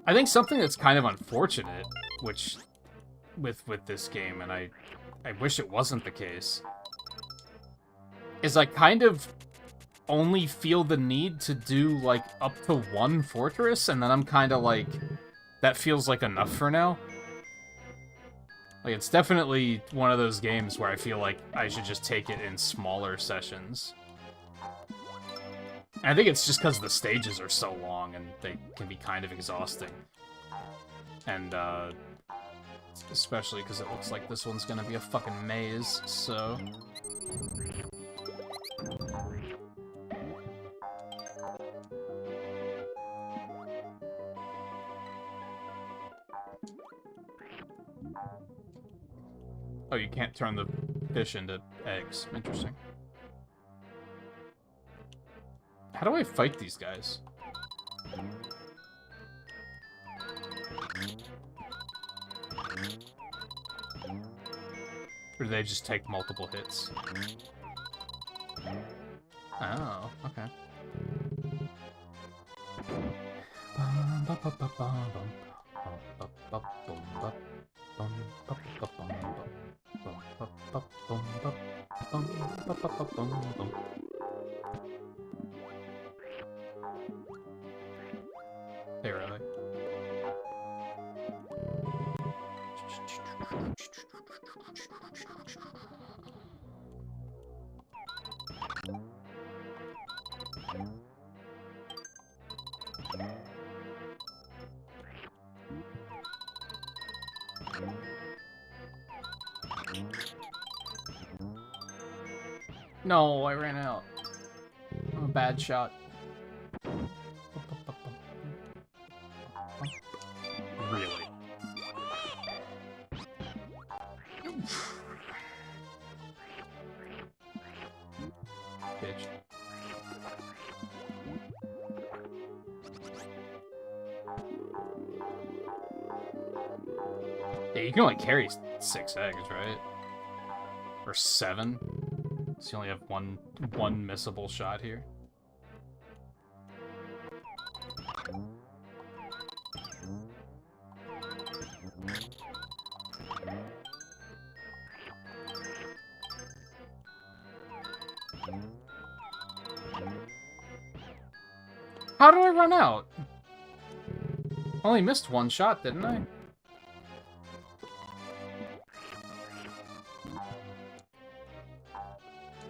I think something that's kind of unfortunate, which with this game, and I wish it wasn't the case, is I kind of only feel the need to do, like, up to 1 fortress, and then I'm kind of like, that feels like enough for now. Like, it's definitely one of those games where I feel like I should just take it in smaller sessions. And I think it's just because the stages are so long, and they can be kind of exhausting. And, especially because it looks like this one's gonna be a fucking maze, so... Oh, you can't turn the fish into eggs. Interesting. How do I fight these guys? Or do they just take multiple hits? Oh, okay. Hey, really? No, I ran out. I'm a bad shot. Really? Bitch. Yeah, you can only carry 6 eggs, right? Or 7? So you only have one missable shot here. How did I run out? I only missed 1 shot, didn't I?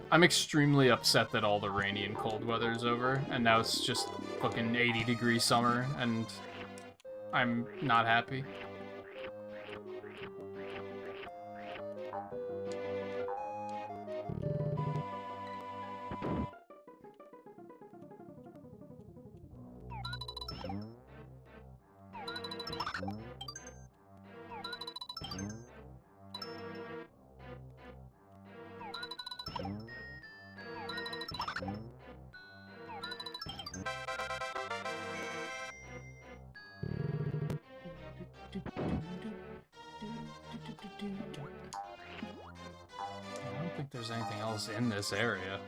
I'm extremely upset that all the rainy and cold weather is over, and now it's just fucking 80-degree summer, and I'm not happy. there's anything else in this area.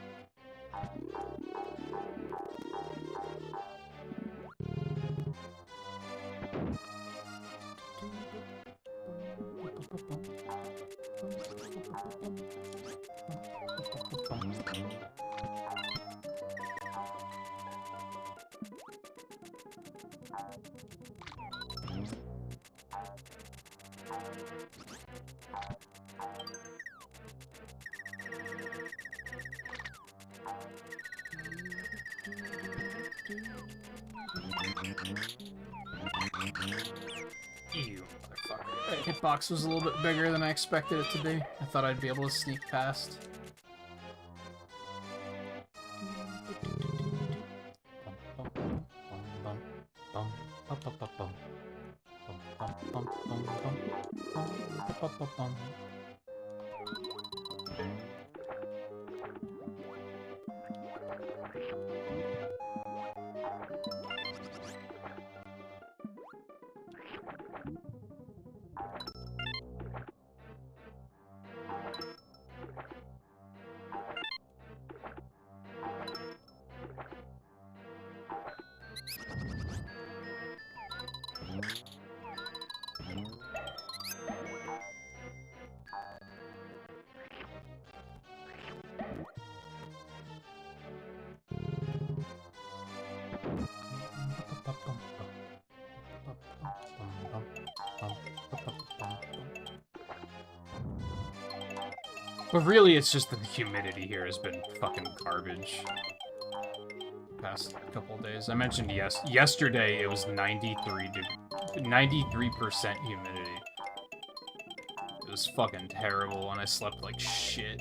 You motherfucker. That hitbox was a little bit bigger than I expected it to be. I thought I'd be able to sneak past. But really, it's just that the humidity here has been fucking garbage past couple of days. I mentioned yesterday it was 93% humidity. It was fucking terrible, and I slept like shit.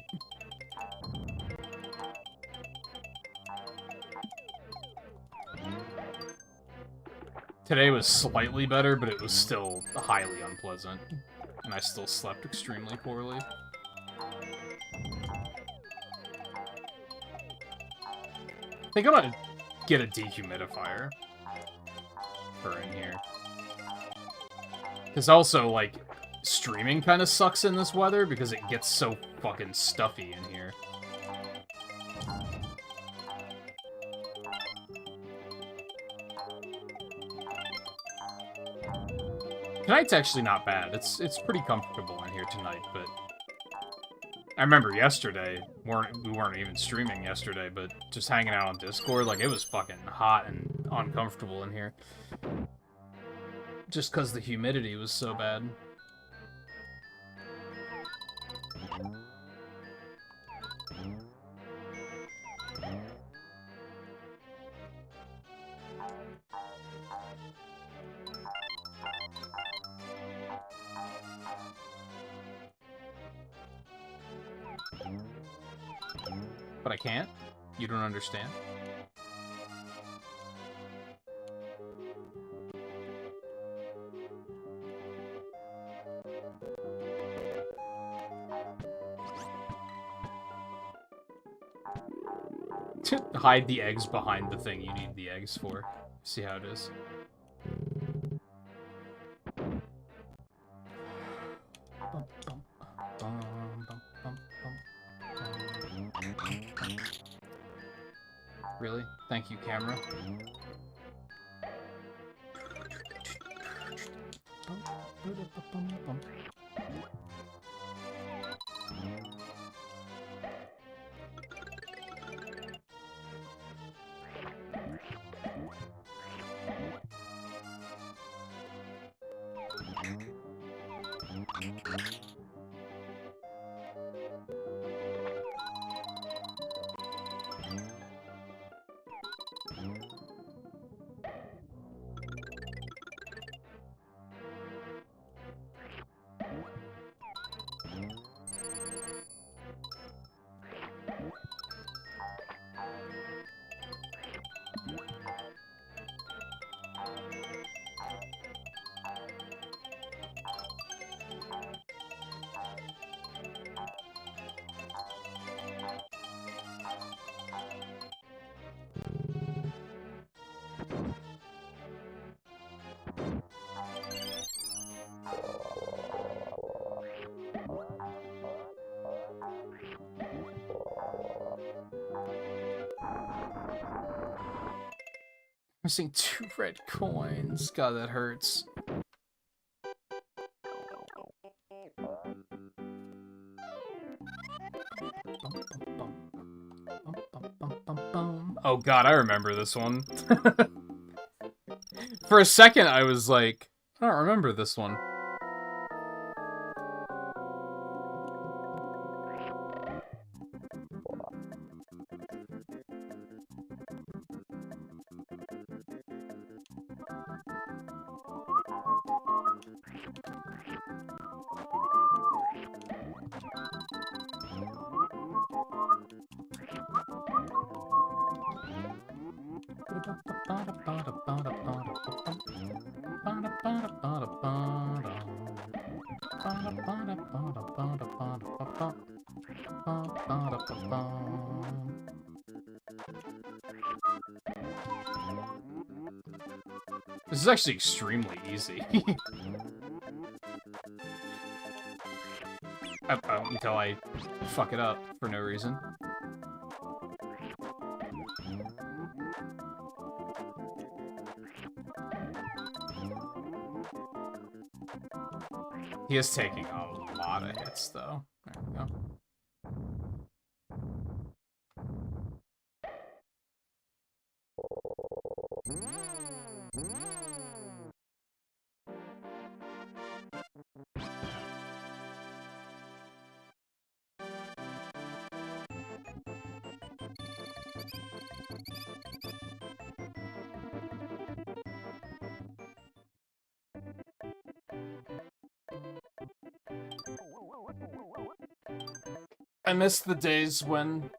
Today was slightly better, but it was still highly unpleasant, and I still slept extremely poorly. I think I'm gonna get a dehumidifier for in here. Because also, like, streaming kind of sucks in this weather because it gets so fucking stuffy in here. Tonight's actually not bad. It's pretty comfortable in here tonight, but I remember yesterday, we weren't even streaming yesterday, but just hanging out on Discord, like, it was fucking hot and uncomfortable in here. Just because the humidity was so bad. But I can't? You don't understand? Hide the eggs behind the thing you need the eggs for. See how it is. Really? Thank you, camera. Missing 2 red coins. God, that hurts. Oh god, I remember this one. For a second, I was like, I don't remember this one. This is actually extremely easy. Until I fuck it up for no reason. He is taking a lot of hits, though. There we go. I miss the days when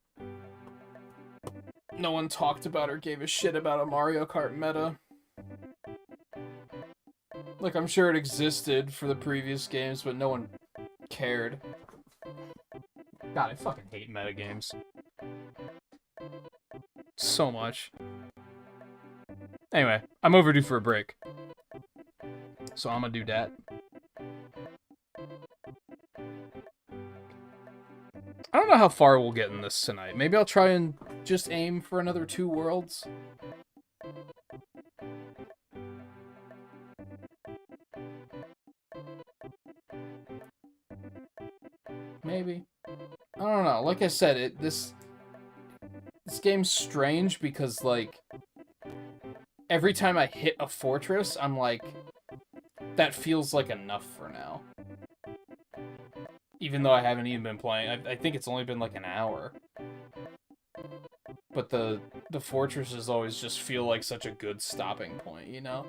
no one talked about or gave a shit about a Mario Kart meta. Like, I'm sure it existed for the previous games, but no one cared. God, I fucking hate meta games. So much. Anyway, I'm overdue for a break. So I'm gonna do that. I don't know how far we'll get in this tonight. Maybe I'll try and just aim for another 2 worlds. Maybe. I don't know. Like I said, this game's strange because, like, every time I hit a fortress, I'm like, that feels like enough for now. Even though I haven't even been playing. I think it's only been like an hour. But the fortresses always just feel like such a good stopping point, you know?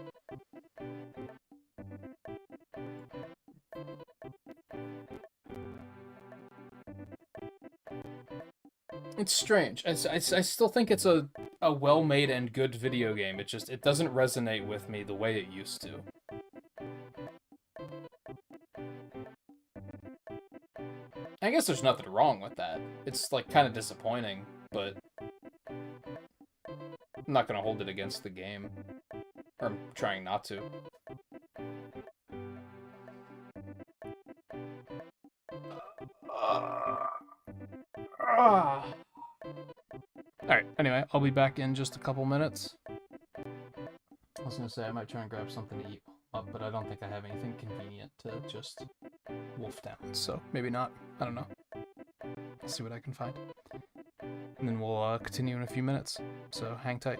It's strange. I still think it's a well-made and good video game. It doesn't resonate with me the way it used to. I guess there's nothing wrong with that. It's, like, kind of disappointing, but I'm not gonna hold it against the game. Or I'm trying not to. Alright, anyway, I'll be back in just a couple minutes. I was gonna say I might try and grab something to eat up, but I don't think I have anything convenient to just wolf down, so maybe not. I don't know. I'll see what I can find. And then we'll continue in a few minutes, so hang tight.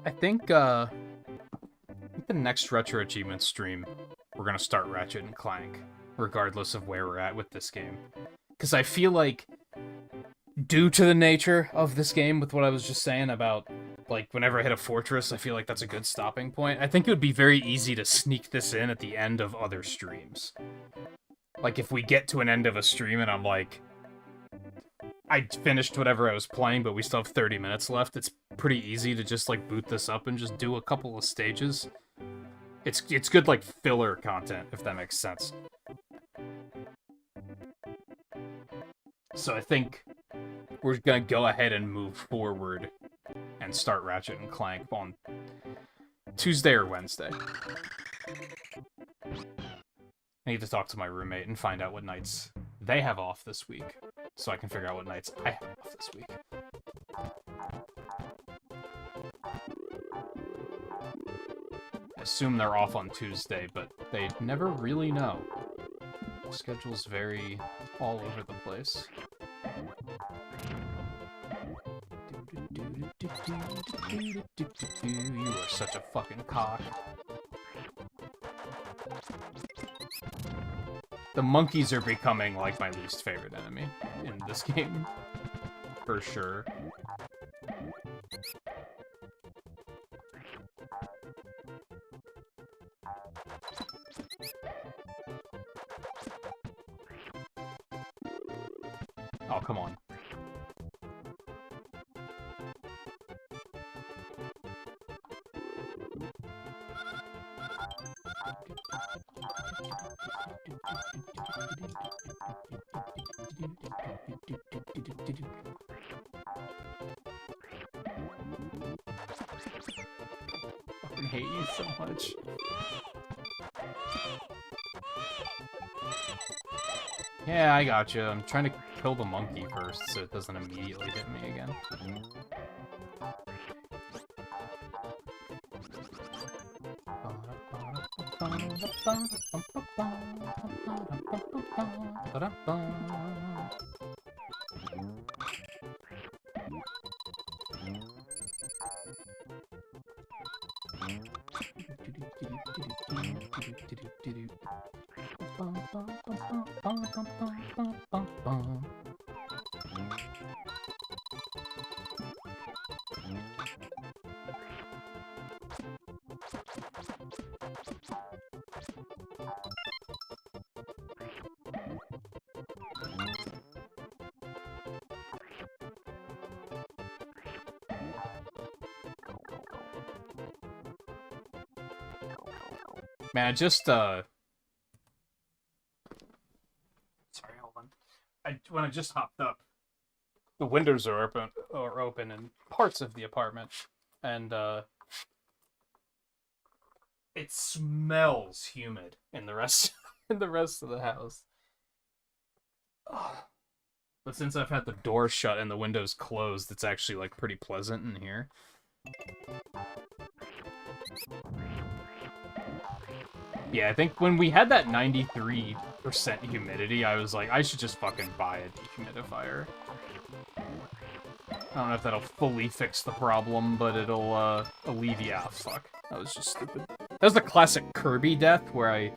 I think the next Retro Achievements stream, we're gonna start Ratchet and Clank, regardless of where we're at with this game. Because I feel like, due to the nature of this game, with what I was just saying about, like, whenever I hit a fortress, I feel like that's a good stopping point. I think it would be very easy to sneak this in at the end of other streams. Like, if we get to an end of a stream and I'm like, I finished whatever I was playing, but we still have 30 minutes left, it's pretty easy to just, like, boot this up and just do a couple of stages. It's good, like, filler content, if that makes sense. So I think we're gonna go ahead and move forward and start Ratchet and Clank on Tuesday or Wednesday. I need to talk to my roommate and find out what nights they have off this week, so I can figure out what nights I have off this week. I assume they're off on Tuesday, but they never really know. The schedule's very all over the place. You are such a fucking cock. The monkeys are becoming, like, my least favorite enemy in this game. For sure. Oh, come on. I fucking hate you so much. Yeah, I got you. I'm trying to kill the monkey first so it doesn't immediately hit me again. Man, I just, Sorry, hold on. When I just hopped up, the windows are open in parts of the apartment, and, it smells humid in the rest of the house. Ugh. But since I've had the door shut and the windows closed, it's actually, like, pretty pleasant in here. Yeah, I think when we had that 93% humidity, I was like, I should just fucking buy a dehumidifier. I don't know if that'll fully fix the problem, but it'll, alleviate... Oh, fuck. That was just stupid. That was the classic Kirby death, where I,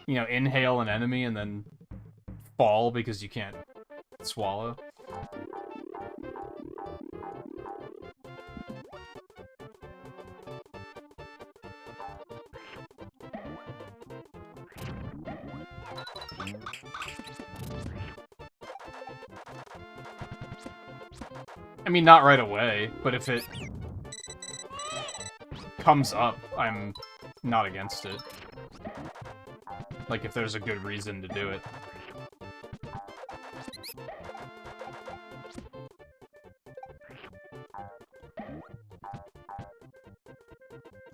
you know, inhale an enemy and then fall because you can't swallow. I mean, not right away, but if it comes up, I'm not against it. Like, if there's a good reason to do it.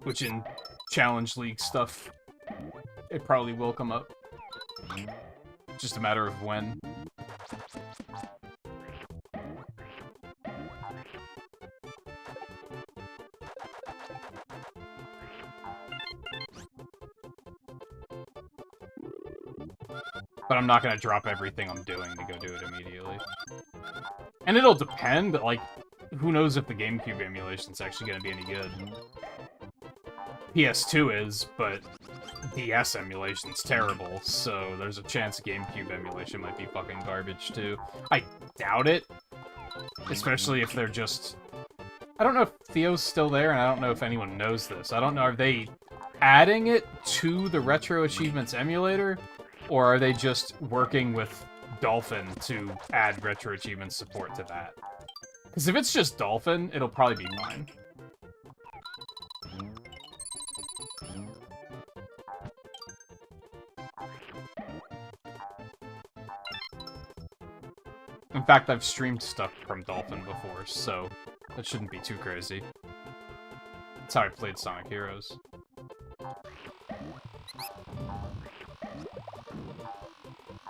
Which in Challenge League stuff, it probably will come up. Just a matter of when. But I'm not gonna drop everything I'm doing to go do it immediately. And it'll depend, like, who knows if the GameCube emulation's actually gonna be any good. PS2 is, but DS emulation's terrible, so there's a chance GameCube emulation might be fucking garbage, too. I doubt it. Especially if they're just... I don't know if Theo's still there, and I don't know if anyone knows this. I don't know, are they adding it to the RetroAchievements emulator? Or are they just working with Dolphin to add RetroAchievements support to that? Because if it's just Dolphin, it'll probably be fine. In fact, I've streamed stuff from Dolphin before, so that shouldn't be too crazy. That's how I played Sonic Heroes.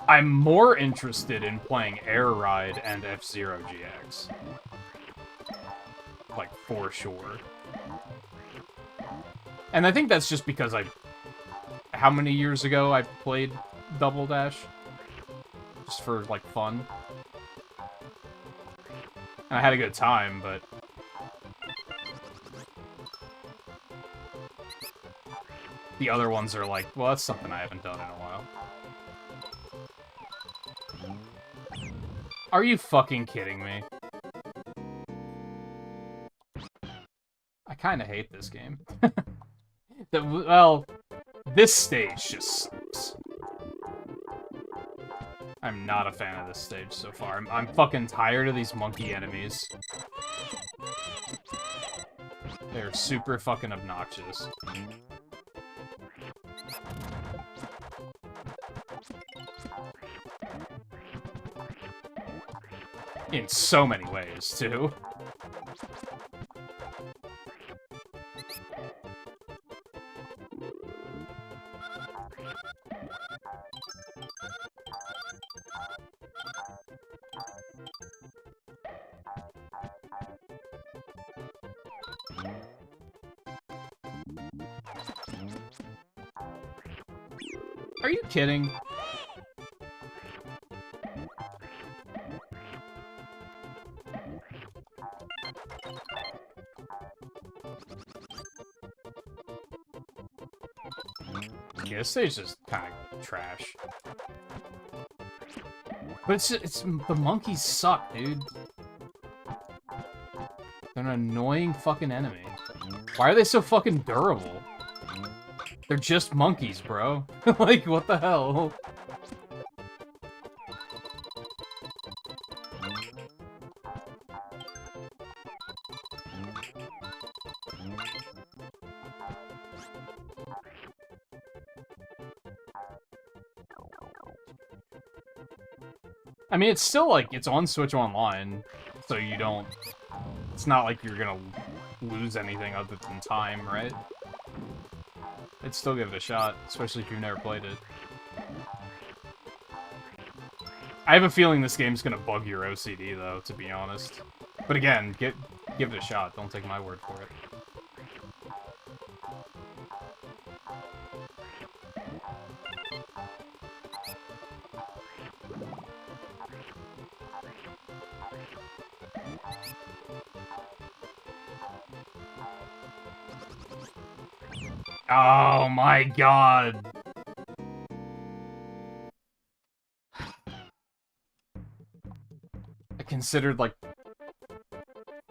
I'm more interested in playing Air Ride and F-Zero GX. Like, for sure. And I think that's just because how many years ago I played Double Dash? Just for, like, fun. And I had a good time, but... the other ones are like, well, that's something I haven't done in a while. Are you fucking kidding me? I kinda hate this game. Well, this stage just sucks. I'm not a fan of this stage so far. I'm fucking tired of these monkey enemies. They're super fucking obnoxious. In so many ways, too. Are you kidding? Yeah, this stage is kind of trash. But it's the monkeys suck, dude. They're an annoying fucking enemy. Why are they so fucking durable? They're just monkeys, bro. Like, what the hell? I mean, it's still, like, it's on Switch Online, so you don't... It's not like you're gonna lose anything other than time, right? I'd still give it a shot, especially if you've never played it. I have a feeling this game's gonna bug your OCD, though, to be honest. But again, give it a shot, don't take my word for it. Oh my god. I considered like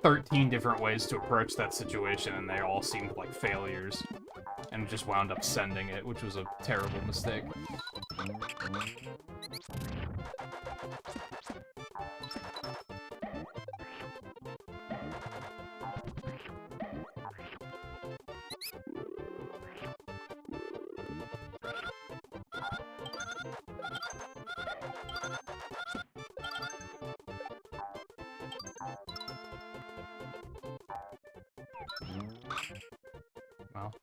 13 different ways to approach that situation and they all seemed like failures. And just wound up sending it, which was a terrible mistake. Well,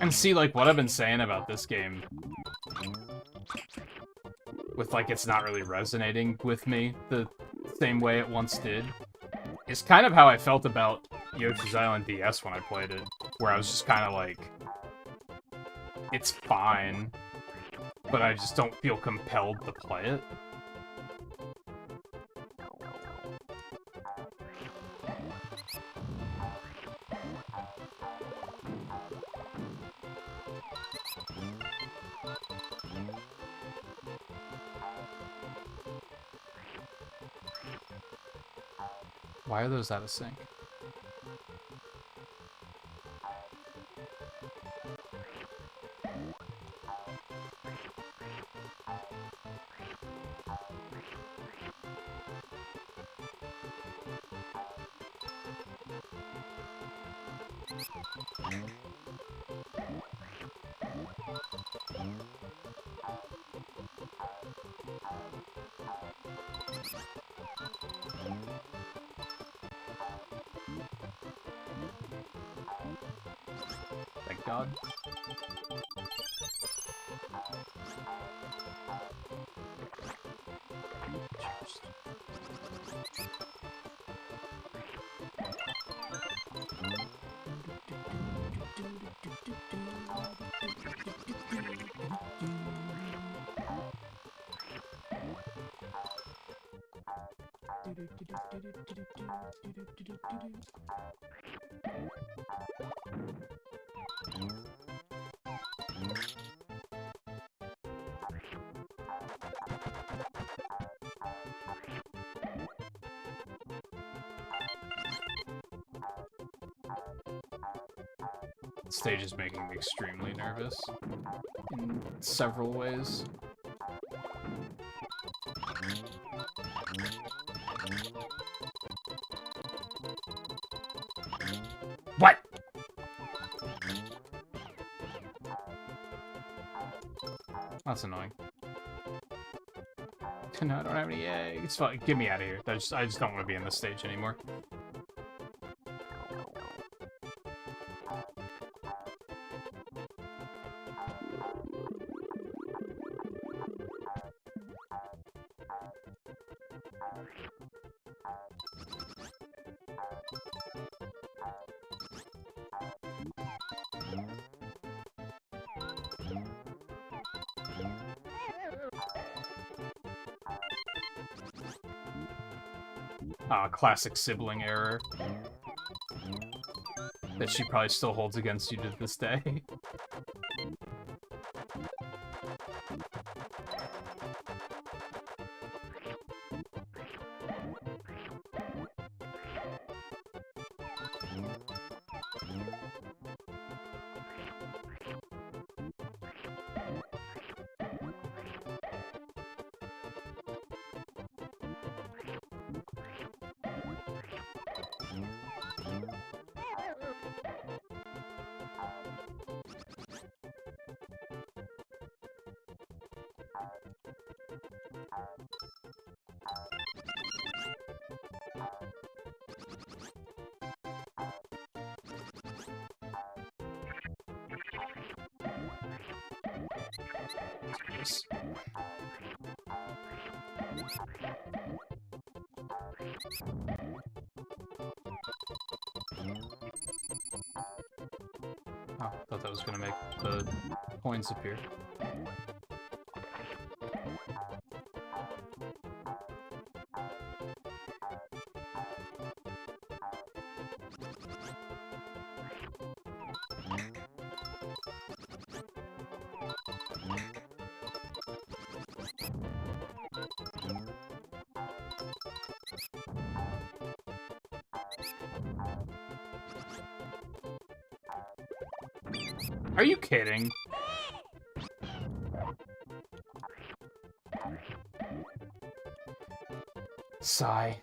and see, like, what I've been saying about this game. with, like, it's not really resonating with me the same way it once did. It's kind of how I felt about Yoshi's Island DS when I played it, where I was just kind of like, it's fine, but I just don't feel compelled to play it. Why are those out of sync? Thank God. The stage is making me extremely nervous in several ways. What? That's annoying. No, I don't have any eggs. It's fine. Get me out of here. I just don't want to be in this stage anymore. Classic sibling error that she probably still holds against you to this day. Oh, thought that was gonna make the coins appear. Are you kidding? Sigh.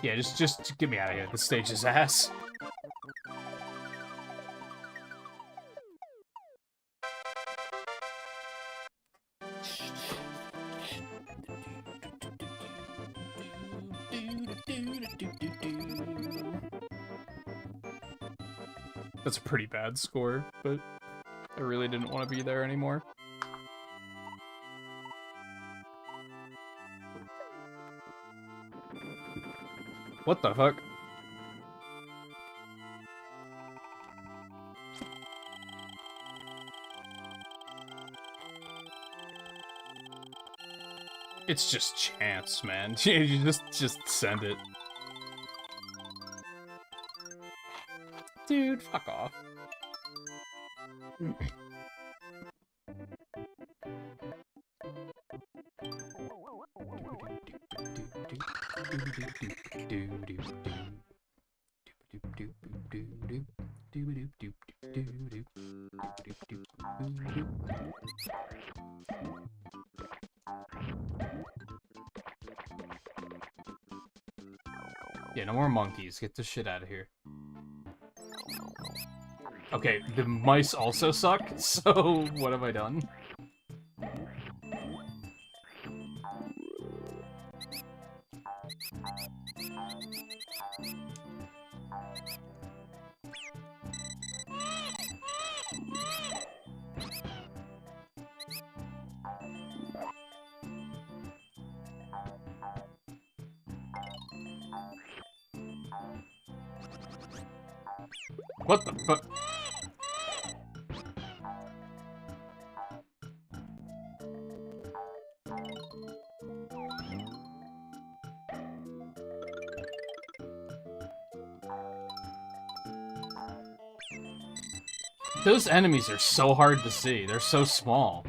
Yeah, just get me out of here. The stage is ass. That's a pretty bad score, but I really didn't want to be there anymore. What the fuck? It's just chance, man. You just send it. Dude, fuck off. Yeah, no more monkeys. Get this shit out of here. Okay, the mice also suck, so what have I done? What the fuck? Those enemies are so hard to see. They're so small.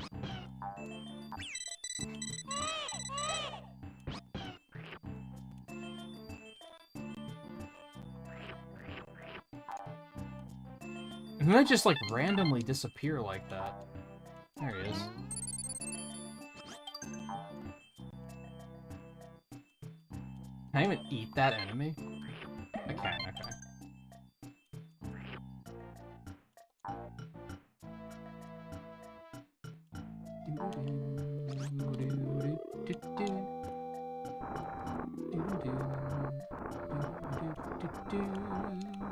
And they just, like, randomly disappear like that. There he is. Can I even eat that enemy? I can, okay.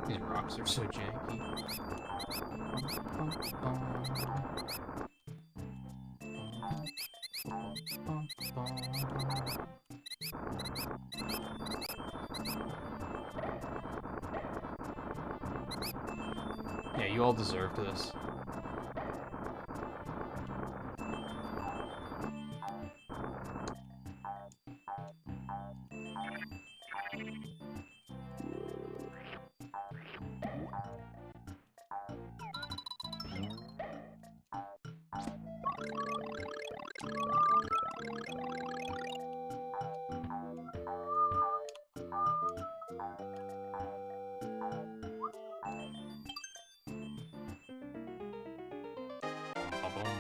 These rocks are so janky. Yeah, you all deserved this.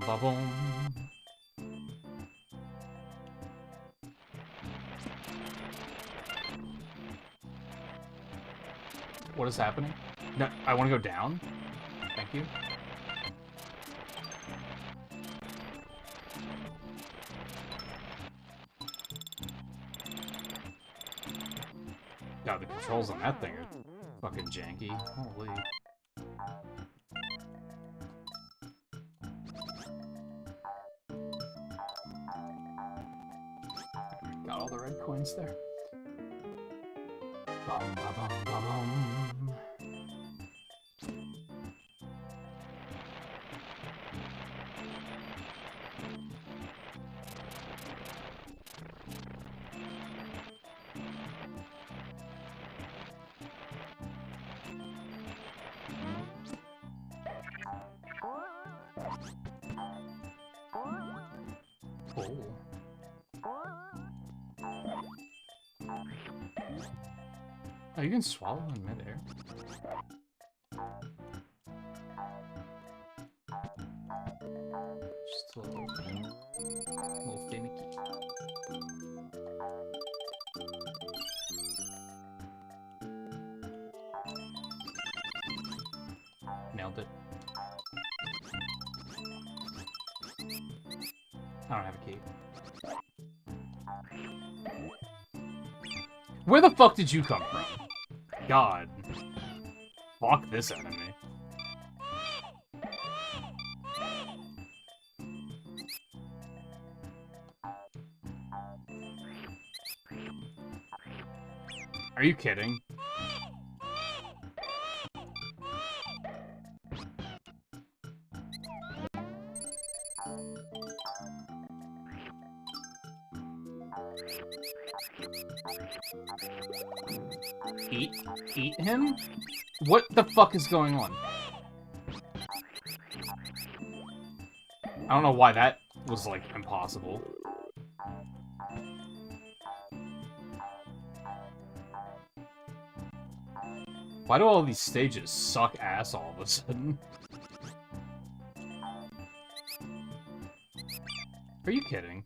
Ba-boom. What is happening? No, I want to go down. Thank you. God, the controls on that thing are fucking janky. Holy. Got all the red coins there. Bum, ba, bum, ba, bum. Oh. Oh, you can swallow in midair. Just a little finicky. Nailed it. I don't have a key. Where the fuck did you come from? God. Fuck this enemy. Are Are you kidding? Eat him? What the fuck is going on? I don't know why that was, like, impossible. Why do all these stages suck ass all of a sudden? Are you kidding?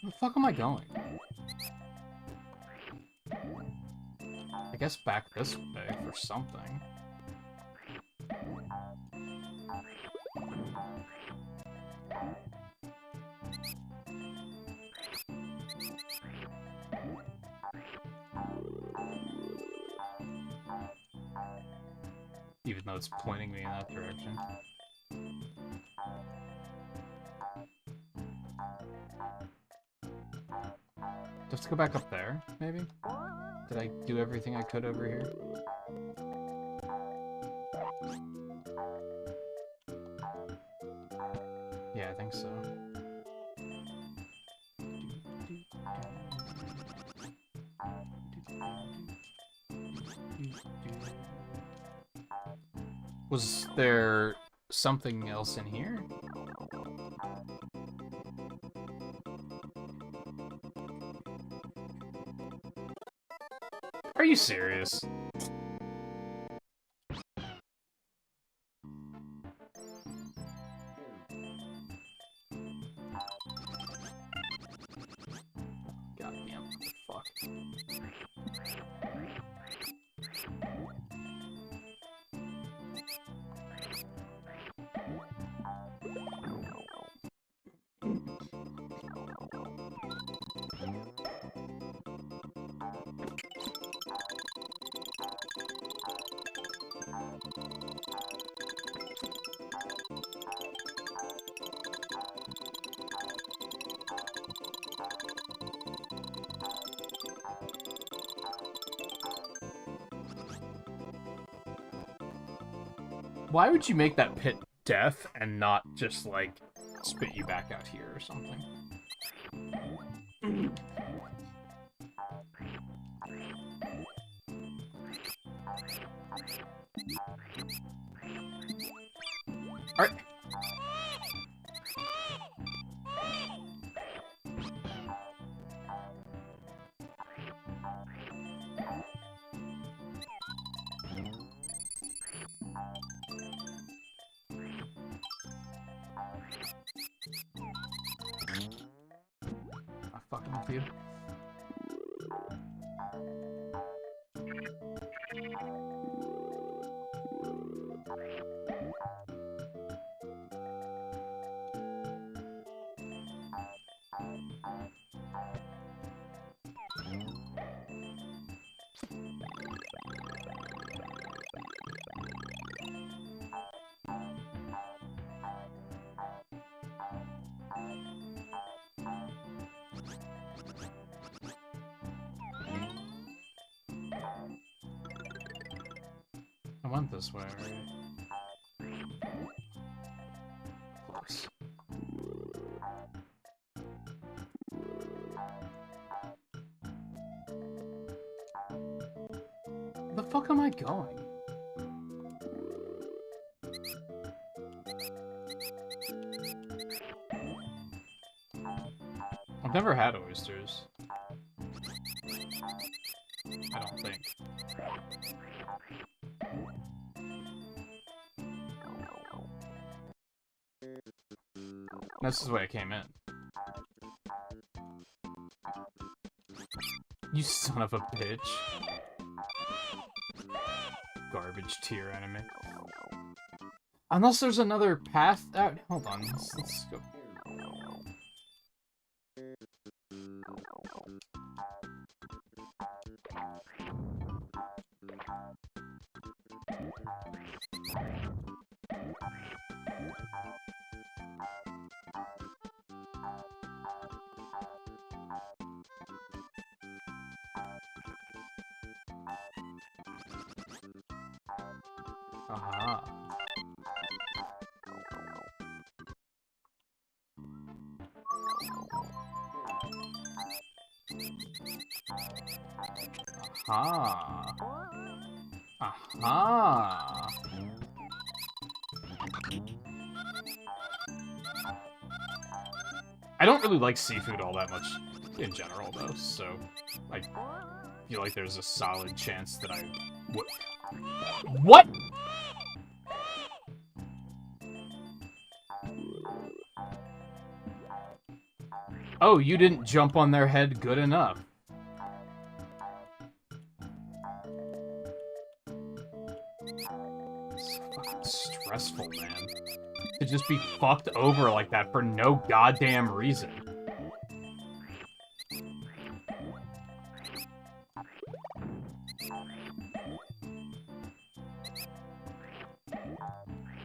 Where the fuck am I going? I guess back this way for something. Even though it's pointing me in that direction. Just to go back up there, maybe? Did I do everything I could over here? Yeah, I think so. Was there something else in here? Are you serious? Goddamn, fuck. Why would you make that pit death and not just, like, spit you back out here or something? Alright. I fucking with you. I went this way, right? Close. Where the fuck am I going? I've never had oysters. I don't think. This is the way I came in. You son of a bitch. Garbage tier enemy. Unless there's another path out. Hold on, let's go. Aha. Aha. Aha. I don't really like seafood all that much in general, though, so I feel like there's a solid chance that I would. What? Oh, you didn't jump on their head good enough. It's fucking stressful, man. To just be fucked over like that for no goddamn reason.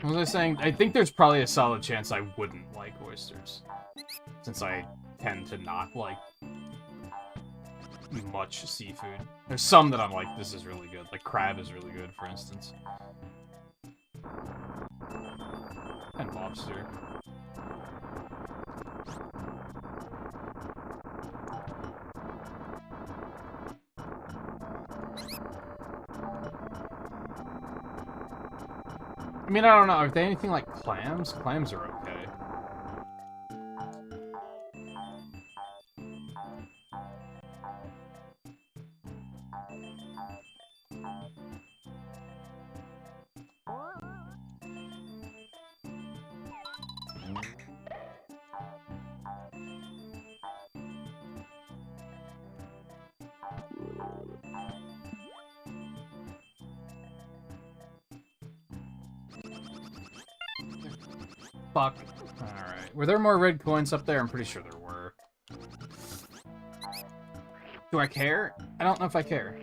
What was I saying? I think there's probably a solid chance I wouldn't like oysters. Since I tend to not like much seafood. There's some that I'm like, this is really good. Like crab is really good, for instance. And lobster. I mean, I don't know. Are they anything like clams? Clams are okay. Fuck. Alright. Were there more red coins up there? I'm pretty sure there were. Do I care? I don't know if I care.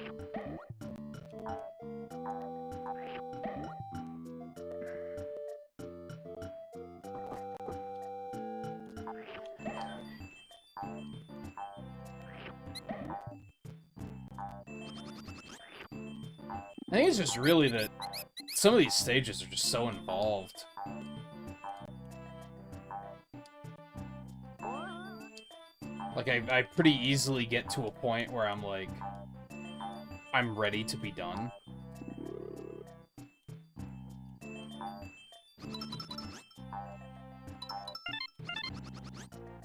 I think it's just really that some of these stages are just so involved. Like, I pretty easily get to a point where I'm like, I'm ready to be done.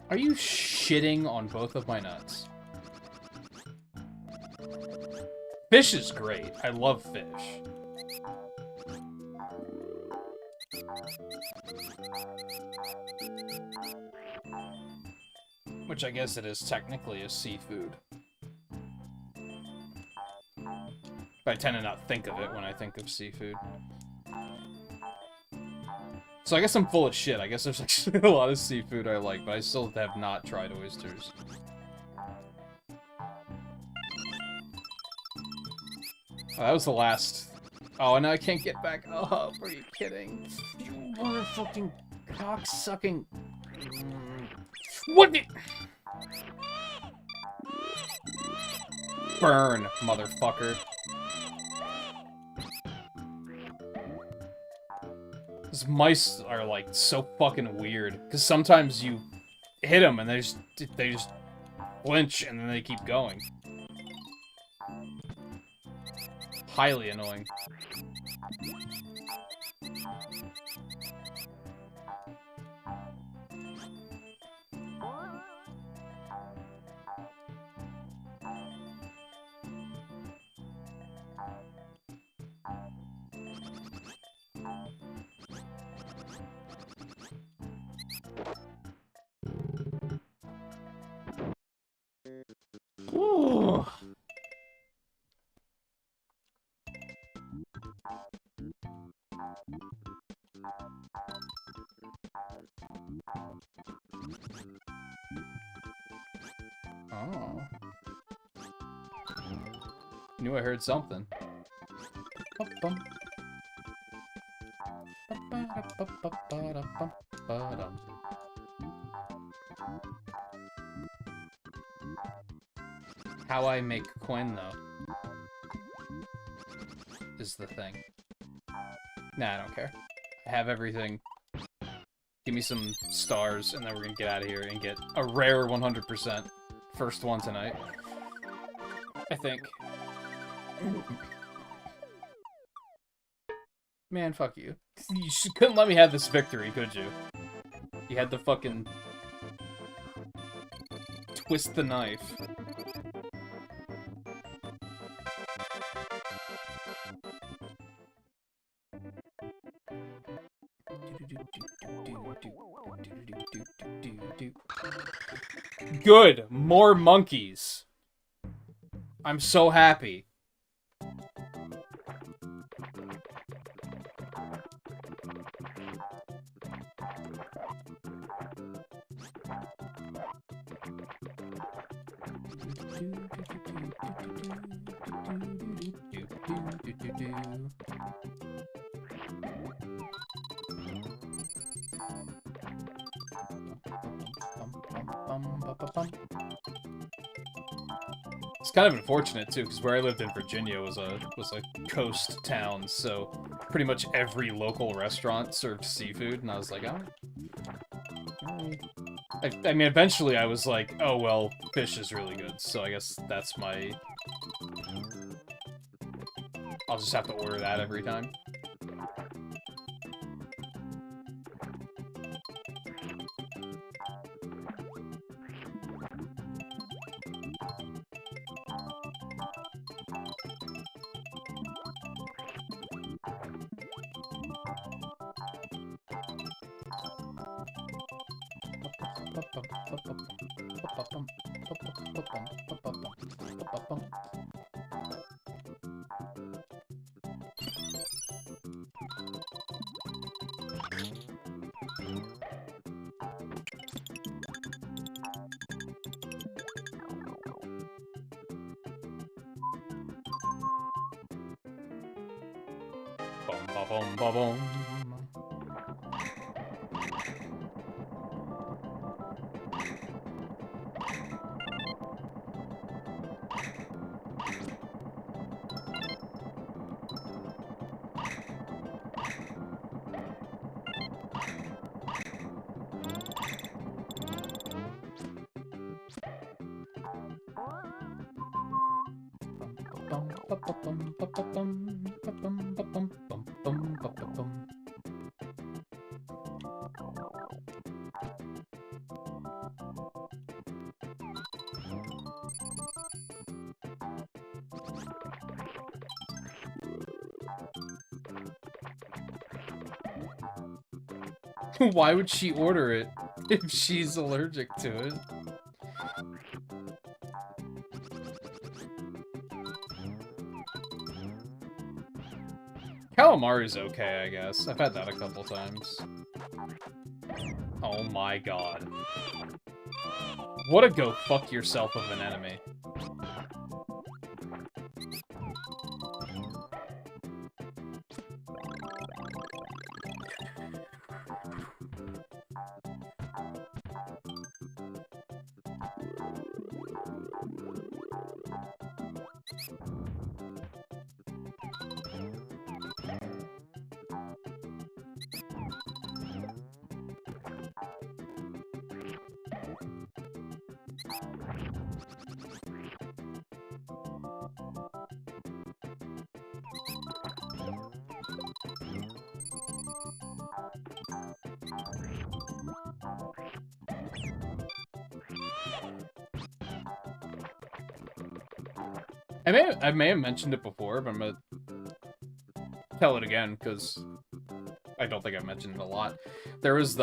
Are you shitting on both of my nuts? Fish is great. I love fish. Which I guess it is technically a seafood. But I tend to not think of it when I think of seafood. So I guess I'm full of shit. I guess there's actually a lot of seafood I like, but I still have not tried oysters. Oh, that was the last. Oh, and I can't get back up. Are you kidding? You motherfucking cock-sucking. What the? Burn, motherfucker. These mice are, like, so fucking weird. Because sometimes you hit them and they just flinch and then they keep going. Highly annoying. Oh. Knew I heard something. Ba-bum. Ba-ba-da-ba-ba-ba-da-bum-ba-dum. How I make coin, though, is the thing. Nah, I don't care. I have everything. Give me some stars, and then we're gonna get out of here and get a rare 100%. First one tonight. I think. Man, fuck you. You couldn't let me have this victory, could you? You had to fucking twist the knife. Good! More monkeys! I'm so happy. It's kind of unfortunate too, because where I lived in Virginia was a coast town, so pretty much every local restaurant served seafood, and I was like, oh. I mean, eventually I was like, oh well, fish is really good, so I guess that's my... I'll just have to order that every time. Ba-bum. Why would she order it if she's allergic to it? Calamari's okay, I guess. I've had that a couple times. Oh my god. What a go fuck yourself of an enemy. I may have mentioned it before, but I'm gonna tell it again, because I don't think I've mentioned it a lot. There was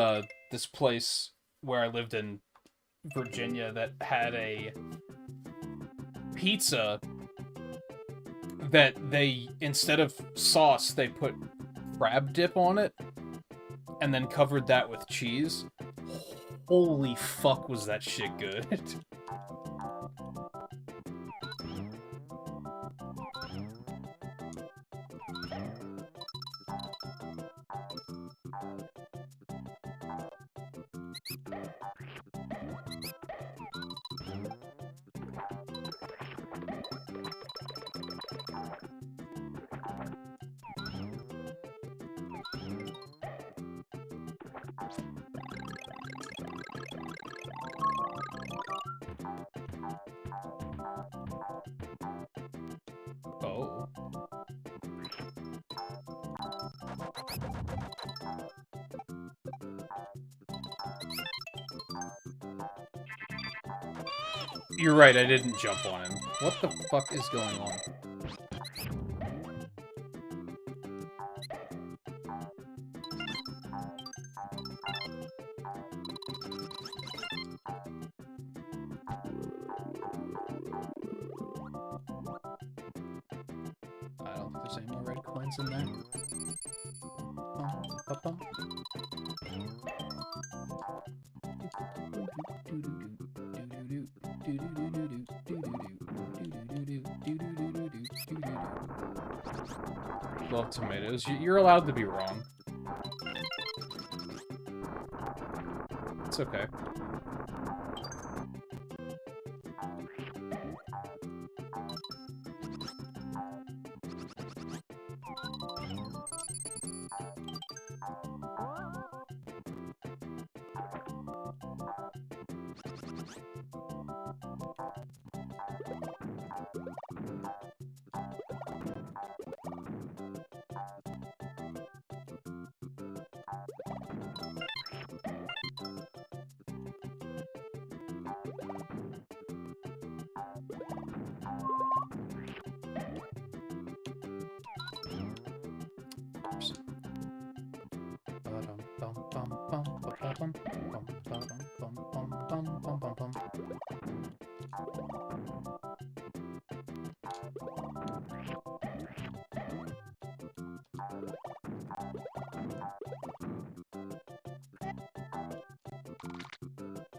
this place where I lived in Virginia that had a pizza that they, instead of sauce, they put crab dip on it, and then covered that with cheese. Holy fuck, was that shit good. Oh. You're right, I didn't jump on him. What the fuck is going on? I don't think there's any more red coins in there. Love tomatoes. You're allowed to be wrong. It's okay.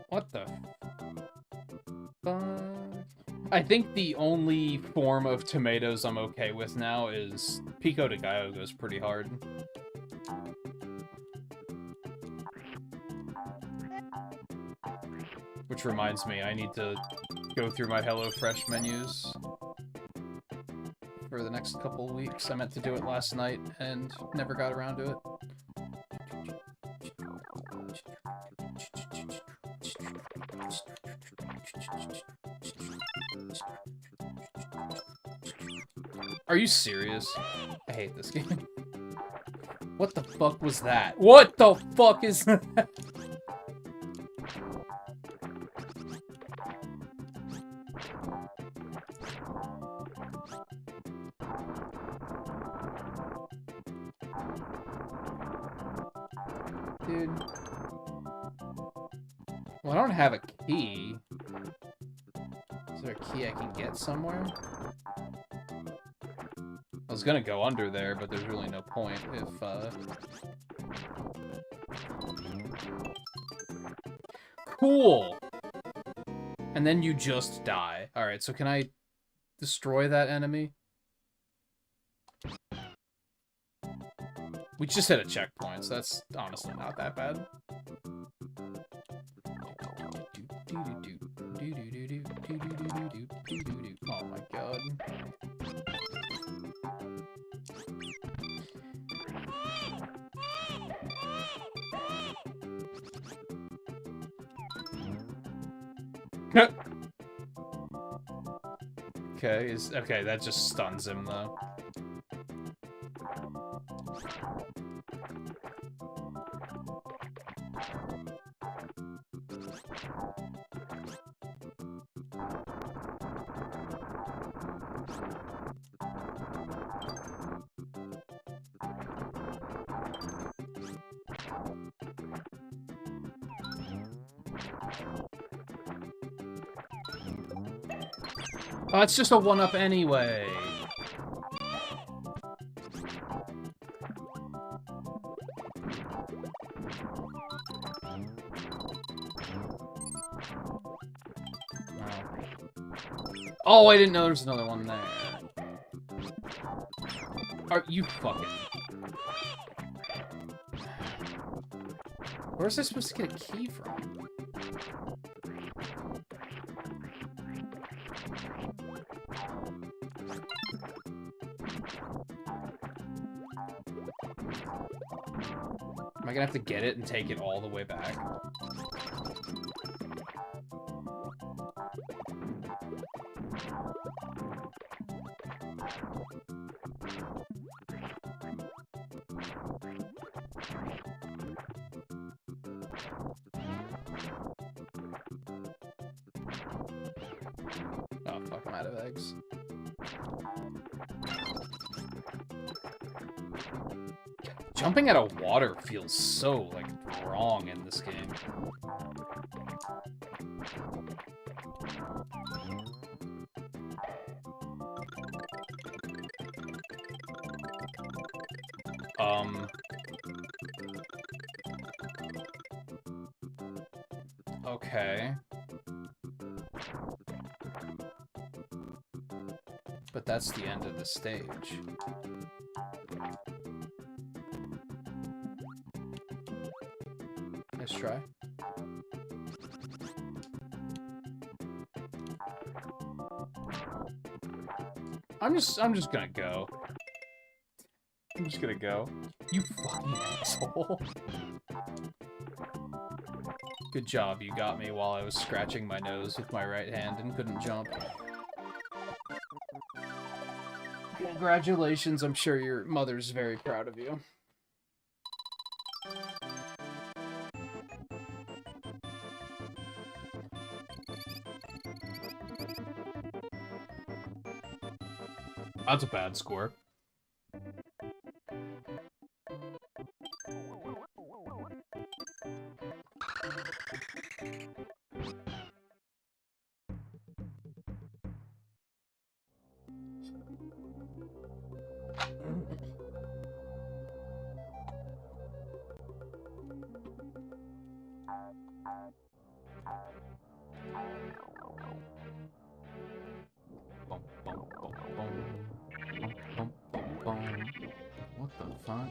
What the fuck? I think the only form of tomatoes I'm okay with now is Pico de Gallo goes pretty hard. Which reminds me, I need to go through my HelloFresh menus for the next couple weeks. I meant to do it last night and never got around to it. Are you serious? I hate this game. What the fuck was that? What the fuck is that? Dude. Well, I don't have a key. Is there a key I can get somewhere? I was gonna go under there, but there's really no point if, Cool! And then you just die. Alright, so can I destroy that enemy? We just hit a checkpoint, so that's honestly not that bad. Oh my god. Okay, that just stuns him though. Oh, it's just a one-up anyway. Oh, I didn't know there was another one there. Are you fucking... Where's I supposed to get a key from? Am I gonna have to get it and take it all the way back? Oh, fuck, I'm out of eggs. Jumping out of water feels so, like, wrong in this game. Okay. But that's the end of the stage. Let's try. I'm just gonna go. I'm just gonna go. You fucking asshole. Good job, you got me while I was scratching my nose with my right hand and couldn't jump. Congratulations, I'm sure your mother's very proud of you. That's a bad score. What the fuck?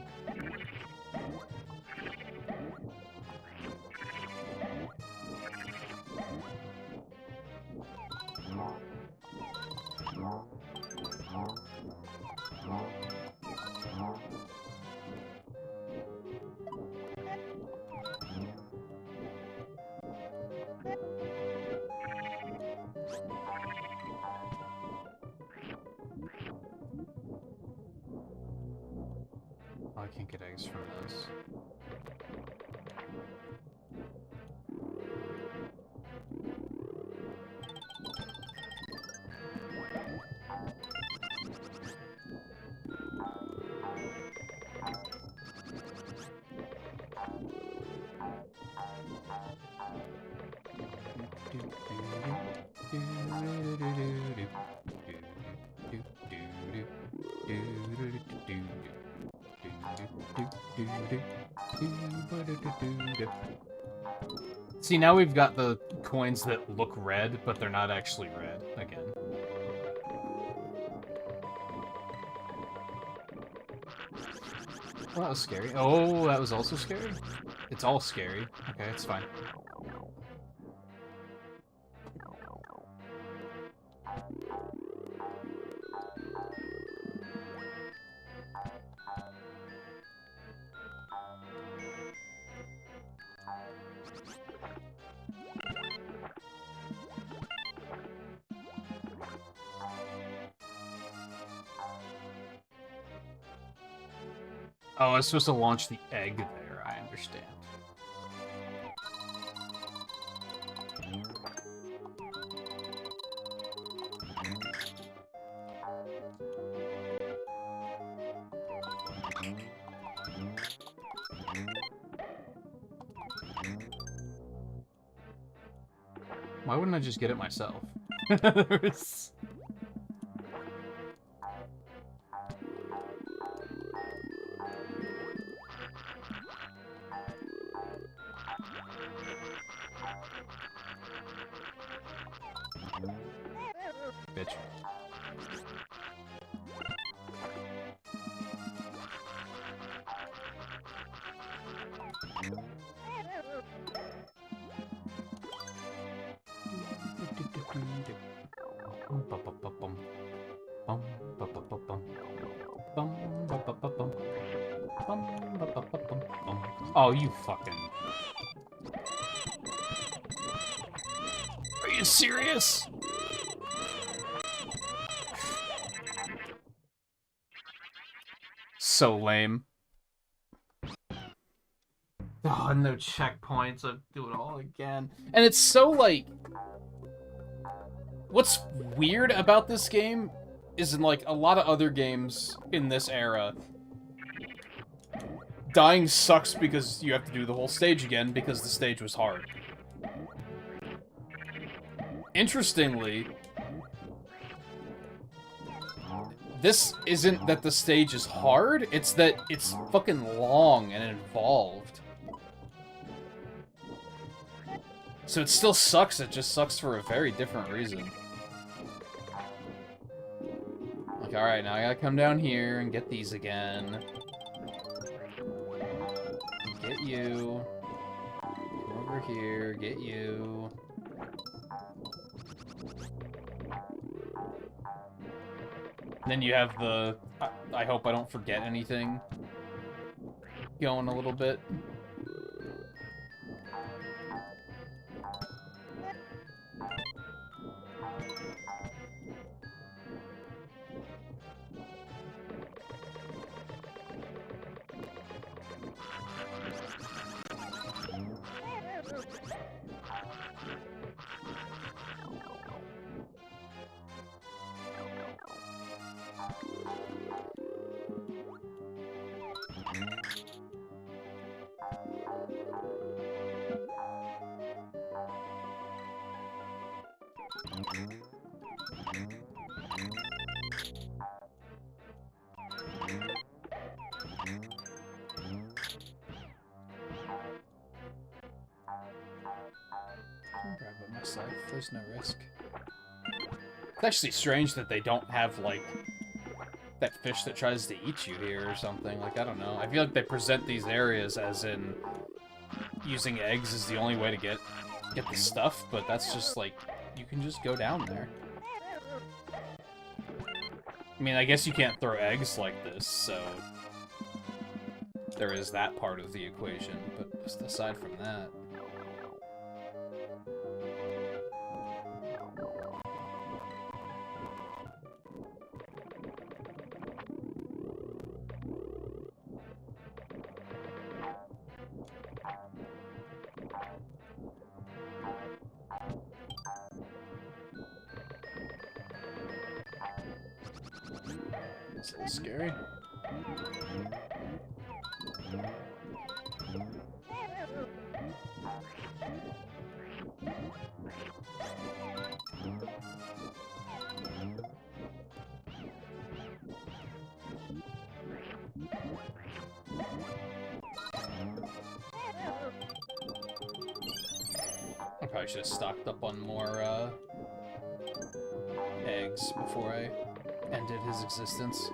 Oh, I can't get eggs from this. See, now we've got the coins that look red, but they're not actually red again. Well, that was scary. Oh, that was also scary? It's all scary. Okay, it's fine. Oh, I was supposed to launch the egg there, I understand. Why wouldn't I just get it myself? Bitch. Oh, you fucking... Are you serious? So lame. Oh, no checkpoints. I'd do it all again. And it's so, like... What's weird about this game is in, like, a lot of other games in this era, dying sucks because you have to do the whole stage again because the stage was hard. Interestingly, this isn't that the stage is hard, it's that it's fucking long and involved. So it still sucks, it just sucks for a very different reason. Like, alright, now I gotta come down here and get these again. Get you. Come over here, get you. And then you have the, I hope I don't forget anything, going a little bit. Grab it myself, there's no risk. It's actually strange that they don't have, like, that fish that tries to eat you here or something. Like, I don't know. I feel like they present these areas as in using eggs is the only way to get the stuff, but that's just, like, you can just go down there. I mean, I guess you can't throw eggs like this, so there is that part of the equation, but just aside from that... It's a little scary. I probably should have stocked up on more eggs before I ended his existence.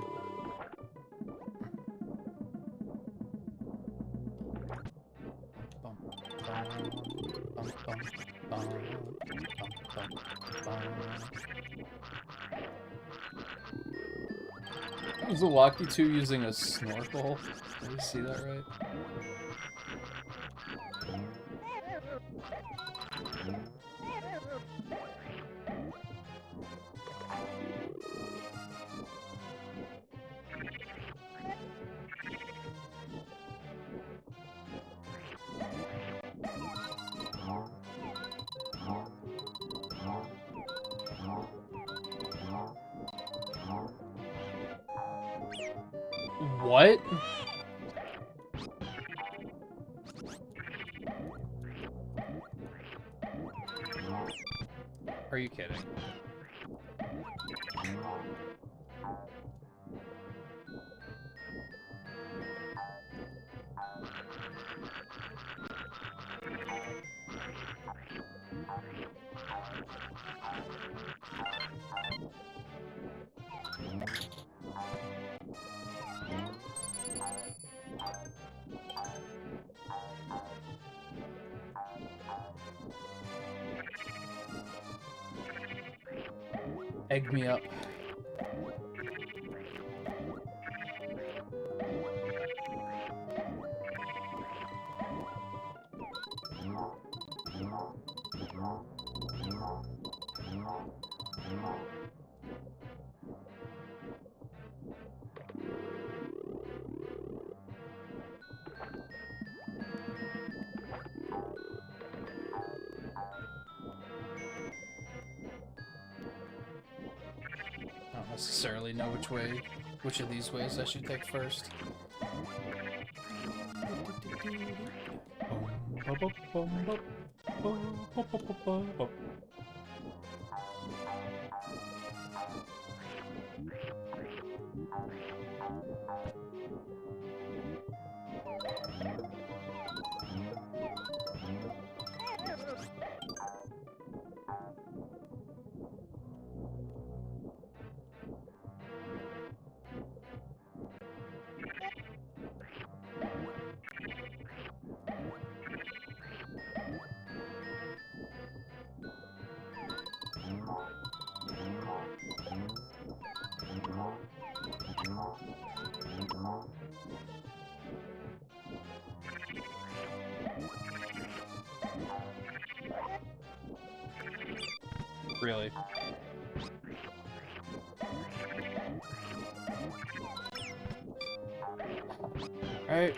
Was the Lucky 2 using a snorkel? Did you see that right? What? Are you kidding? Egg me up. I don't necessarily know which of these ways I should take first. Really? Alright.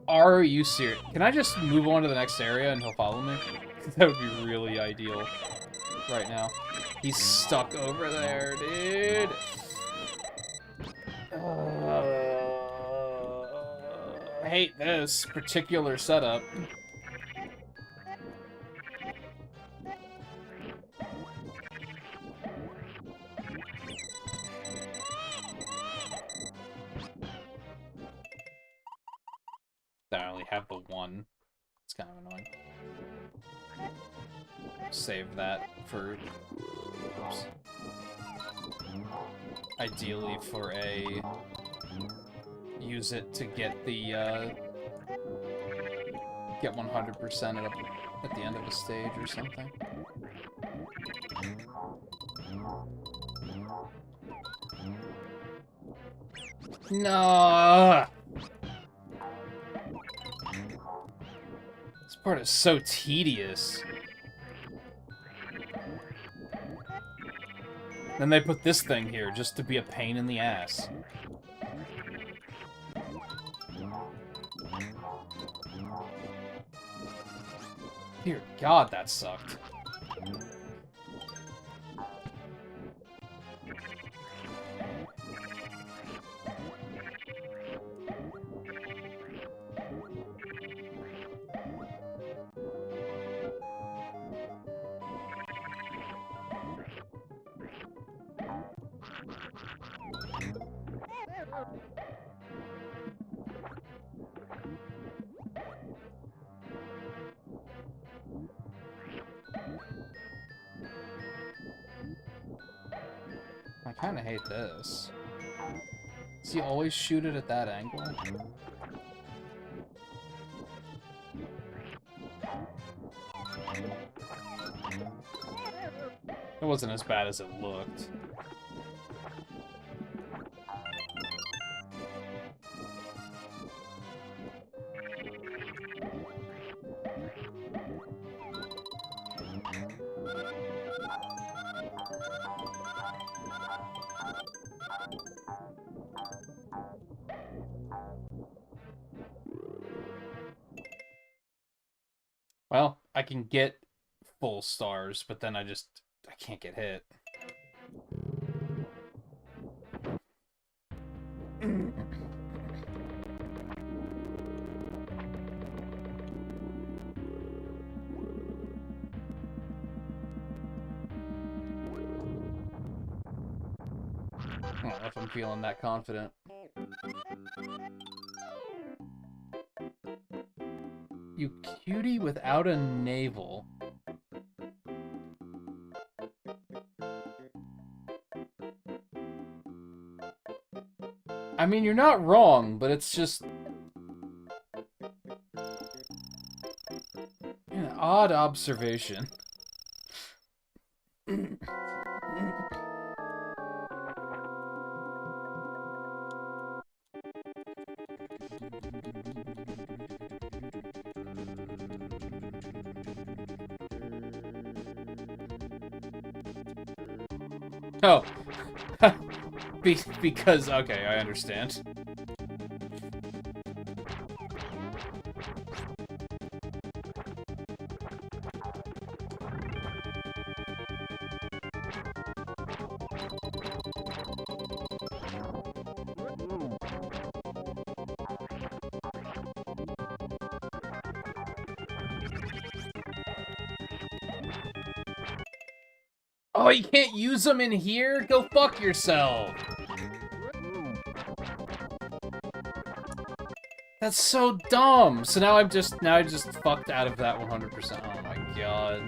Are you serious? Can I just move on to the next area and he'll follow me? That would be really ideal right now. He's stuck over there, dude. I hate this particular setup. I only have the one. It's kind of annoying. Save that for... Oops. Ideally for a... Use it to get the, get 100% at the end of a stage or something. No! This part is so tedious. Then they put this thing here just to be a pain in the ass. Dear God, that sucked. I kind of hate this. Does he always shoot it at that angle? It wasn't as bad as it looked. Well, I can get full stars, but then I can't get hit. I don't know if I'm feeling that confident. You cutie without a navel. I mean, you're not wrong, but it's just... odd observation. Oh. Because, okay, I understand. Oh, you can't use them in here? Go fuck yourself! That's so dumb! So now I just fucked out of that 100%. Oh my god.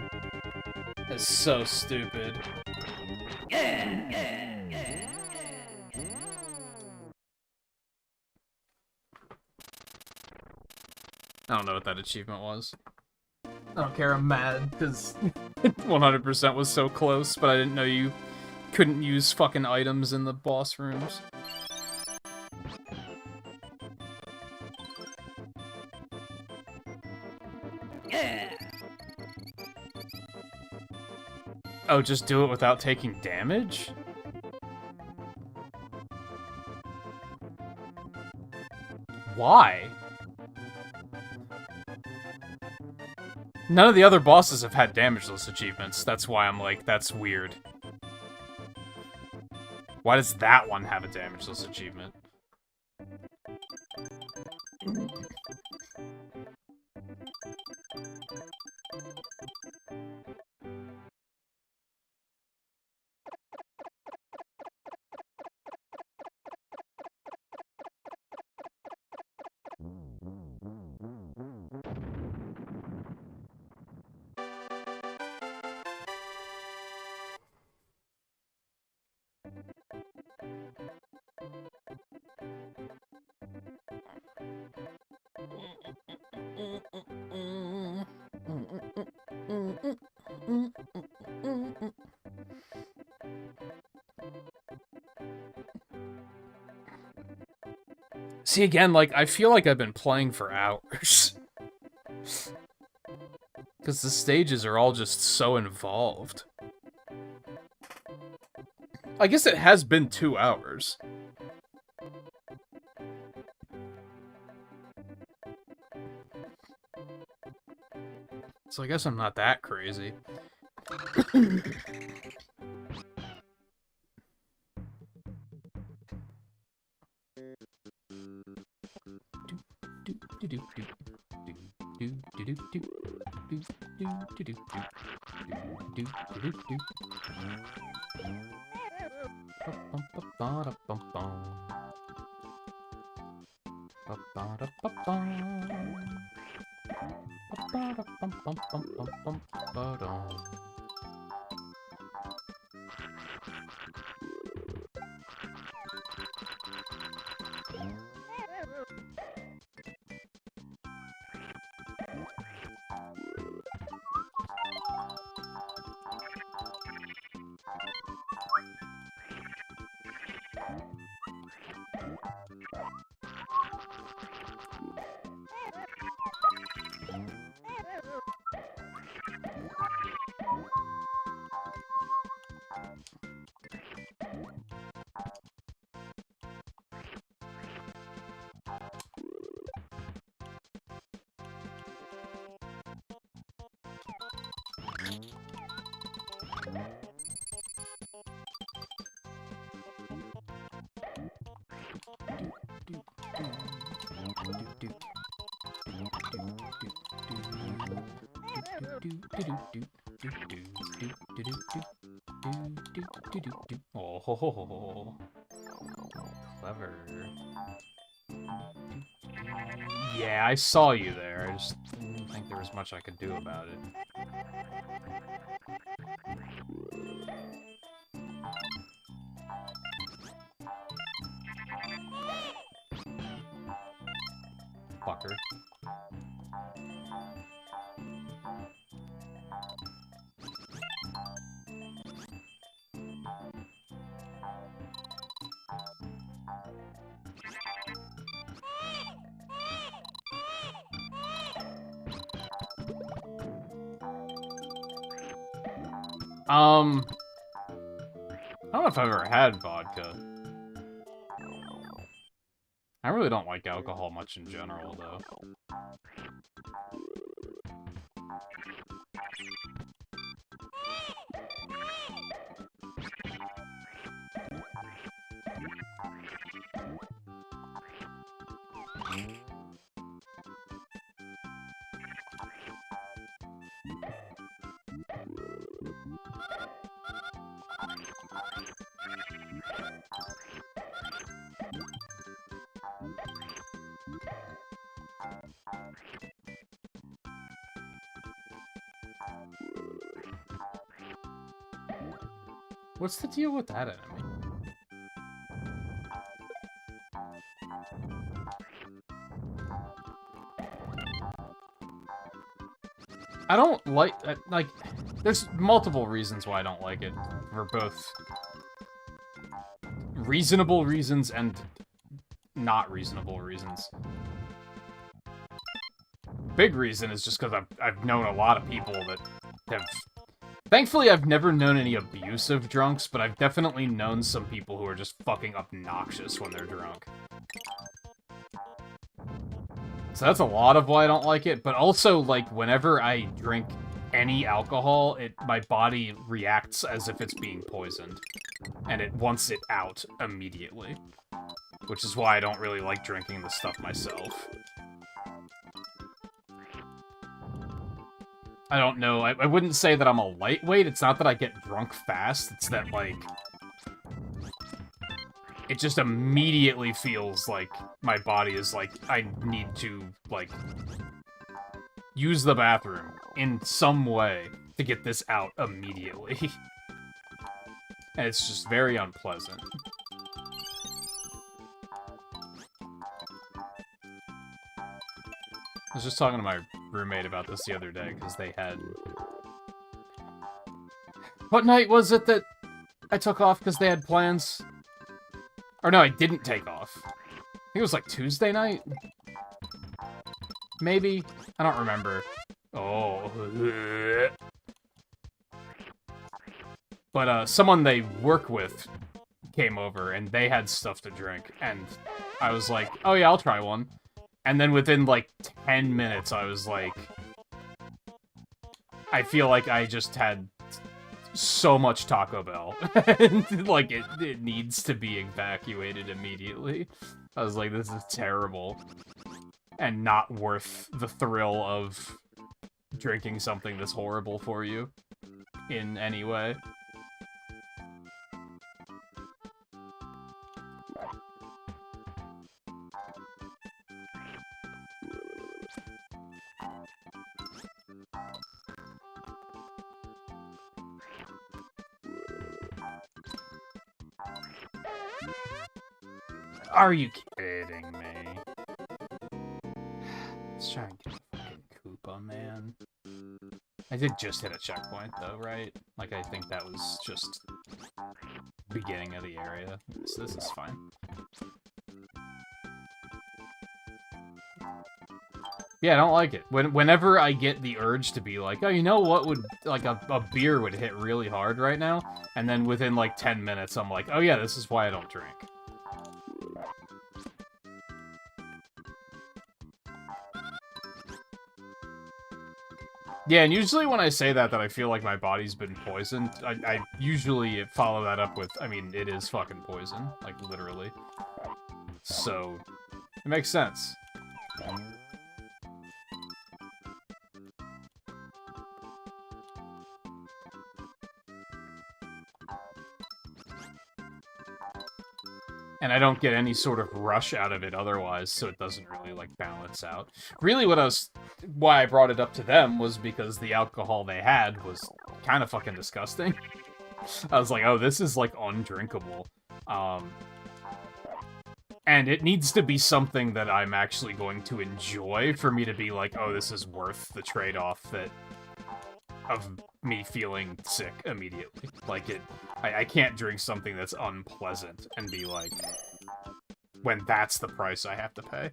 That's so stupid. I don't know what that achievement was. I don't care, I'm mad, because 100% was so close, but I didn't know you couldn't use fucking items in the boss rooms. Oh, just do it without taking damage? Why? None of the other bosses have had damageless achievements. That's why I'm like, that's weird. Why does that one have a damageless achievement? See, again, like, I feel like I've been playing for hours. Because the stages are all just so involved. I guess it has been 2 hours. So I guess I'm not that crazy. Oh, clever. Yeah, I saw you there. I just didn't think there was much I could do about it. Fucker. I don't know if I've ever had vodka. I really don't like alcohol much in general, though. What's the deal with that enemy? I don't like, there's multiple reasons why I don't like it, for both reasonable reasons and not reasonable reasons. Big reason is just because I've known a lot of people that have... Thankfully, I've never known any abusive drunks, but I've definitely known some people who are just fucking obnoxious when they're drunk. So that's a lot of why I don't like it, but also, like, whenever I drink any alcohol, my body reacts as if it's being poisoned. And it wants it out immediately. Which is why I don't really like drinking the stuff myself. I don't know, I wouldn't say that I'm a lightweight, it's not that I get drunk fast, it's that, like... It just immediately feels like my body is like, I need to, like, use the bathroom in some way to get this out immediately. And it's just very unpleasant. I was just talking to my roommate about this the other day, because they had... What night was it that I took off because they had plans? Or no, I didn't take off. I think it was like Tuesday night? Maybe? I don't remember. Oh. But someone they work with came over, and they had stuff to drink, and I was like, oh yeah, I'll try one. And then within, like, 10 minutes, I was like... I feel like I just had so much Taco Bell. And, like, it needs to be evacuated immediately. I was like, this is terrible. And not worth the thrill of drinking something that's horrible for you in any way. Are you kidding me? Let's try and get a fucking Koopa, man. I did just hit a checkpoint, though, right? Like, I think that was just beginning of the area, so this is fine. Yeah, I don't like it. Whenever I get the urge to be like, oh, you know what would, like, a beer would hit really hard right now? And then within, like, 10 minutes, I'm like, oh yeah, this is why I don't drink. Yeah, and usually when I say that I feel like my body's been poisoned, I usually follow that up with, I mean, it is fucking poison. Like, literally. So, it makes sense. And I don't get any sort of rush out of it otherwise, so it doesn't really, like, balance out. Really, why I brought it up to them was because the alcohol they had was kind of fucking disgusting. I was like, oh, this is, like, undrinkable. And it needs to be something that I'm actually going to enjoy for me to be like, oh, this is worth the trade-off of me feeling sick immediately. Like, I can't drink something that's unpleasant and be like, when that's the price I have to pay.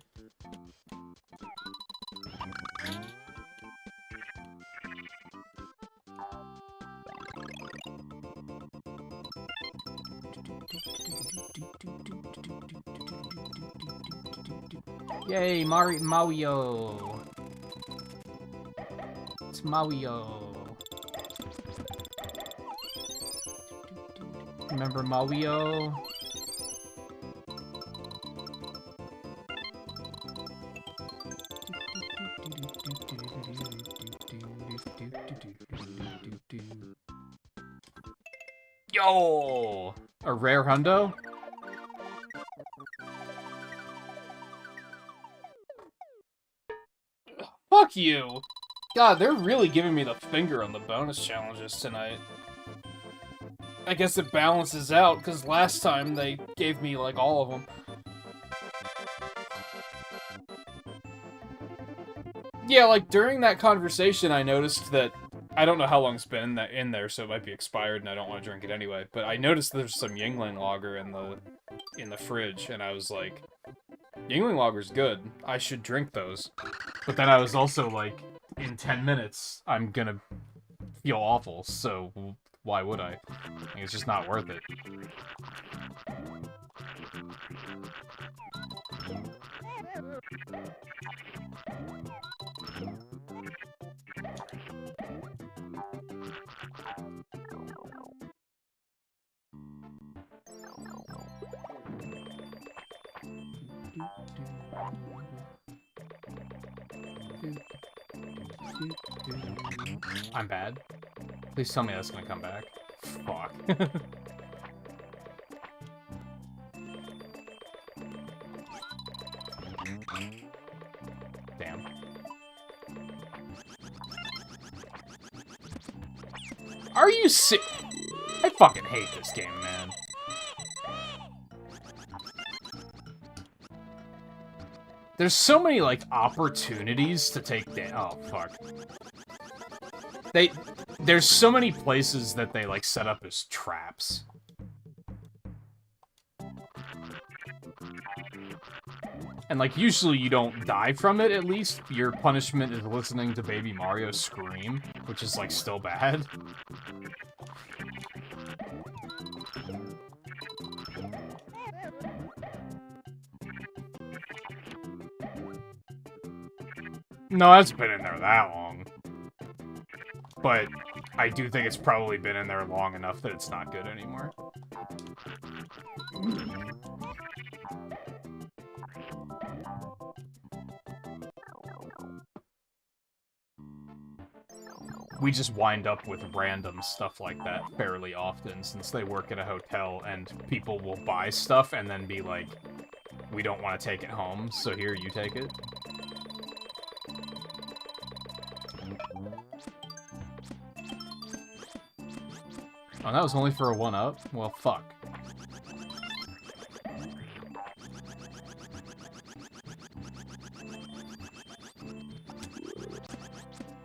Yay, Mario! It's Mario. Remember Mario? Yo! A rare hundo? Fuck you! God, they're really giving me the finger on the bonus challenges tonight. I guess it balances out, because last time they gave me, like, all of them. Yeah, like, during that conversation, I noticed that... I don't know how long it's been in there, so it might be expired, and I don't want to drink it anyway. But I noticed there's some Yingling Lager in the fridge, and I was like, Yingling Lager's good. I should drink those. But then I was also like, in 10 minutes, I'm gonna feel awful, so why would I? It's just not worth it. I'm bad. Please tell me that's gonna come back. Fuck. Damn. Are you I fucking hate this game, man. There's so many, like, opportunities to take down. Oh, fuck. There's so many places that they, like, set up as traps. And, like, usually you don't die from it, at least. Your punishment is listening to Baby Mario scream, which is, like, still bad. No, it's been in there that long. But I do think it's probably been in there long enough that it's not good anymore. We just wind up with random stuff like that fairly often, since they work at a hotel and people will buy stuff and then be like, we don't want to take it home, so here, you take it. Oh, that was only for a 1-up? Well, fuck.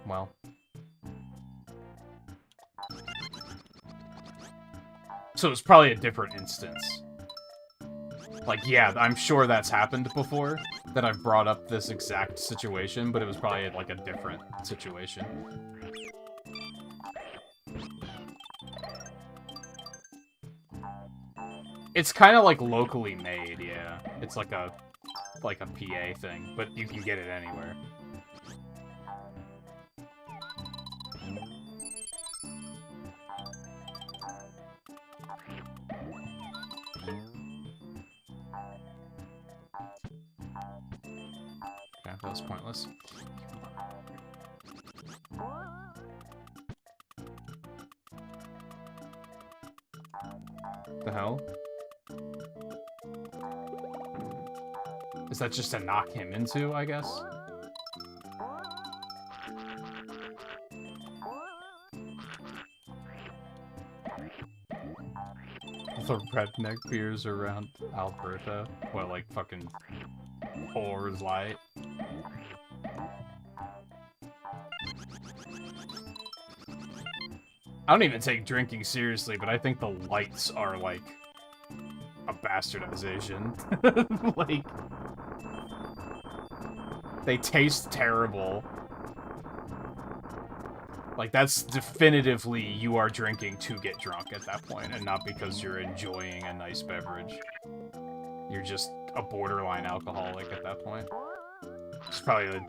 Well. So it's probably a different instance. Like, yeah, I'm sure that's happened before, that I've brought up this exact situation, but it was probably, like, a different situation. It's kind of like locally made, yeah. It's like a PA thing, but you can get it anywhere. Okay, that was pointless. The hell? Is that just to knock him into, I guess? The redneck beers around Alberta? What, like fucking Coors Light? I don't even take drinking seriously, but I think the lights are, like, a bastardization. Like, they taste terrible. Like, that's definitively you are drinking to get drunk at that point, and not because you're enjoying a nice beverage. You're just a borderline alcoholic at that point. It's probably the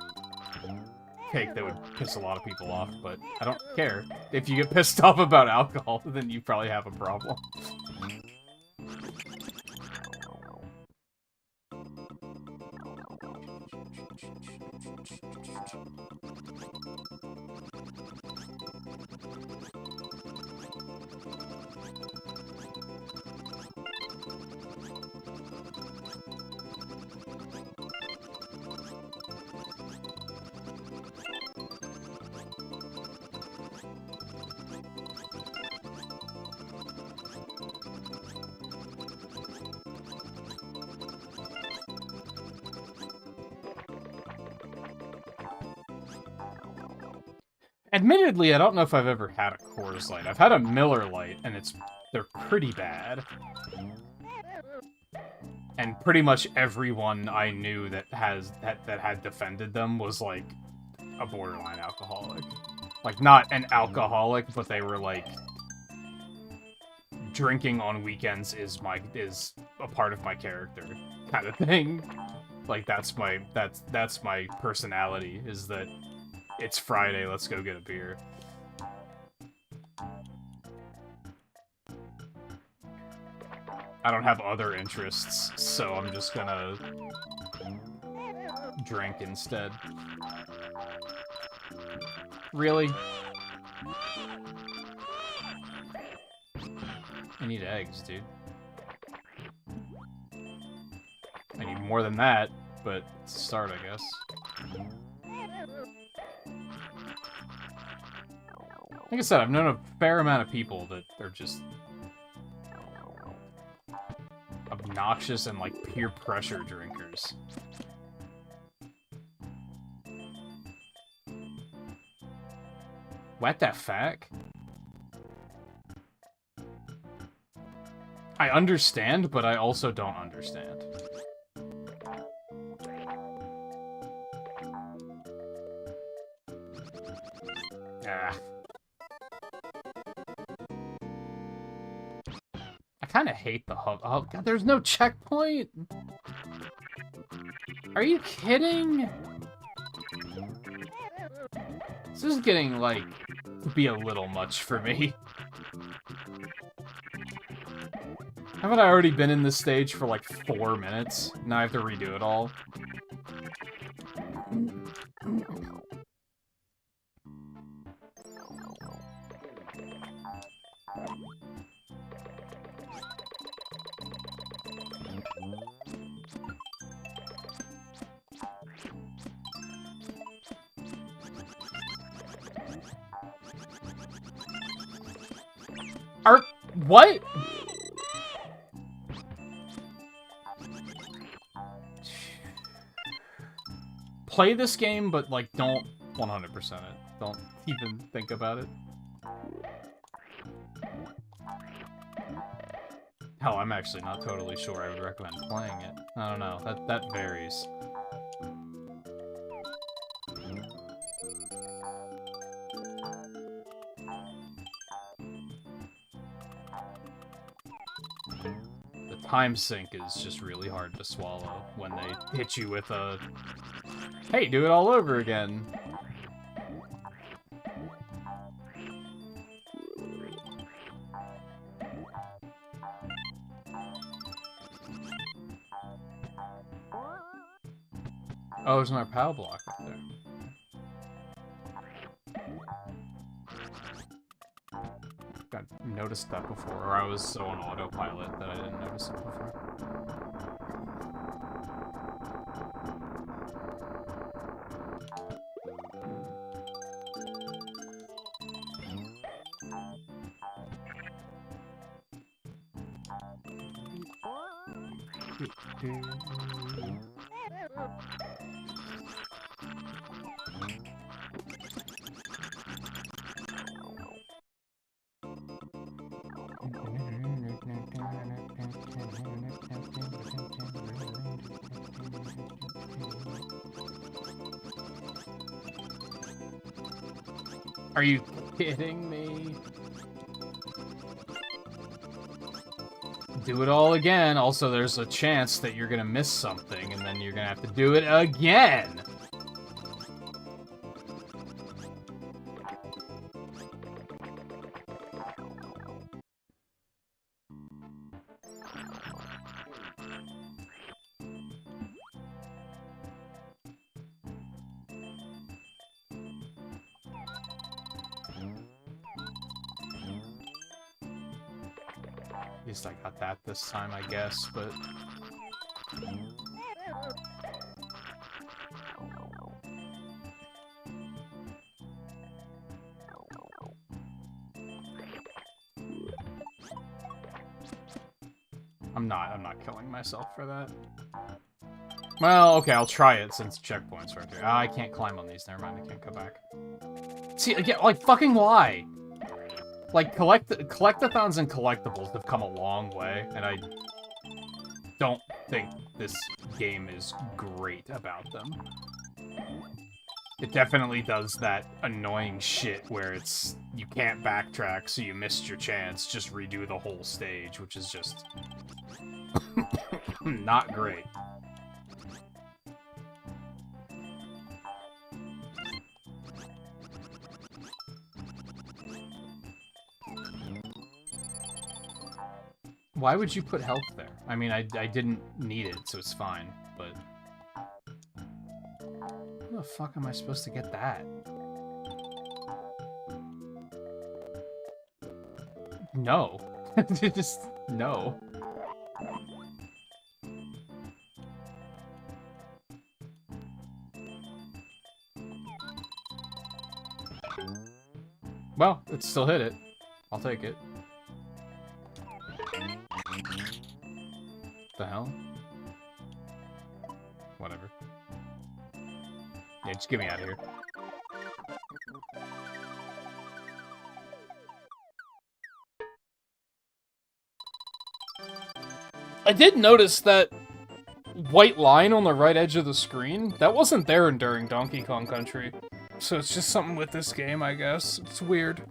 take that would piss a lot of people off, but I don't care. If you get pissed off about alcohol, then you probably have a problem. Admittedly, I don't know if I've ever had a Coors Light. I've had a Miller Lite, and they're pretty bad. And pretty much everyone I knew that had defended them was like a borderline alcoholic. Like, not an alcoholic, but they were like, drinking on weekends is a part of my character kind of thing. Like, that's my personality, is that it's Friday, let's go get a beer. I don't have other interests, so I'm just gonna drink instead. Really? I need eggs, dude. I need more than that, but it's a start, I guess. Like I said, I've known a fair amount of people that are just obnoxious and, like, peer pressure drinkers. What the fuck? I understand, but I also don't understand. Ah. I kind of hate the hub. Oh, God, there's no checkpoint? Are you kidding? This is getting, like, to be a little much for me. Haven't I already been in this stage for, like, 4 minutes? Now I have to redo it all. What? Play this game, but, like, don't 100% it. Don't even think about it. Hell, I'm actually not totally sure I would recommend playing it. I don't know. That varies. The time sink is just really hard to swallow when they hit you with a, hey, do it all over again. Oh, there's another power block up there. I noticed that before, or I was so on autopilot that I didn't notice it before. Are you kidding me? Do it all again. Also, there's a chance that you're gonna miss something, and then you're gonna have to do it again. At least I got that this time, I guess, but... I'm not killing myself for that. Well, okay, I'll try it since checkpoints right there. I can't climb on these, never mind, I can't go back. See, again, like, fucking why? Like, collectathons and collectibles have come a long way, and I don't think this game is great about them. It definitely does that annoying shit where it's, you can't backtrack, so you missed your chance, just redo the whole stage, which is just not great. Why would you put health there? I mean, I didn't need it, so it's fine, but... How the fuck am I supposed to get that? No. Just... no. Well, it still hit it. I'll take it. The hell? Whatever. Yeah, just get me out of here. I did notice that white line on the right edge of the screen. That wasn't there during Donkey Kong Country. So it's just something with this game, I guess. It's weird.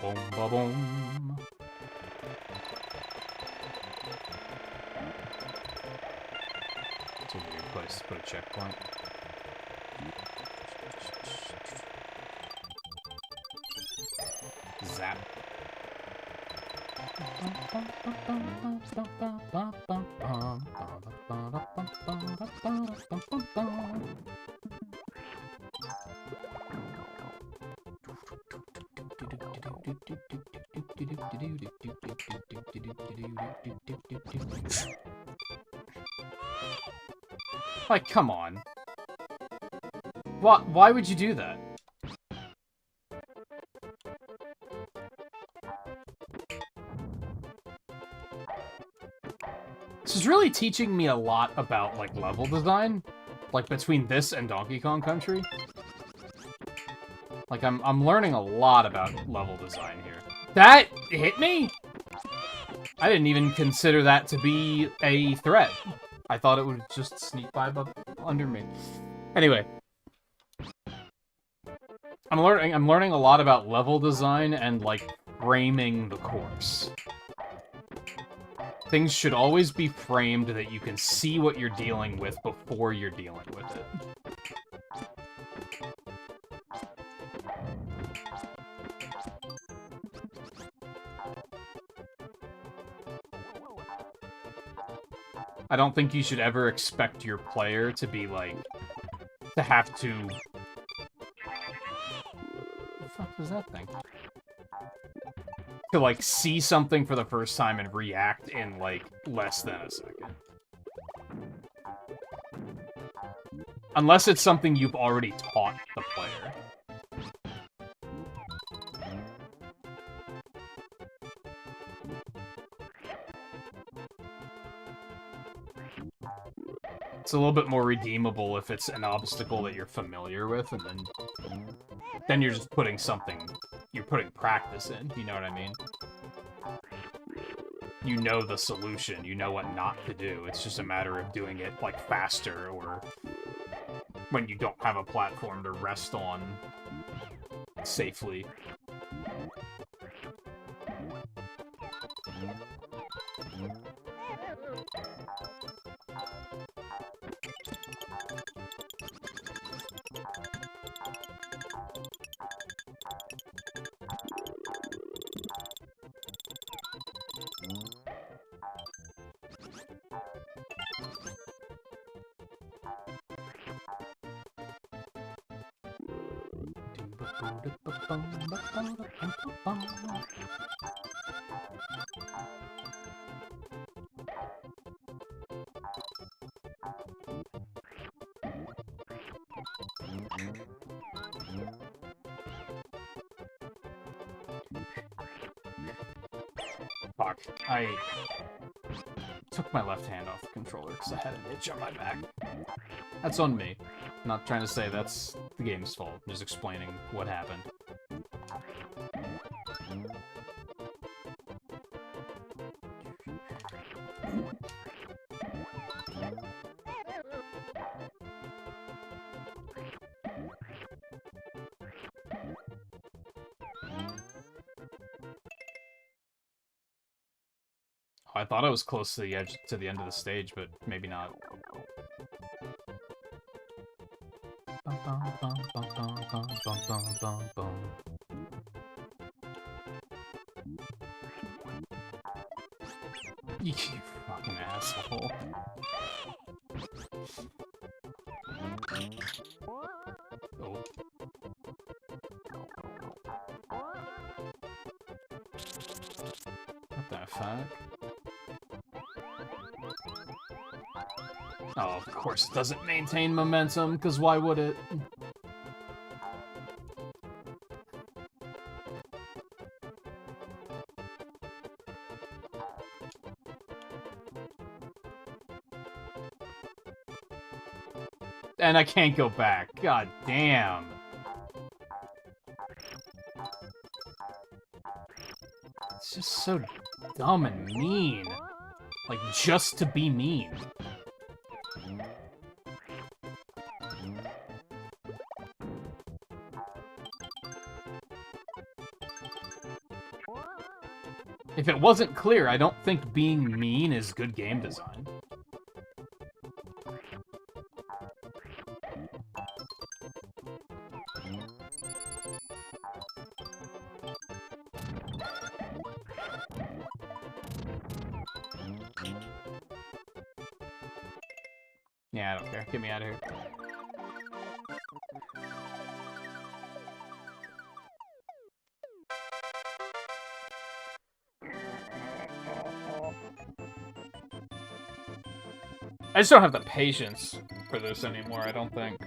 Boom, ba boom. It's a weird place to put a checkpoint. Zap. Like, come on. Why would you do that? This is really teaching me a lot about, like, level design. Like, between this and Donkey Kong Country. Like, I'm learning a lot about level design here. That hit me? I didn't even consider that to be a threat. I thought it would just sneak by up under me. Anyway. I'm learning a lot about level design and, like, framing the course. Things should always be framed that you can see what you're dealing with before you're dealing with it. I don't think you should ever expect your player to be, like, to have to... What the fuck was that thing? To, like, see something for the first time and react in, like, less than a second. Unless it's something you've already taught the player. It's a little bit more redeemable if it's an obstacle that you're familiar with, and then you're just putting you're putting practice in, you know what I mean? You know the solution, you know what not to do, it's just a matter of doing it, like, faster, or when you don't have a platform to rest on safely. Fuck, I took my left hand off the controller because I had an itch on my back. That's on me. I'm not trying to say that's the game's fault. I'm just explaining what happened. I thought I was close to the edge, to the end of the stage, but maybe not. You fucking asshole. Oh. What the fuck? Oh, of course it doesn't maintain momentum, because why would it? And I can't go back. God damn. It's just so dumb and mean. Like, just to be mean. If it wasn't clear, I don't think being mean is good game design. Yeah, I don't care. Get me out of here. I just don't have the patience for this anymore, I don't think.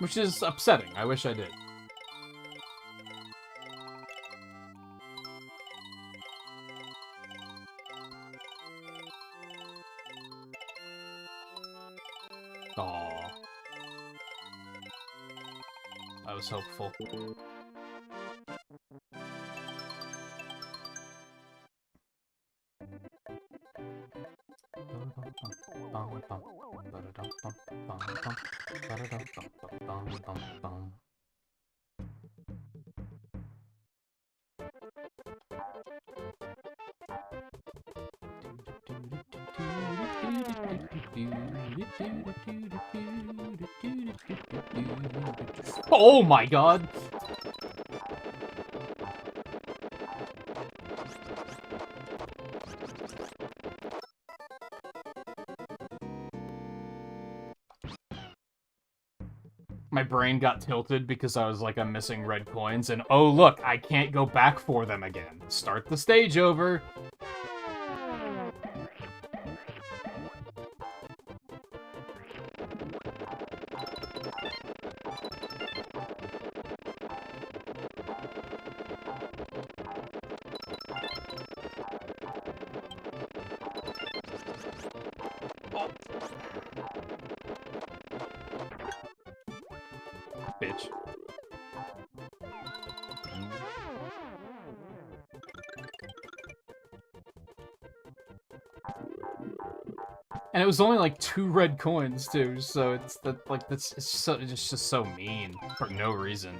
Which is upsetting. I wish I did. Aww. I was hopeful. Oh my god! My brain got tilted because I was like, I'm missing red coins, and oh look, I can't go back for them again. Start the stage over. Bitch. And it was only like 2 red coins too, so it's that like that's it's just so mean for no reason.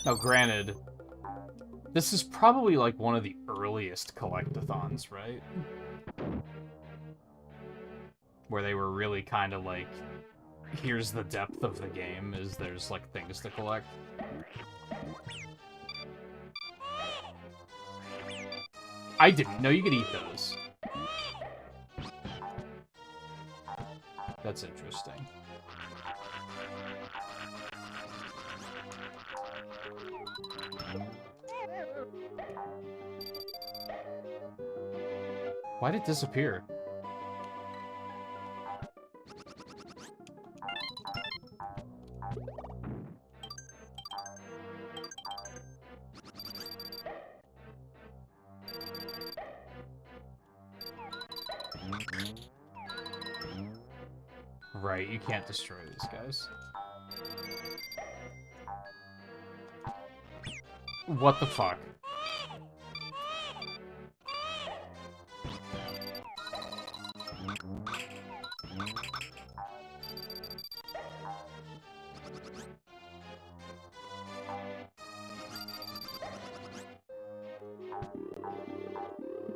Now, granted, this is probably like one of the earliest collectathons, right? Where they were really kind of like, here's the depth of the game, is there's like things to collect. I didn't know you could eat those. That's interesting. Why'd it disappear? Right, you can't destroy these guys. What the fuck?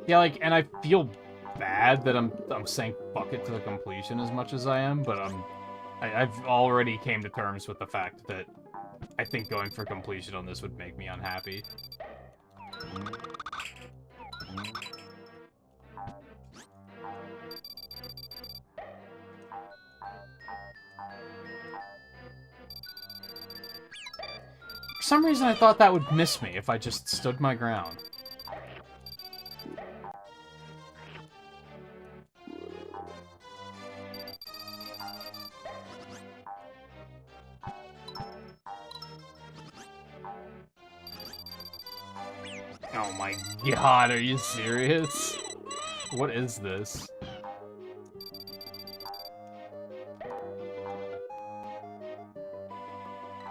Yeah, like, and I feel bad that I'm saying fuck it to the completion as much as I am, but I've already came to terms with the fact that I think going for completion on this would make me unhappy. For some reason I thought that would miss me if I just stood my ground. Oh my god, are you serious? What is this?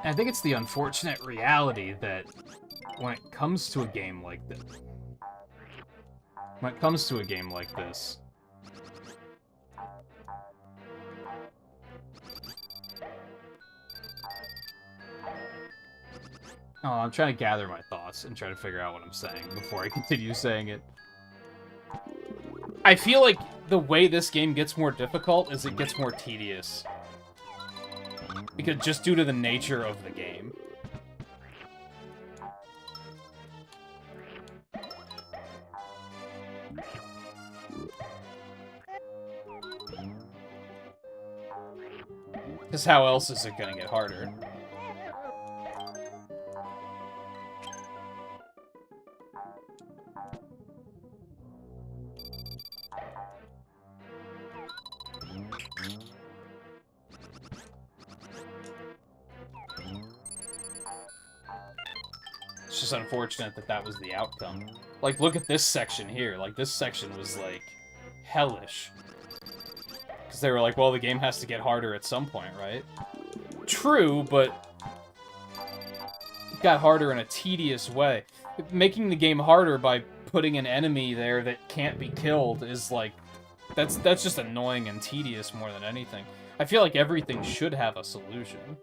I think it's the unfortunate reality that when it comes to a game like this... Oh, I'm trying to gather my thoughts and try to figure out what I'm saying before I continue saying it. I feel like the way this game gets more difficult is it gets more tedious. Because just due to the nature of the game. Because how else is it gonna get harder? just unfortunate that that was the outcome. Like, look at this section here. Like, this section was, like, hellish. Because they were like, well, the game has to get harder at some point, right? True, but it got harder in a tedious way. Making the game harder by putting an enemy there that can't be killed is, like, that's just annoying and tedious more than anything. I feel like everything should have a solution.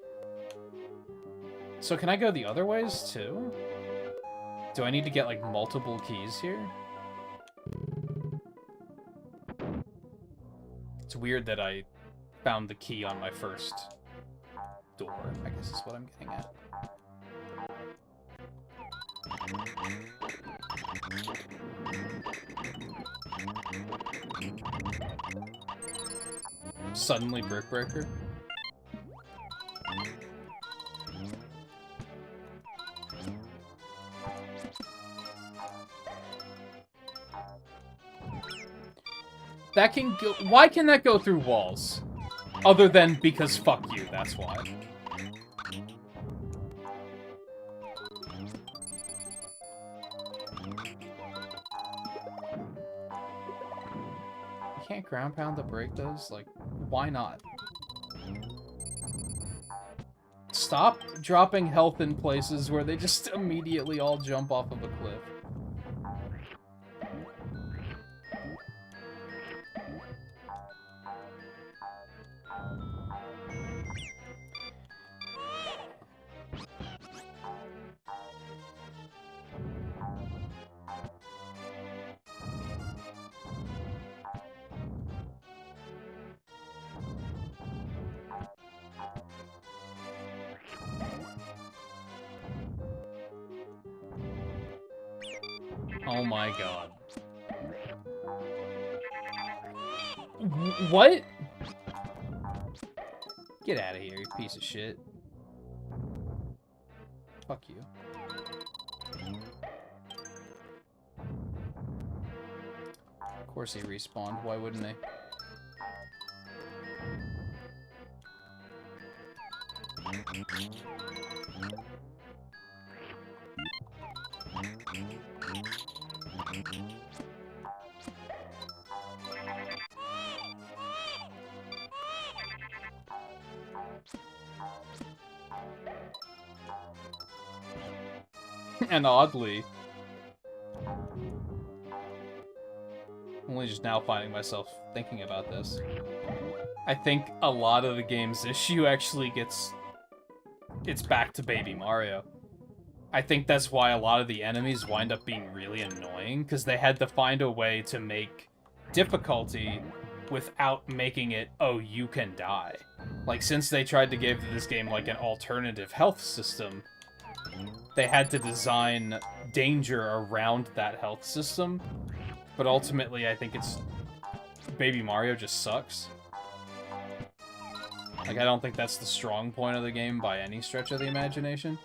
So can I go the other ways, too? Do I need to get, like, multiple keys here? It's weird that I found the key on my first door, I guess is what I'm getting at. Suddenly Brick Breaker. That can go. Why can that go through walls? Other than because fuck you, that's why. You can't ground pound to break those? Like, why not? Stop dropping health in places where they just immediately all jump off of a cliff. Oh my god. What? Get out of here, you piece of shit. Fuck you. Of course he respawned, why wouldn't they? And oddly, I'm only just now finding myself thinking about this. I think a lot of the game's issue actually it's back to Baby Mario. I think that's why a lot of the enemies wind up being really annoying, because they had to find a way to make difficulty without making it, oh, you can die. Like, since they tried to give this game, like, an alternative health system, they had to design danger around that health system. But ultimately, I think it's... Baby Mario just sucks. Like, I don't think that's the strong point of the game by any stretch of the imagination.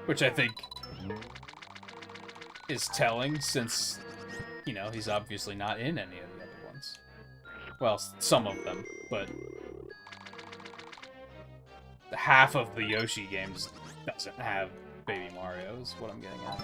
Which I think is telling, since, you know, he's obviously not in any of the other ones. Well, some of them, but half of the Yoshi games doesn't have Baby Mario, is what I'm getting at.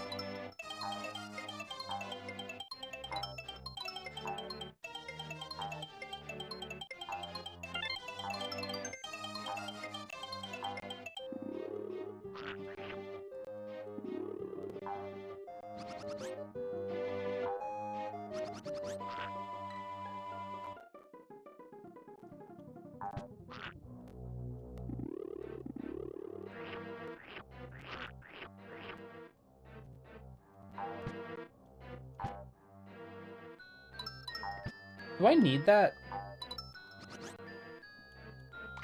Do I need that?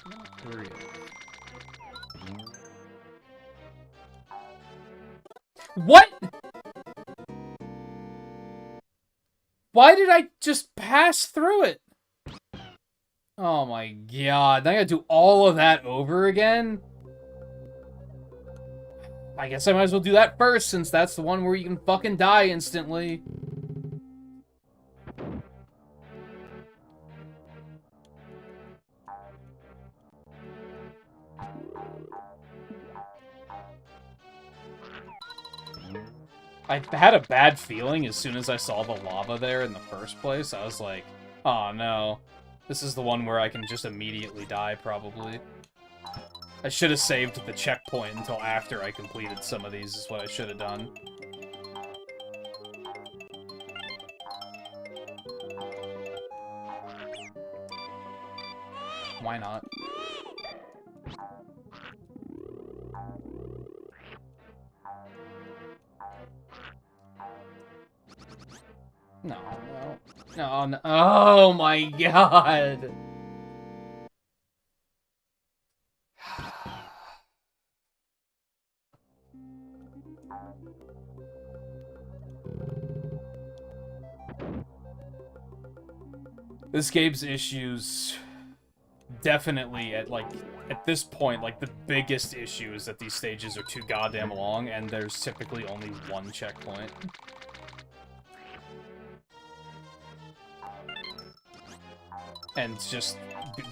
Not really. What? Why did I just pass through it? Oh my god. Now I gotta do all of that over again? I guess I might as well do that first, since that's the one where you can fucking die instantly. I had a bad feeling as soon as I saw the lava there in the first place. I was like, oh no. This is the one where I can just immediately die, probably. I should have saved the checkpoint until after I completed some of these, is what I should have done. Why not? No, no. No, no. Oh my god! This game's issues definitely at this point, like, the biggest issue is that these stages are too goddamn long and there's typically only one checkpoint. And just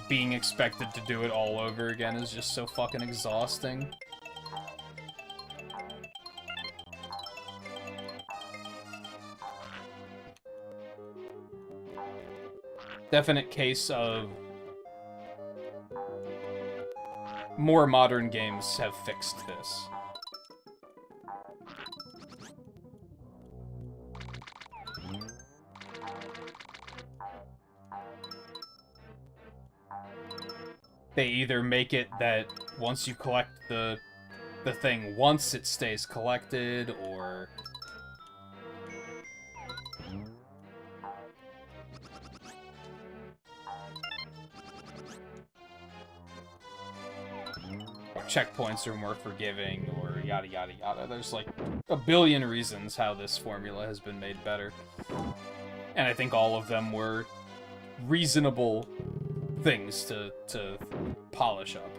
being expected to do it all over again is just so fucking exhausting. Definite case of more modern games have fixed this. They either make it that once you collect the thing once, it stays collected, or checkpoints are more forgiving, or yada yada yada. There's like a billion reasons how this formula has been made better. And I think all of them were reasonable things to polish up.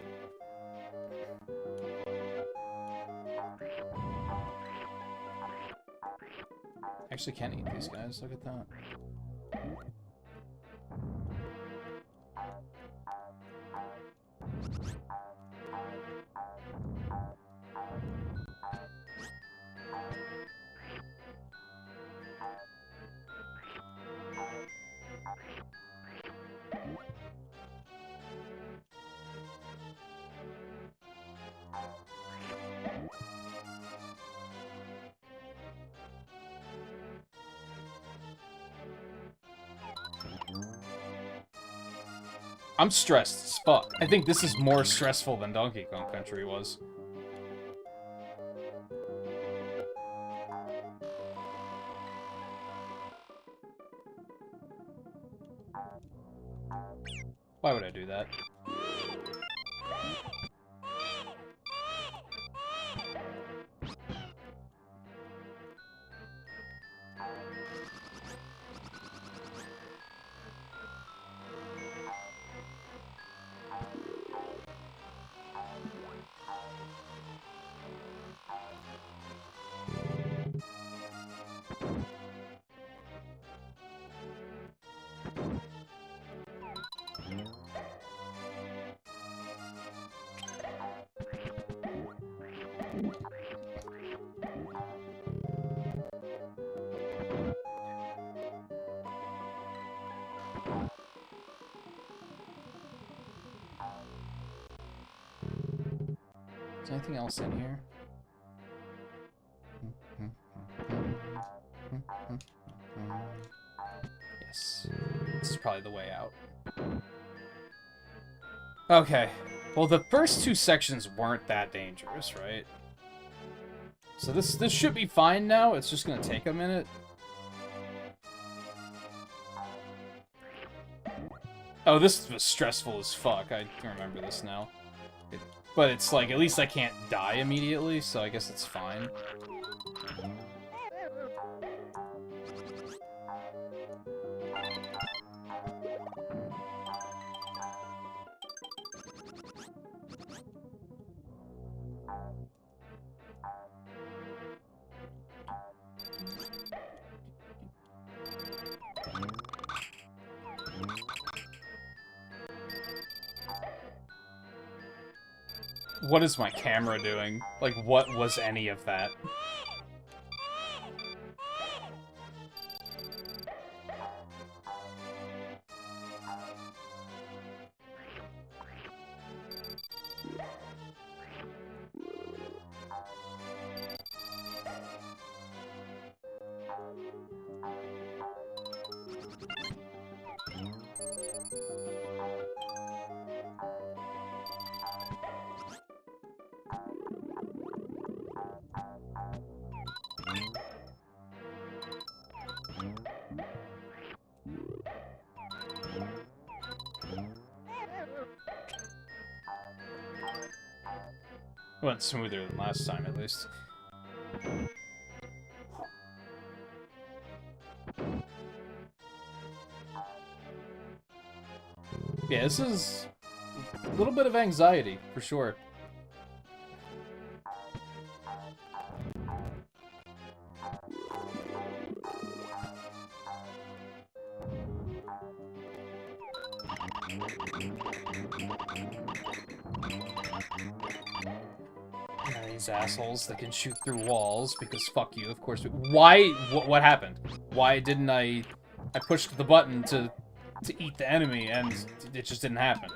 Actually can't eat these guys, look at that. I'm stressed as fuck. I think this is more stressful than Donkey Kong Country was. Why would I do that? Is there anything else in here? Yes. This is probably the way out. Okay. Well, the first two sections weren't that dangerous, right? So this should be fine now. It's just gonna take a minute. Oh, this was stressful as fuck. I remember this now. But it's like, at least I can't die immediately, so I guess it's fine. What is my camera doing? Like, what was any of that? Went smoother than last time, at least. Yeah, this is a little bit of anxiety, for sure. These assholes that can shoot through walls, because fuck you, of course. Why? What happened? Why didn't I pushed the button to eat the enemy, and it just didn't happen?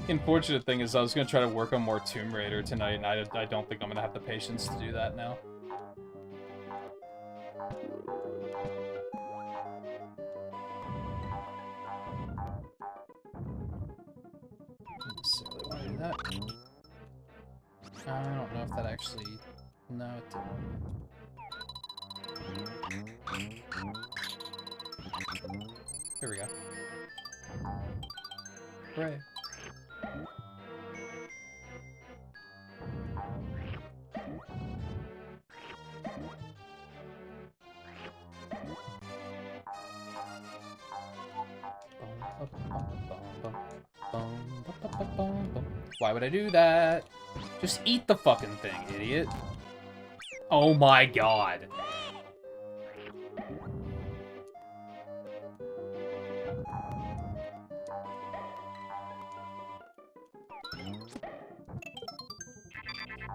Unfortunate thing is I was going to try to work on more Tomb Raider tonight, and I don't think I'm going to have the patience to do that now. Don't necessarily want to do that. I don't know if that actually... No, it didn't. Here we go. Hooray. Why would I do that? Just eat the fucking thing, idiot. Oh my god.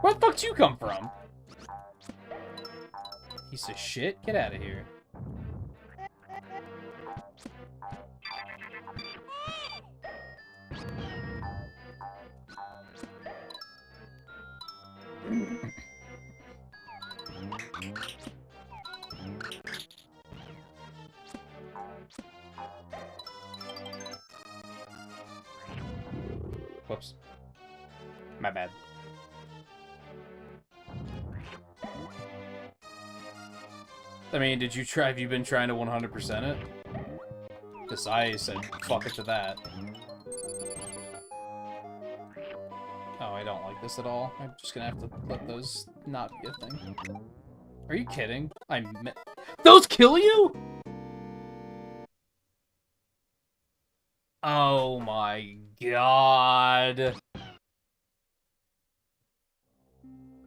Where the fuck did you come from? Piece of shit. Get out of here. Whoops. My bad. I mean, did you try? Have you been trying to 100% it? Because I said fuck it to that. Oh, I don't like this at all. I'm just gonna have to let those not be a thing. Are you kidding? Those kill you? Oh my god.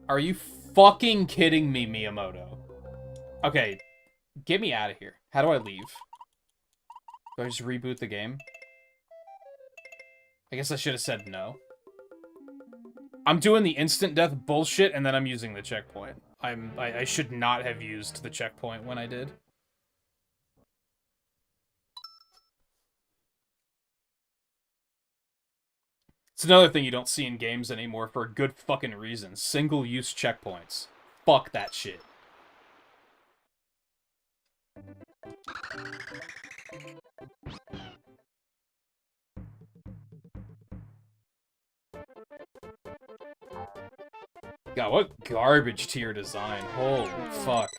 Are you fucking kidding me, Miyamoto? Okay, get me out of here. How do I leave? Do I just reboot the game? I guess I should have said no. I'm doing the instant death bullshit, and then I'm using the checkpoint. I should not have used the checkpoint when I did. It's another thing you don't see in games anymore for a good fucking reason. Single-use checkpoints. Fuck that shit. God, what garbage tier design. Holy fuck.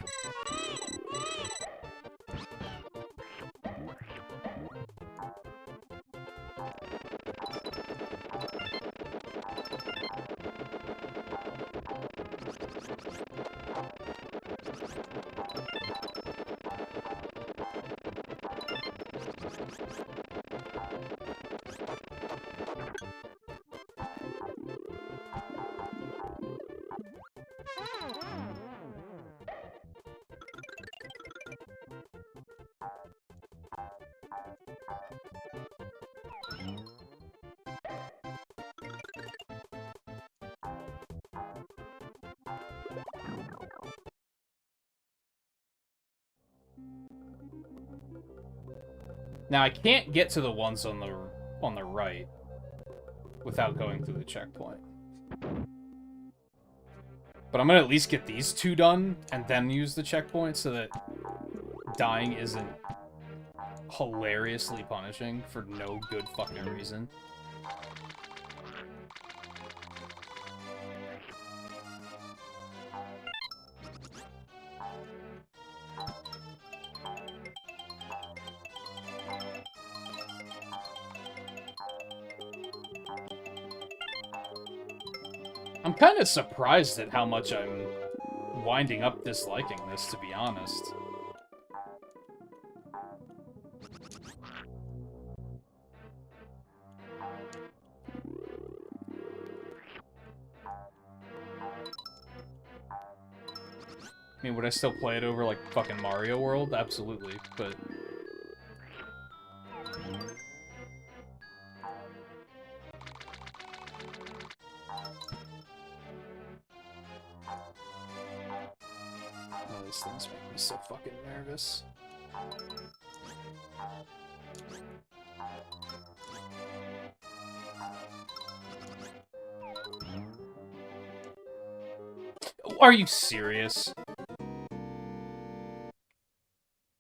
Now I can't get to the ones on the right without going through the checkpoint. But I'm gonna at least get these two done and then use the checkpoint so that dying isn't hilariously punishing for no good fucking reason. I'm kind of surprised at how much I'm winding up disliking this, to be honest. I mean, would I still play it over, like, fucking Mario World? Absolutely, but... Oh, these things make me so fucking nervous. Are you serious?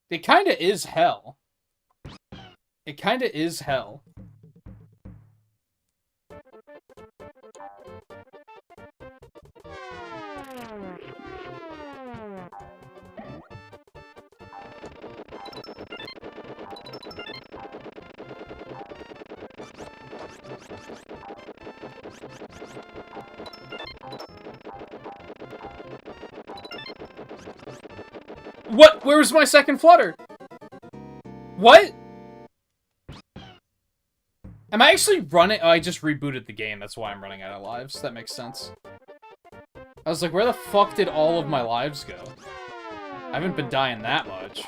It kinda is hell. It kinda is hell. What? Where was my second flutter? What? Am I actually running? Oh, I just rebooted the game. That's why I'm running out of lives. That makes sense. I was like, where the fuck did all of my lives go? I haven't been dying that much.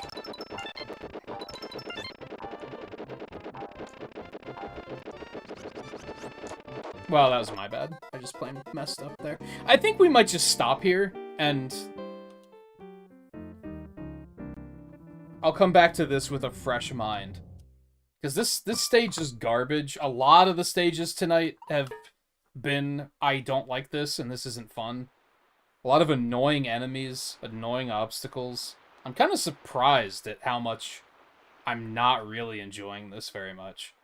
Well, that was my bad. I just plain messed up there. I think we might just stop here, and... I'll come back to this with a fresh mind. Because this stage is garbage. A lot of the stages tonight have been, I don't like this, and this isn't fun. A lot of annoying enemies, annoying obstacles. I'm kind of surprised at how much I'm not really enjoying this very much.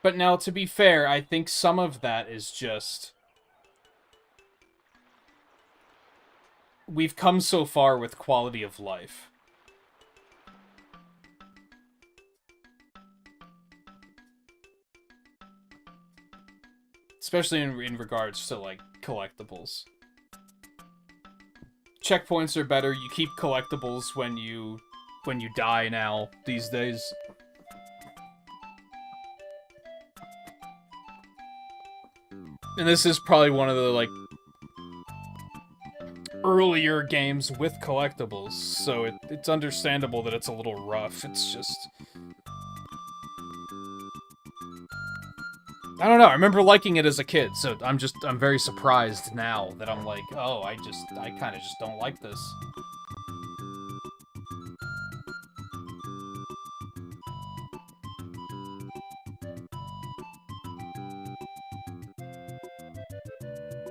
But now, to be fair, I think some of that is just... We've come so far with quality of life. Especially in regards to, like, collectibles. Checkpoints are better. You keep collectibles when you die now, these days. And this is probably one of the, like, earlier games with collectibles, so it's understandable that it's a little rough. It's just... I don't know, I remember liking it as a kid, so I'm very surprised now that I'm like, oh, I kinda just don't like this.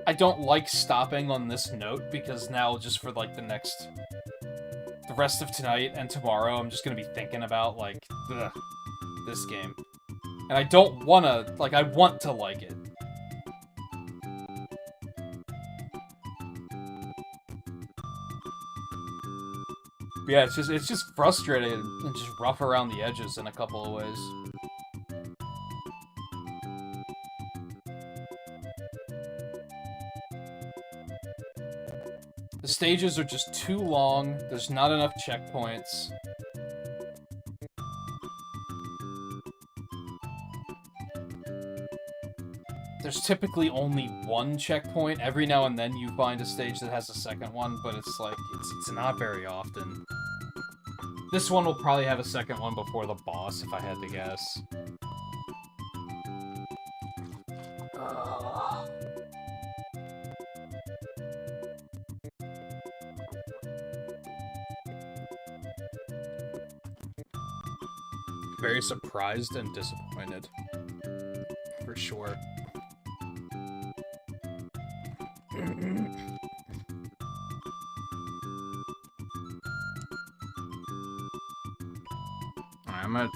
I don't like stopping on this note, because now, just for, like, the rest of tonight and tomorrow, I'm just gonna be thinking about, like, ugh, this game. And I don't wanna, like, I want to like it. But yeah, it's just frustrating and just rough around the edges in a couple of ways. The stages are just too long, there's not enough checkpoints. there's typically only one checkpoint. Every now and then you find a stage that has a second one, but it's like, it's not very often. This one will probably have a second one before the boss, if I had to guess. Very surprised and disappointed. For sure. I'm gonna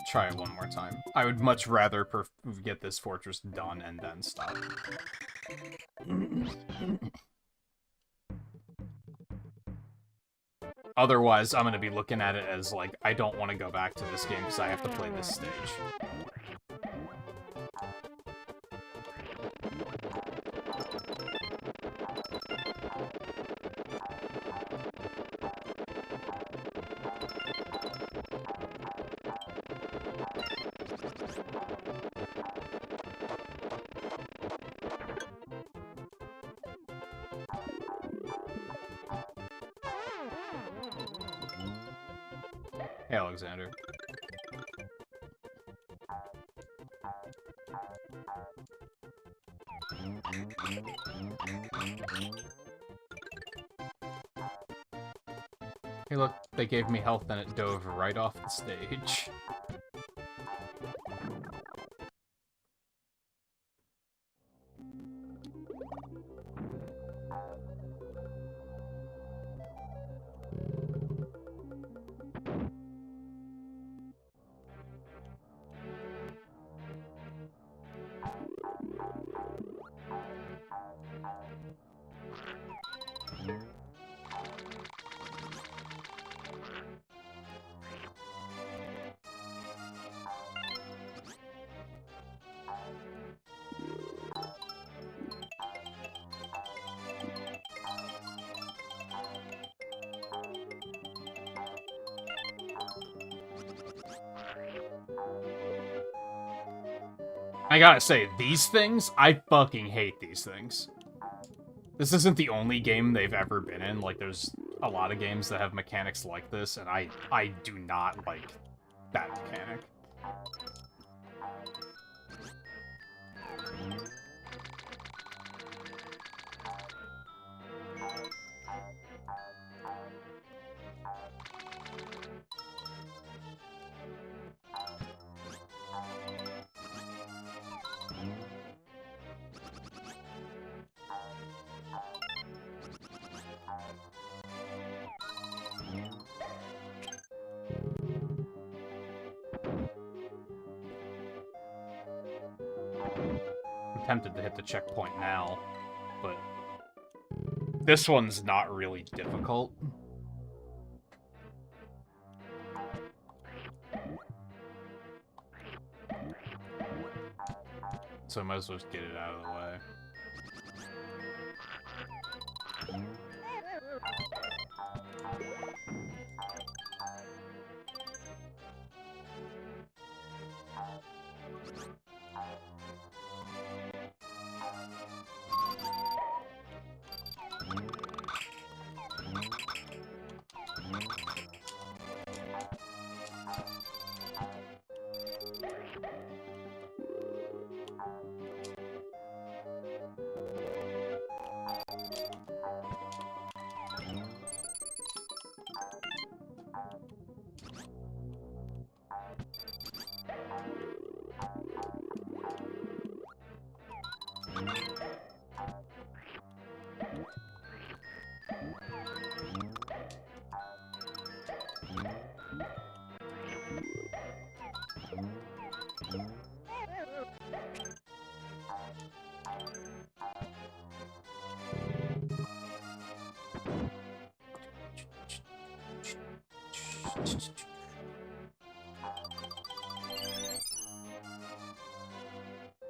try it one more time. I would much rather get this fortress done and then stop. Otherwise, I'm gonna be looking at it as, like, I don't want to go back to this game because I have to play this stage. Hey, Alexander. Hey, look, they gave me health and it dove right off the stage. I gotta say, these things, I fucking hate these things. This isn't the only game they've ever been in. Like, there's a lot of games that have mechanics like this, and I do not like that mechanic. I'm tempted to hit the checkpoint now, but this one's not really difficult. So I might as well just get it out of the way.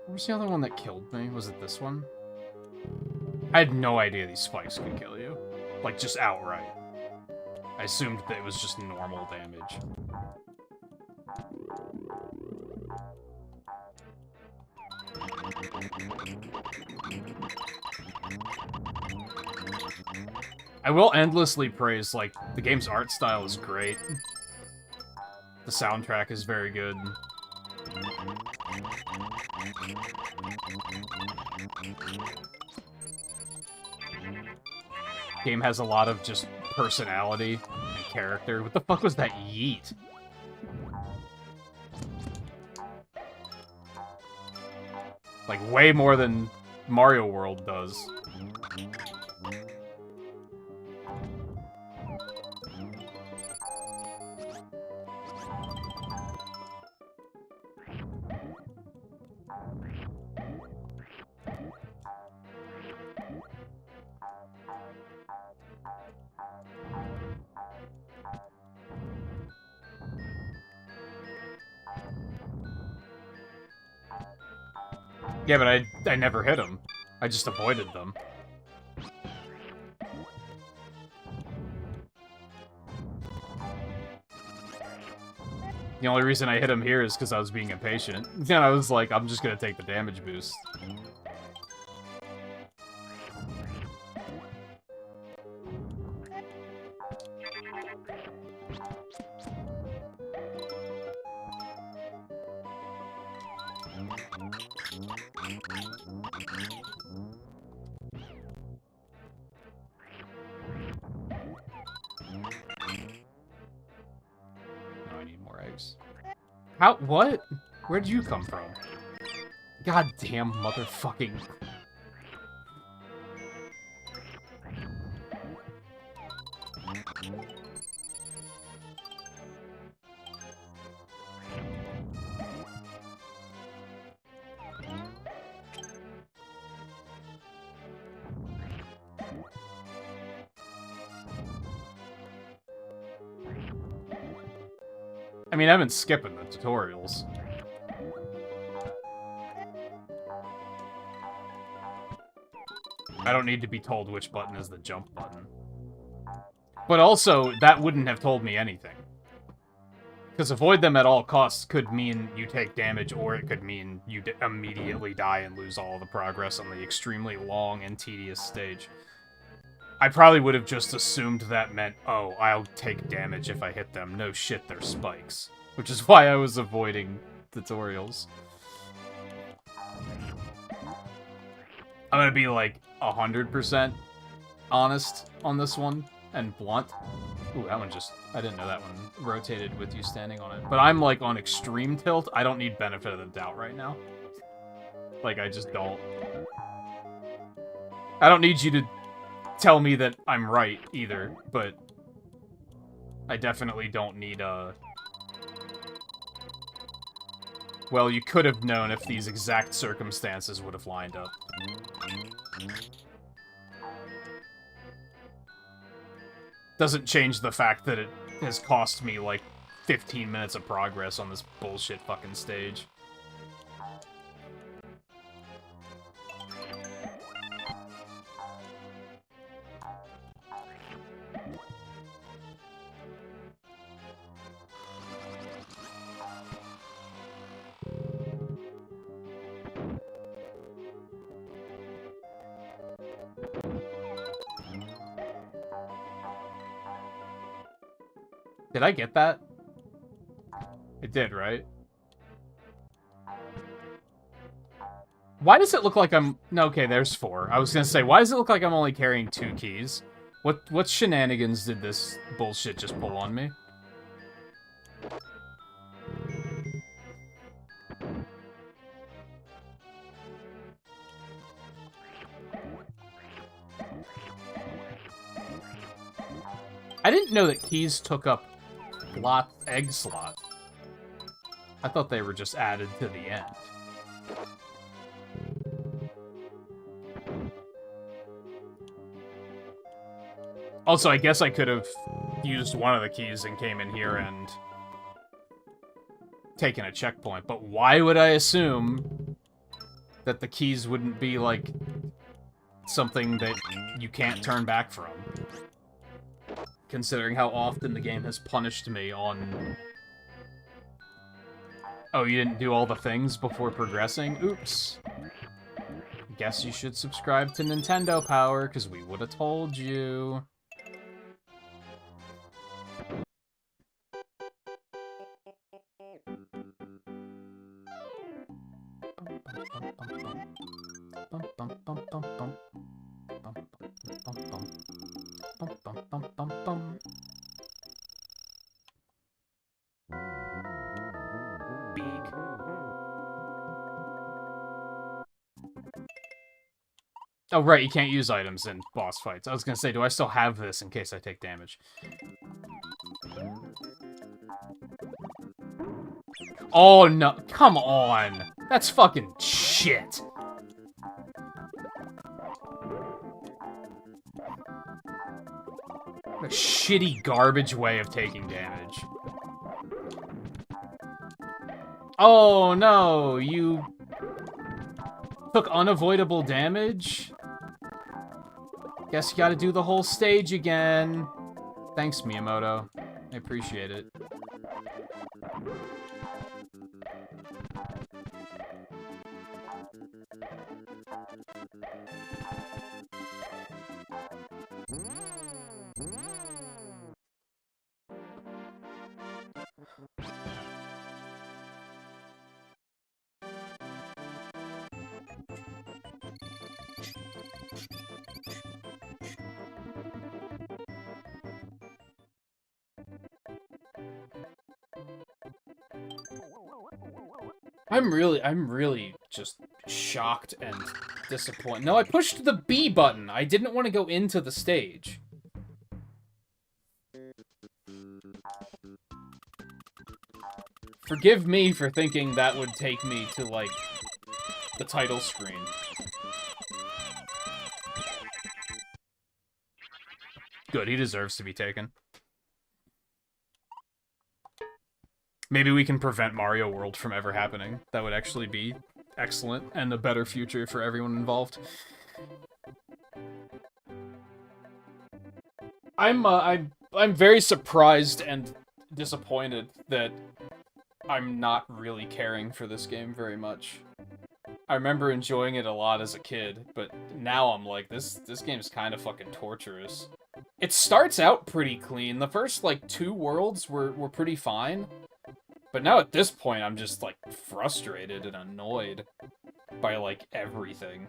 Where's the other one that killed me? Was it this one? I had no idea these spikes could kill you. Like, just outright. I assumed that it was just normal damage. I will endlessly praise, like, the game's art style is great. The soundtrack is very good. Game has a lot of just personality and character. What the fuck was that yeet? Like, way more than Mario World does. Yeah, but I never hit them. I just avoided them. The only reason I hit him here is because I was being impatient. And I was like, I'm just gonna take the damage boost. How? What? Where'd you come from? Goddamn motherfucking... I mean, I've been skipping the tutorials. I don't need to be told which button is the jump button. But also, that wouldn't have told me anything. Because avoid them at all costs could mean you take damage, or it could mean you immediately die and lose all the progress on the extremely long and tedious stage. I probably would have just assumed that meant, oh, I'll take damage if I hit them. No shit, they're spikes. Which is why I was avoiding tutorials. I'm gonna be, like, 100% honest on this one, and blunt. Ooh, that one just... I didn't know that one rotated with you standing on it. But I'm, like, on extreme tilt. I don't need benefit of the doubt right now. Like, I just don't. I don't need you to tell me that I'm right, either, but I definitely don't need, well, you could have known if these exact circumstances would have lined up. Doesn't change the fact that it has cost me, like, 15 minutes of progress on this bullshit fucking stage. Did I get that? It did, right? Why does it look like I'm... No, okay, there's 4. I was gonna say, why does it look like I'm only carrying 2 keys? What shenanigans did this bullshit just pull on me? I didn't know that keys took up egg slot. I thought they were just added to the end. Also, I guess I could have used one of the keys and came in here and taken a checkpoint, but why would I assume that the keys wouldn't be, like, something that you can't turn back from? Considering how often the game has punished me on... Oh, you didn't do all the things before progressing? Oops. Guess you should subscribe to Nintendo Power, because we would have told you. Oh, right, you can't use items in boss fights. I was gonna say, do I still have this in case I take damage? Oh, no. Come on. That's fucking shit. A shitty garbage way of taking damage. Oh, no. You took unavoidable damage? Guess you gotta do the whole stage again. Thanks, Miyamoto. I appreciate it. I'm really just shocked and disappointed. No, I pushed the B button. I didn't want to go into the stage. Forgive me for thinking that would take me to, like, the title screen. Good, he deserves to be taken. Maybe we can prevent Mario World from ever happening. That would actually be excellent and a better future for everyone involved. I'm very surprised and disappointed that I'm not really caring for this game very much. I remember enjoying it a lot as a kid, but now I'm like, this game is kind of fucking torturous. It starts out pretty clean. The first, like, 2 worlds were pretty fine. But now at this point, I'm just, like, frustrated and annoyed by, like, everything.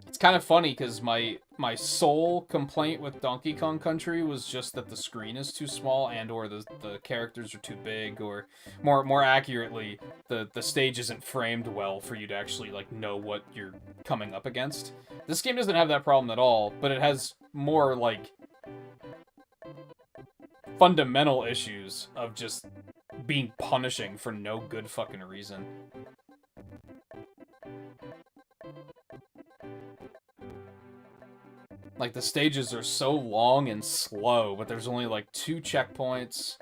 It's kind of funny, because my sole complaint with Donkey Kong Country was just that the screen is too small and or the characters are too big, or more accurately, the stage isn't framed well for you to actually, like, know what you're coming up against. This game doesn't have that problem at all, but it has more, like, fundamental issues of just being punishing for no good fucking reason. Like, the stages are so long and slow, but there's only, like, 2 checkpoints.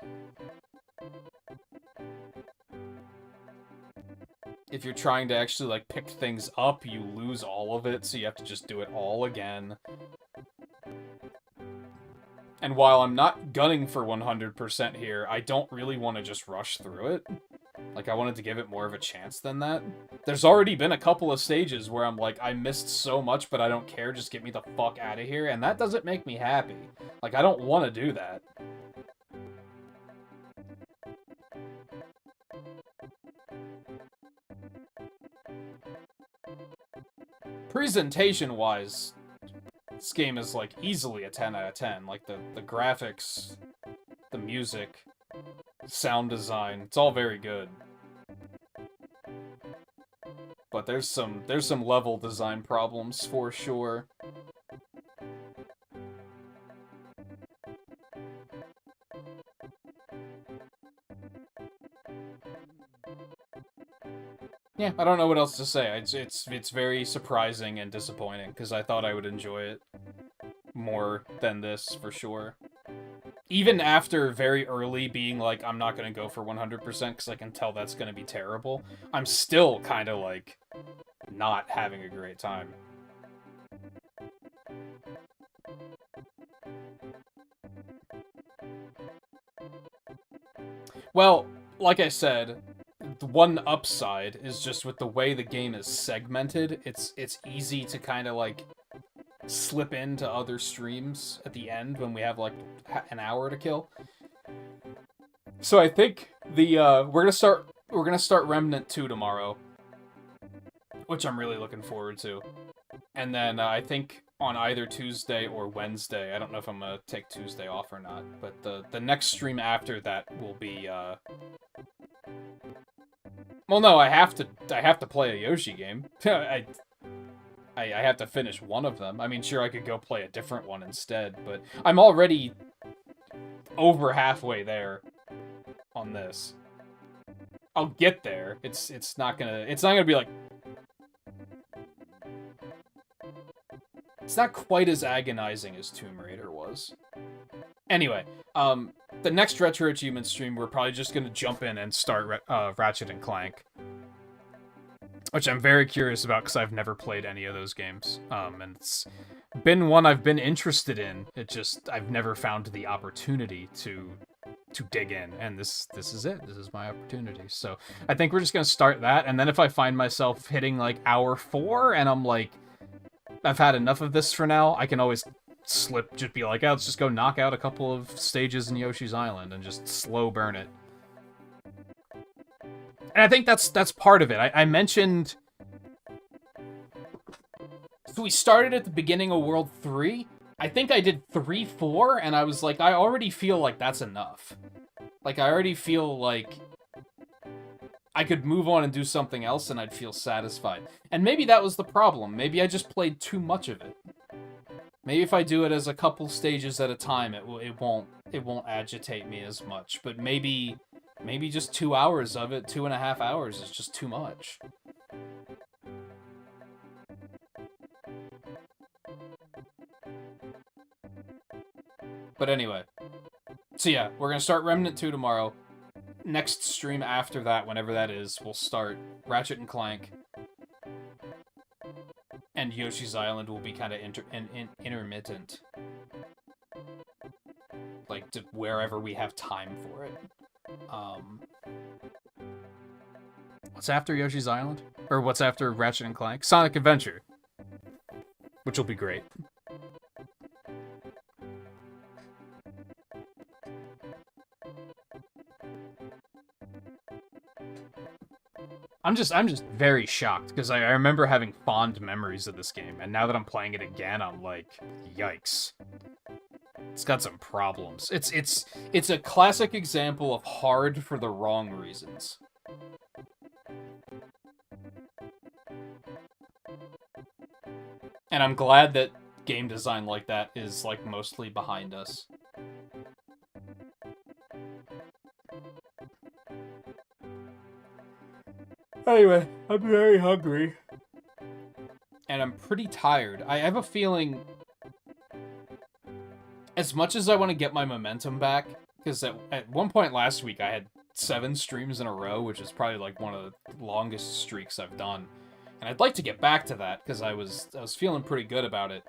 If you're trying to actually, like, pick things up, you lose all of it, so you have to just do it all again. And while I'm not gunning for 100% here, I don't really want to just rush through it. Like, I wanted to give it more of a chance than that. There's already been a couple of stages where I'm like, I missed so much, but I don't care, just get me the fuck out of here, and that doesn't make me happy. Like, I don't want to do that. Presentation-wise, this game is, like, easily a 10 out of 10. Like, the graphics, the music, sound design, it's all very good. But there's some level design problems for sure. Yeah, I don't know what else to say. It's very surprising and disappointing, because I thought I would enjoy it more than this, for sure. Even after very early being like, I'm not going to go for 100% because I can tell that's going to be terrible, I'm still kind of, like, not having a great time. Well, like I said, the one upside is just with the way the game is segmented, it's easy to kind of, like, slip into other streams at the end when we have, like, an hour to kill. So I think we're gonna start we're gonna start Remnant 2 tomorrow, which I'm really looking forward to. And then I think on either Tuesday or Wednesday, I don't know if I'm gonna take Tuesday off or not, but the next stream after that will be well, no, I have to play a Yoshi game. I have to finish one of them. I mean, sure, I could go play a different one instead, but I'm already over halfway there on this. I'll get there. It's not gonna be like, it's not quite as agonizing as Tomb Raider was. Anyway, the next Retro Achievements stream, we're probably just gonna jump in and start Ratchet and Clank, which I'm very curious about because I've never played any of those games. And it's been one I've been interested in. I've never found the opportunity to dig in, and this is it. This is my opportunity. So I think we're just gonna start that, and then if I find myself hitting like hour 4 and I'm like, I've had enough of this for now, I can always just be like, oh, let's just go knock out a couple of stages in Yoshi's Island and just slow burn it. And I think that's part of it. I mentioned, so we started at the beginning of World 3. I think I did 3, 4, and I was like, I already feel like that's enough. Like, I already feel like I could move on and do something else and I'd feel satisfied. And maybe that was the problem. Maybe I just played too much of it. Maybe if I do it as a couple stages at a time, it won't agitate me as much. But maybe just 2 hours of it, 2.5 hours is just too much. But anyway, so yeah, we're gonna start Remnant 2 tomorrow. Next stream after that, whenever that is, we'll start Ratchet and Clank. And Yoshi's Island will be kind of intermittent. Like, to wherever we have time for it. What's after Yoshi's Island? Or what's after Ratchet and Clank? Sonic Adventure. Which will be great. I'm just very shocked, because I remember having fond memories of this game, and now that I'm playing it again, I'm like, yikes. It's got some problems. It's a classic example of hard for the wrong reasons. And I'm glad that game design like that is, like, mostly behind us. Anyway, I'm very hungry. And I'm pretty tired. I have a feeling, as much as I want to get my momentum back, because at one point last week I had 7 streams in a row, which is probably like one of the longest streaks I've done. And I'd like to get back to that, because I was feeling pretty good about it.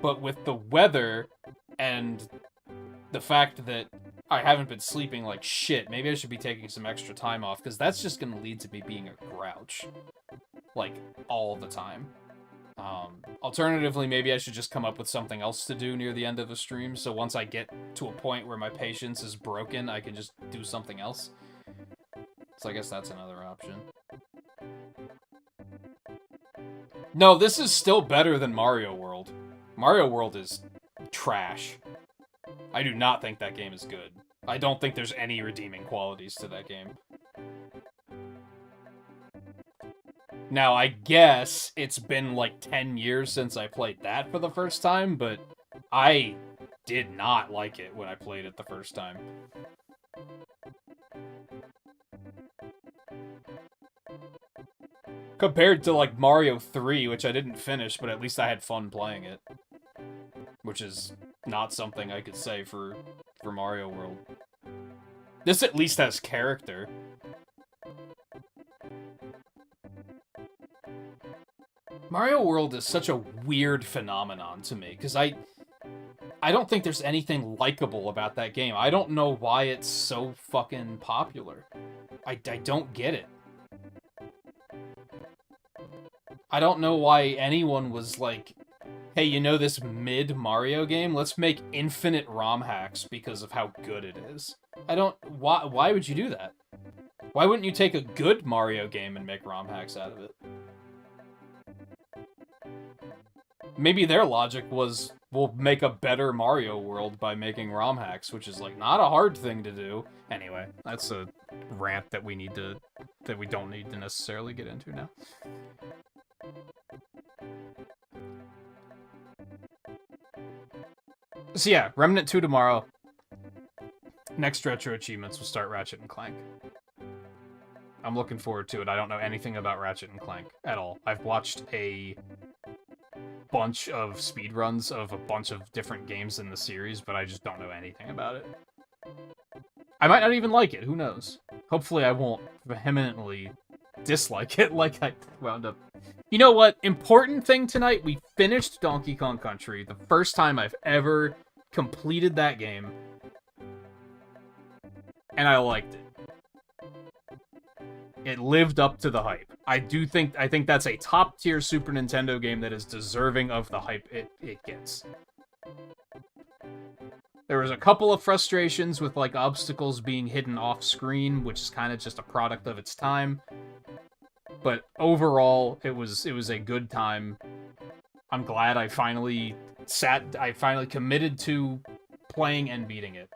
But with the weather and the fact that I haven't been sleeping like shit, maybe I should be taking some extra time off, because that's just going to lead to me being a grouch. Like, all the time. Alternatively, maybe I should just come up with something else to do near the end of a stream, so once I get to a point where my patience is broken, I can just do something else. So I guess that's another option. No, this is still better than Mario World. Mario World is trash. I do not think that game is good. I don't think there's any redeeming qualities to that game. Now, I guess it's been like 10 years since I played that for the first time, but I did not like it when I played it the first time. Compared to, like, Mario 3, which I didn't finish, but at least I had fun playing it. Which is not something I could say for Mario World. This at least has character. Mario World is such a weird phenomenon to me, because I don't think there's anything likable about that game. I don't know why it's so fucking popular. I don't get it. I don't know why anyone was like, hey, you know this mid-Mario game? Let's make infinite ROM hacks because of how good it is. Why would you do that? Why wouldn't you take a good Mario game and make ROM hacks out of it? Maybe their logic was, we'll make a better Mario world by making ROM hacks, which is, like, not a hard thing to do. Anyway, that's a rant that we don't need to necessarily get into now. So yeah, Remnant 2 tomorrow. Next Retro Achievements will start Ratchet and Clank. I'm looking forward to it. I don't know anything about Ratchet and Clank at all. I've watched a bunch of speedruns of a bunch of different games in the series, but I just don't know anything about it. I might not even like it, who knows? Hopefully I won't vehemently dislike it like I wound up. You know what? Important thing tonight, we finished Donkey Kong Country, the first time I've ever completed that game. And I liked it. It lived up to the hype. I think that's a top-tier Super Nintendo game that is deserving of the hype it gets. There was a couple of frustrations with, like, obstacles being hidden off-screen, which is kind of just a product of its time. But overall, it was a good time. I'm glad I finally committed to playing and beating it.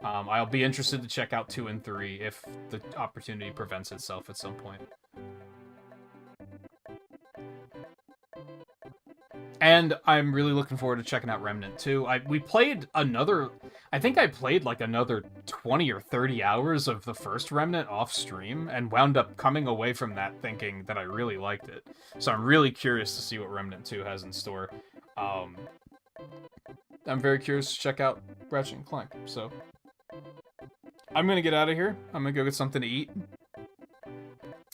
I'll be interested to check out 2 and 3 if the opportunity presents itself at some point. And I'm really looking forward to checking out Remnant 2. We played another... I think I played like another 20 or 30 hours of the first Remnant off stream and wound up coming away from that thinking that I really liked it. So I'm really curious to see what Remnant 2 has in store. I'm very curious to check out Ratchet and Clank, so... I'm gonna get out of here. I'm gonna go get something to eat. And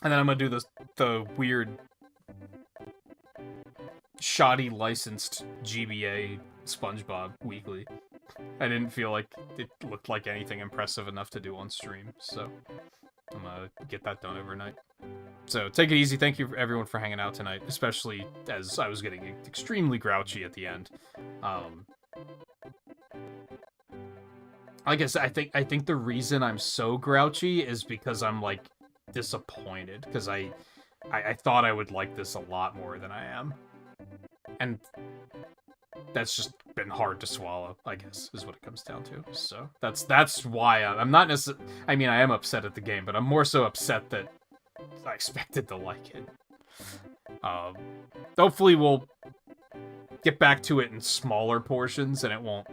then I'm gonna do the weird... shoddy licensed GBA SpongeBob weekly. I didn't feel like it looked like anything impressive enough to do on stream, so I'm gonna get that done overnight. So take it easy. Thank you everyone for hanging out tonight, especially as I was getting extremely grouchy at the end. Like I said, I think the reason I'm so grouchy is because I'm, like, disappointed, because I thought I would like this a lot more than I am. And that's just been hard to swallow, I guess, is what it comes down to. So that's why I'm not necessarily... I mean, I am upset at the game, but I'm more so upset that I expected to like it. Hopefully we'll get back to it in smaller portions, and it won't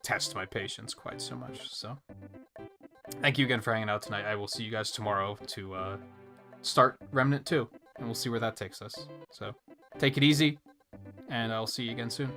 test my patience quite so much. So thank you again for hanging out tonight. I will see you guys tomorrow to start Remnant 2, and we'll see where that takes us. So take it easy, and I'll see you again soon.